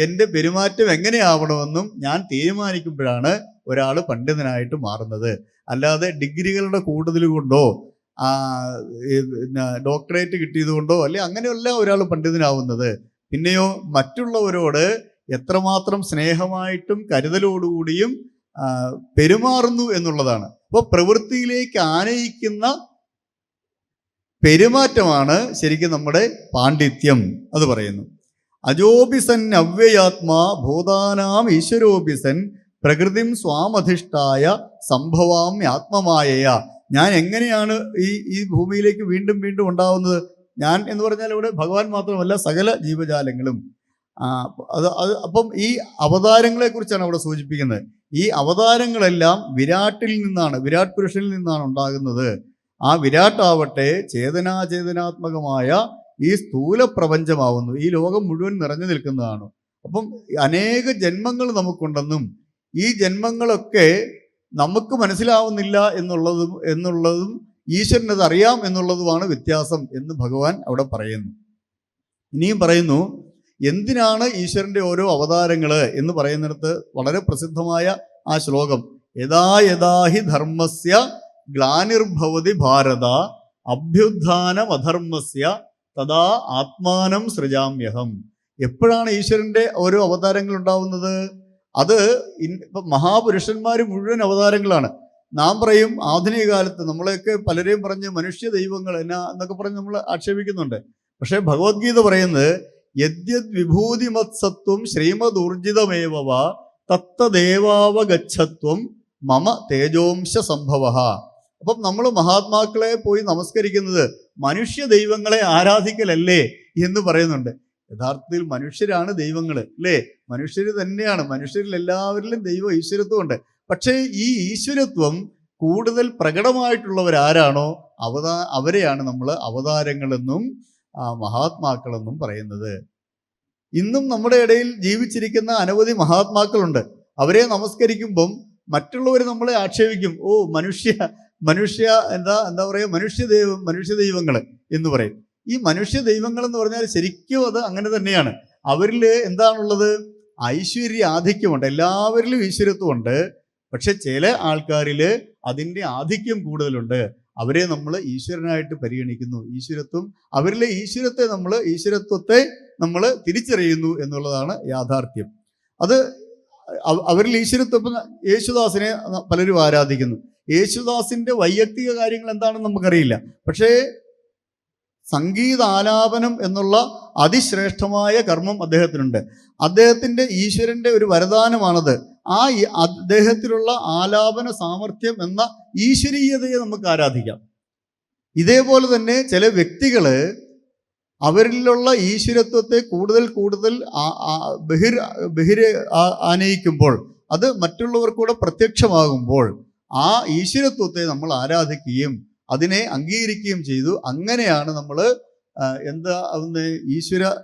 എൻ്റെ പെരുമാറ്റം എങ്ങനെയാവണമെന്നും ഞാൻ തീരുമാനിക്കുമ്പോഴാണ് ഒരാൾ പണ്ഡിതനായിട്ട് മാറുന്നത്. അല്ലാതെ ഡിഗ്രികളുടെ കൂടുതൽ കൊണ്ടോ ഡോക്ടറേറ്റ് കിട്ടിയതുകൊണ്ടോ അല്ലെ അങ്ങനെയല്ല ഒരാൾ പണ്ഡിതനാവുന്നത്. പിന്നെയോ മറ്റുള്ളവരോട് എത്രമാത്രം സ്നേഹമായിട്ടും കരുതലോടുകൂടിയും പെരുമാറുന്നു എന്നുള്ളതാണ്. അപ്പോൾ പ്രവൃത്തിയിലേക്ക് ആനയിക്കുന്ന പെരുമാറ്റമാണ് ശരിക്കും നമ്മുടെ പാണ്ഡിത്യം. അത് പറയുന്നു. അജോപിസൻ അവ്യയാത്മാ ഭൂതാനാം ഈശ്വരോപിസൻ പ്രകൃതിം സ്വാമധിഷ്ഠായ സംഭവാം ആത്മമായയ. ഞാൻ എങ്ങനെയാണ് ഈ ഭൂമിയിലേക്ക് വീണ്ടും വീണ്ടും ഉണ്ടാവുന്നത്? ഞാൻ എന്ന് പറഞ്ഞാൽ ഇവിടെ ഭഗവാൻ മാത്രമല്ല സകല ജീവജാലങ്ങളും. അപ്പം ഈ അവതാരങ്ങളെ കുറിച്ചാണ് അവിടെ സൂചിപ്പിക്കുന്നത്. ഈ അവതാരങ്ങളെല്ലാം വിരാട്ടിൽ നിന്നാണ്, വിരാട് പുരുഷനിൽ നിന്നാണ് ഉണ്ടാകുന്നത്. ആ വിരാട്ടാവട്ടെ ചേതനാത്മകമായ ഈ സ്ഥൂല പ്രപഞ്ചമാവുന്നു. ഈ ലോകം മുഴുവൻ നിറഞ്ഞു നിൽക്കുന്നതാണ്. അപ്പം അനേക ജന്മങ്ങൾ നമുക്കുണ്ടെന്നും ഈ ജന്മങ്ങളൊക്കെ നമുക്ക് മനസ്സിലാവുന്നില്ല എന്നുള്ളതും ഈശ്വരനത് അറിയാം എന്നുള്ളതുമാണ് വ്യത്യാസം എന്ന് ഭഗവാൻ അവിടെ പറയുന്നു. ഇനിയും പറയുന്നു, എന്തിനാണ് ഈശ്വരൻ്റെ ഓരോ അവതാരങ്ങൾ എന്ന് പറയുന്നിടത്ത് വളരെ പ്രസിദ്ധമായ ആ ശ്ലോകം, യഥാ യഥാഹി ധർമ്മസ്യ ഗ്ലാനിർഭവതി ഭാരത അഭ്യുത്ഥാനമധർമ്മസ്യ തഥാ ആത്മാനം സൃജാമ്യഹം. എപ്പോഴാണ് ഈശ്വരൻ്റെ ഓരോ അവതാരങ്ങൾ ഉണ്ടാവുന്നത്? അത് മഹാപുരുഷന്മാർ മുഴുവൻ അവതാരങ്ങളാണ്. നാം പറയും ആധുനിക കാലത്ത് നമ്മളെയൊക്കെ പലരെയും പറഞ്ഞ് മനുഷ്യ ദൈവങ്ങൾ എന്നൊക്കെ പറഞ്ഞ് നമ്മൾ ആക്ഷേപിക്കുന്നുണ്ട്. പക്ഷേ ഭഗവത്ഗീത പറയുന്നത് യദ്യത് വിഭൂതിമത്സത്വം ശ്രീമദൂർജിതമേവ തത്തദേവാവഗച്ഛത്വം മമ തേജോംശ സംഭവ. അപ്പം നമ്മൾ മഹാത്മാക്കളെ പോയി നമസ്കരിക്കുന്നത് മനുഷ്യ ദൈവങ്ങളെ ആരാധിക്കലല്ലേ എന്ന് പറയുന്നുണ്ട്. യഥാർത്ഥത്തിൽ മനുഷ്യരാണ് ദൈവങ്ങൾ അല്ലേ? മനുഷ്യർ തന്നെയാണ്. മനുഷ്യരിൽ എല്ലാവരിലും ദൈവ ഈശ്വരത്വം ഉണ്ട്. പക്ഷേ ഈ ഈശ്വരത്വം കൂടുതൽ പ്രകടമായിട്ടുള്ളവരാരാണോ അവരെയാണ് നമ്മൾ അവതാരങ്ങളെന്നും മഹാത്മാക്കളെന്നും പറയുന്നത്. ഇന്നും നമ്മുടെ ഇടയിൽ ജീവിച്ചിരിക്കുന്ന അനവധി മഹാത്മാക്കളുണ്ട്. അവരെ നമസ്കരിക്കുമ്പം മറ്റുള്ളവർ നമ്മളെ ആക്ഷേപിക്കും. ഓ മനുഷ്യ എന്താ പറയുക, മനുഷ്യ ദൈവങ്ങൾ എന്ന് പറയും. ഈ മനുഷ്യ ദൈവങ്ങൾ എന്ന് പറഞ്ഞാൽ ശരിക്കും അത് അങ്ങനെ തന്നെയാണ്. അവരിൽ എന്താണുള്ളത്? ഐശ്വര്യ ആധിക്യമുണ്ട്. എല്ലാവരിലും ഈശ്വരത്വമുണ്ട്. പക്ഷെ ചില ആൾക്കാരിൽ അതിൻ്റെ ആധിക്യം കൂടുതലുണ്ട്. അവരെ നമ്മൾ ഈശ്വരനായിട്ട് പരിഗണിക്കുന്നു. അവരിലെ ഈശ്വരത്വത്തെ നമ്മൾ തിരിച്ചറിയുന്നു എന്നുള്ളതാണ് യാഥാർത്ഥ്യം. അത് അവരിൽ ഈശ്വരത്വം. യേശുദാസിനെ പലരും ആരാധിക്കുന്നു. യേശുദാസിന്റെ വൈയക്തിക കാര്യങ്ങൾ എന്താണെന്ന് നമുക്കറിയില്ല. പക്ഷേ സംഗീതാലാപനം എന്നുള്ള അതിശ്രേഷ്ഠമായ കർമ്മം അദ്ദേഹത്തിനുണ്ട്. അദ്ദേഹത്തിൻ്റെ ഈശ്വരൻ്റെ ഒരു വരദാനമാണത്. ആ അദ്ദേഹത്തിലുള്ള ആലാപന സാമർഥ്യം എന്ന ഈശ്വരീയതയെ നമുക്ക് ആരാധിക്കാം. ഇതേപോലെ തന്നെ ചില വ്യക്തികൾ അവരിലുള്ള ഈശ്വരത്വത്തെ കൂടുതൽ ആനയിക്കുമ്പോൾ, അത് മറ്റുള്ളവർക്കൂടെ പ്രത്യക്ഷമാകുമ്പോൾ ആ ഈശ്വരത്വത്തെ നമ്മൾ ആരാധിക്കുകയും അതിനെ അംഗീകരിക്കുകയും ചെയ്തു. അങ്ങനെയാണ് നമ്മൾ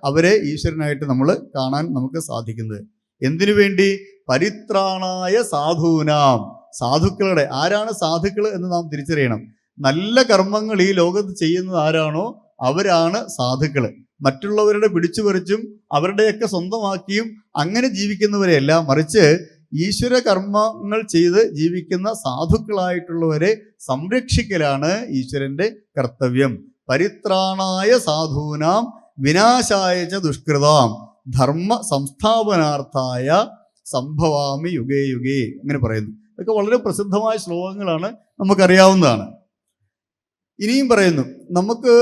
അവരെ ഈശ്വരനായിട്ട് നമ്മൾ കാണാൻ നമുക്ക് സാധിക്കുന്നത്. എന്തിനു വേണ്ടി? പരിത്രാണായ സാധൂനാം. സാധുക്കളുടെ ആരാണ് സാധുക്കൾ എന്ന് നാം തിരിച്ചറിയണം. നല്ല കർമ്മങ്ങൾ ഈ ലോകത്ത് ചെയ്യുന്നത് ആരാണോ അവരാണ് സാധുക്കൾ. മറ്റുള്ളവരുടെ പിടിച്ചുപറിച്ചും അവരുടെയൊക്കെ സ്വന്തമാക്കിയും അങ്ങനെ ജീവിക്കുന്നവരെയല്ല, മറിച്ച് ഈശ്വര കർമ്മങ്ങൾ ചെയ്ത് ജീവിക്കുന്ന സാധുക്കളായിട്ടുള്ളവരെ സംരക്ഷിക്കലാണ് ഈശ്വരന്റെ കർത്തവ്യം. പരിത്രാണായ സാധൂനാം വിനാശായ ച ദുഷ്കൃതാം ധർമ്മ സംസ്ഥാപനാർത്ഥായ സംഭവാമി യുഗേ യുഗേ അങ്ങനെ പറയുന്നു. ഇതൊക്കെ വളരെ പ്രസിദ്ധമായ ശ്ലോകങ്ങളാണ്, നമുക്കറിയാവുന്നതാണ്. ഇനിയും പറയുന്നു, നമുക്ക്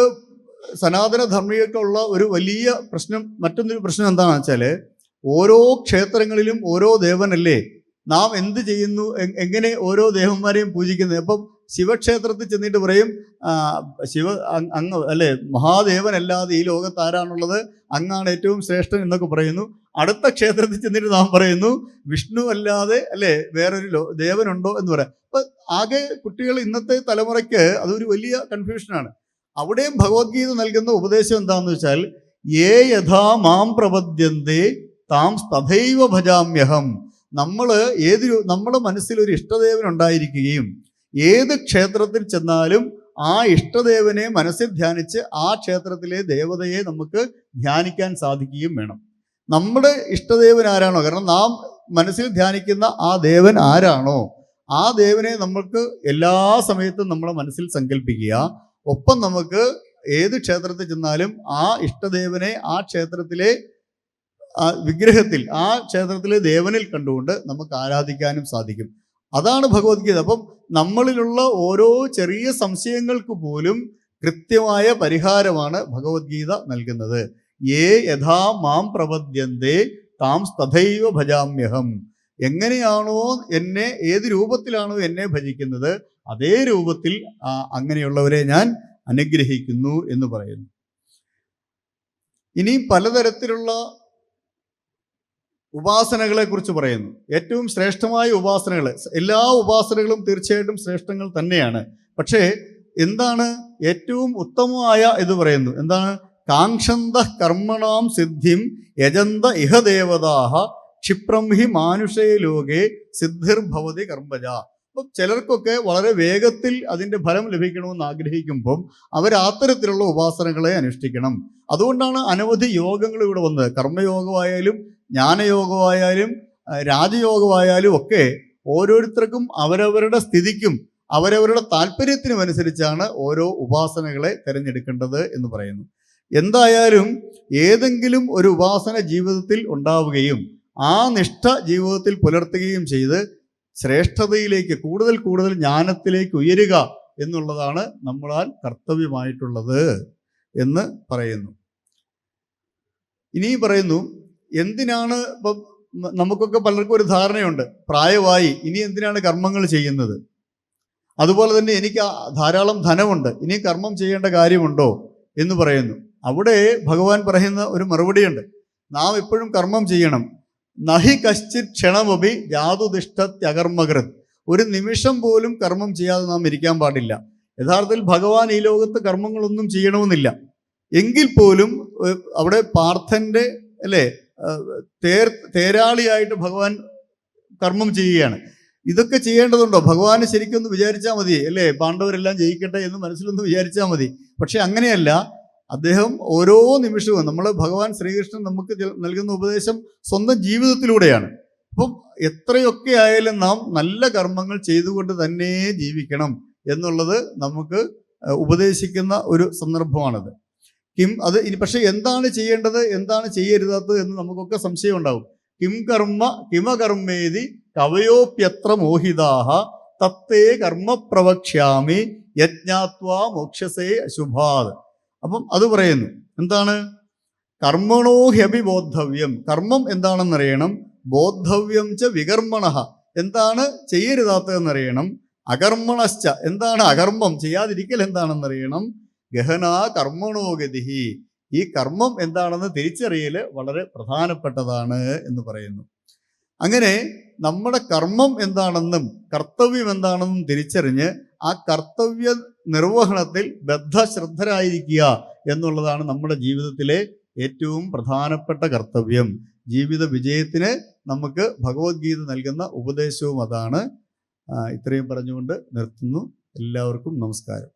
സനാതന ധർമ്മികൾക്കുള്ള ഒരു വലിയ പ്രശ്നം, മറ്റൊന്നൊരു പ്രശ്നം എന്താണെന്ന് വെച്ചാൽ, ഓരോ ക്ഷേത്രങ്ങളിലും ഓരോ ദേവനല്ലേ. നാം എന്ത് ചെയ്യുന്നു, എങ്ങനെ ഓരോ ദേവന്മാരെയും പൂജിക്കുന്നത്. അപ്പം ശിവക്ഷേത്രത്തിൽ ചെന്നിട്ട് പറയും അങ്ങ് അല്ലേ, മഹാദേവനല്ലാതെ ഈ ലോകത്ത് ആരാണുള്ളത്, അങ്ങാണ് ഏറ്റവും ശ്രേഷ്ഠൻ എന്നൊക്കെ പറയുന്നു. അടുത്ത ക്ഷേത്രത്തിൽ ചെന്നിട്ട് നാം പറയുന്നു വിഷ്ണു അല്ലാതെ അല്ലേ വേറൊരു ദേവനുണ്ടോ എന്ന് പറയാം. അപ്പം ആകെ കുട്ടികൾ ഇന്നത്തെ തലമുറയ്ക്ക് അതൊരു വലിയ കൺഫ്യൂഷനാണ്. അവിടെയും ഭഗവത്ഗീത നൽകുന്ന ഉപദേശം എന്താണെന്ന് വെച്ചാൽ, യേ യഥാ മാം പ്രപദ്യന്തേ താം തഥൈവ ഭജാമ്യഹം. നമ്മുടെ മനസ്സിലൊരു ഇഷ്ടദേവൻ ഉണ്ടായിരിക്കുകയും ഏത് ക്ഷേത്രത്തിൽ ചെന്നാലും ആ ഇഷ്ടദേവനെ മനസ്സിൽ ധ്യാനിച്ച് ആ ക്ഷേത്രത്തിലെ ദേവതയെ നമുക്ക് ധ്യാനിക്കാൻ സാധിക്കുകയും വേണം. നമ്മുടെ ഇഷ്ടദേവൻ ആരാണോ, കാരണം നാം മനസ്സിൽ ധ്യാനിക്കുന്ന ആ ദേവൻ ആരാണോ ആ ദേവനെ നമ്മൾക്ക് എല്ലാ സമയത്തും നമ്മുടെ മനസ്സിൽ സങ്കല്പിക്കുക. ഒപ്പം നമുക്ക് ഏത് ക്ഷേത്രത്തിൽ ചെന്നാലും ആ ഇഷ്ടദേവനെ ആ ക്ഷേത്രത്തിലെ വിഗ്രഹത്തിൽ, ആ ക്ഷേത്രത്തിലെ ദേവനിൽ കണ്ടുകൊണ്ട് നമുക്ക് ആരാധിക്കാനും സാധിക്കും. അതാണ് ഭഗവത്ഗീത. അപ്പം നമ്മളിലുള്ള ഓരോ ചെറിയ സംശയങ്ങൾക്ക് പോലും കൃത്യമായ പരിഹാരമാണ് ഭഗവത്ഗീത നൽകുന്നത്. യേ യഥാ മാം പ്രപദ്യന്തേ താം തഥൈവ ഭജാമ്യഹം. എങ്ങനെയാണോ എന്നെ, ഏത് രൂപത്തിലാണോ എന്നെ ഭജിക്കുന്നത്, അതേ രൂപത്തിൽ അങ്ങനെയുള്ളവരെ ഞാൻ അനുഗ്രഹിക്കുന്നു എന്ന് പറയുന്നു. ഇനി പലതരത്തിലുള്ള ഉപാസനകളെ കുറിച്ച് പറയുന്നു. ഏറ്റവും ശ്രേഷ്ഠമായ ഉപാസനകൾ, എല്ലാ ഉപാസനകളും തീർച്ചയായിട്ടും ശ്രേഷ്ഠങ്ങൾ തന്നെയാണ്. പക്ഷേ എന്താണ് ഏറ്റവും ഉത്തമമായ എന്ന് പറയുന്നു? എന്താണ്? കാക്ഷന്ത കർമ്മണാം സിദ്ധിം യജന്ത ഇഹ ദേവതാഹ ക്ഷിപ്രം ഹി മാനുഷേ ലോകേ സിദ്ധിർഭവതി കർമ്മജ. അപ്പം ചിലർക്കൊക്കെ വളരെ വേഗത്തിൽ അതിൻ്റെ ഫലം ലഭിക്കണമെന്ന് ആഗ്രഹിക്കുമ്പം അവർ അത്തരത്തിലുള്ള ഉപാസനകളെ അനുഷ്ഠിക്കണം. അതുകൊണ്ടാണ് അനവധി യോഗങ്ങൾ ഇവിടെ വന്നത്. കർമ്മയോഗമായാലും ജ്ഞാനയോഗമായാലും രാജയോഗമായാലും ഒക്കെ ഓരോരുത്തർക്കും അവരവരുടെ സ്ഥിതിക്കും അവരവരുടെ താല്പര്യത്തിനും അനുസരിച്ചാണ് ഓരോ ഉപാസനകളെ തിരഞ്ഞെടുക്കേണ്ടത് എന്ന് പറയുന്നു. എന്തായാലും ഏതെങ്കിലും ഒരു ഉപാസന ജീവിതത്തിൽ ഉണ്ടാവുകയും ആ നിഷ്ഠ ജീവിതത്തിൽ പുലർത്തുകയും ചെയ്ത് ശ്രേഷ്ഠതയിലേക്ക്, കൂടുതൽ കൂടുതൽ ജ്ഞാനത്തിലേക്ക് ഉയരുക എന്നുള്ളതാണ് നമ്മളാൽ കർത്തവ്യമായിട്ടുള്ളത് എന്ന് പറയുന്നു. ഇനി പറയുന്നു, എന്തിനാണ് ഇപ്പം നമുക്കൊക്കെ പലർക്കും ഒരു ധാരണയുണ്ട്, പ്രായമായി ഇനി എന്തിനാണ് കർമ്മങ്ങൾ ചെയ്യുന്നത്, അതുപോലെ തന്നെ എനിക്ക് ധാരാളം ധനമുണ്ട്, ഇനി കർമ്മം ചെയ്യേണ്ട കാര്യമുണ്ടോ എന്ന് പറയുന്നു. അവിടെ ഭഗവാൻ പറയുന്ന ഒരു മറുപടിയുണ്ട്. നാം എപ്പോഴും കർമ്മം ചെയ്യണം. നഹി കശ്ചിത് ക്ഷണമപി ജാതുതിഷ്ഠത്യകർമ്മകൃത്. ഒരു നിമിഷം പോലും കർമ്മം ചെയ്യാതെ നാം ഇരിക്കാൻ പാടില്ല. യഥാർത്ഥത്തിൽ ഭഗവാൻ ഈ ലോകത്ത് കർമ്മങ്ങളൊന്നും ചെയ്യണമെന്നില്ല. എങ്കിൽ പോലും അവിടെ പാർത്ഥന്റെ തേരാളിയായിട്ട് ഭഗവാൻ കർമ്മം ചെയ്യുകയാണ്. ഇതൊക്കെ ചെയ്യേണ്ടതുണ്ടോ? ഭഗവാന് ശരിക്കൊന്ന് വിചാരിച്ചാൽ മതി, പാണ്ഡവരെല്ലാം ജയിക്കട്ടെ എന്ന് മനസ്സിലൊന്ന് വിചാരിച്ചാൽ മതി. പക്ഷെ അങ്ങനെയല്ല. അദ്ദേഹം ഓരോ നിമിഷവും, ഭഗവാൻ ശ്രീകൃഷ്ണൻ നമുക്ക് നൽകുന്ന ഉപദേശം സ്വന്തം ജീവിതത്തിലൂടെയാണ്. അപ്പം എത്രയൊക്കെ ആയാലും നാം നല്ല കർമ്മങ്ങൾ ചെയ്തുകൊണ്ട് തന്നെ ജീവിക്കണം എന്നുള്ളത് നമുക്ക് ഉപദേശിക്കുന്ന ഒരു സന്ദർഭമാണത്. അത് ഇനി പക്ഷെ എന്താണ് ചെയ്യേണ്ടത്, എന്താണ് ചെയ്യരുതാത്തത് എന്ന് നമുക്കൊക്കെ സംശയം ഉണ്ടാവും. കിമകർമ്മേതി കവയോപ്യത്ര മോഹിതാഹ തത്തേ കർമ്മ പ്രവക്ഷ്യാമി യജ്ഞാത്വാ മോക്ഷസേ അശുഭാത്. അപ്പം അത് പറയുന്നു, എന്താണ്? കർമ്മണോ ഹ്യപി ബോദ്ധവ്യം. കർമ്മം എന്താണെന്നറിയണം. ബോദ്ധവ്യം ച വികർമ്മണഃ. എന്താണ് ചെയ്യരുതാത്തതെന്നറിയണം. അകർമ്മണശ്ച. എന്താണ് അകർമ്മം, ചെയ്യാതിരിക്കൽ എന്താണെന്നറിയണം. ഗഹനാ കർമ്മണോ ഗതിഹി. ഈ കർമ്മം എന്താണെന്ന് തിരിച്ചറിയൽ വളരെ പ്രധാനപ്പെട്ടതാണ് എന്ന് പറയുന്നു. അങ്ങനെ നമ്മുടെ കർമ്മം എന്താണെന്നും കർത്തവ്യം എന്താണെന്നും തിരിച്ചറിഞ്ഞ് ആ കർത്തവ്യ നിർവഹണത്തിൽ ബദ്ധശ്രദ്ധരായിരിക്കുക എന്നുള്ളതാണ് നമ്മുടെ ജീവിതത്തിലെ ഏറ്റവും പ്രധാനപ്പെട്ട കർത്തവ്യം. ജീവിത വിജയത്തിന് നമുക്ക് ഭഗവത്ഗീത നൽകുന്ന ഉപദേശവും അതാണ്. ഇത്രയും പറഞ്ഞുകൊണ്ട് നിർത്തുന്നു. എല്ലാവർക്കും നമസ്കാരം.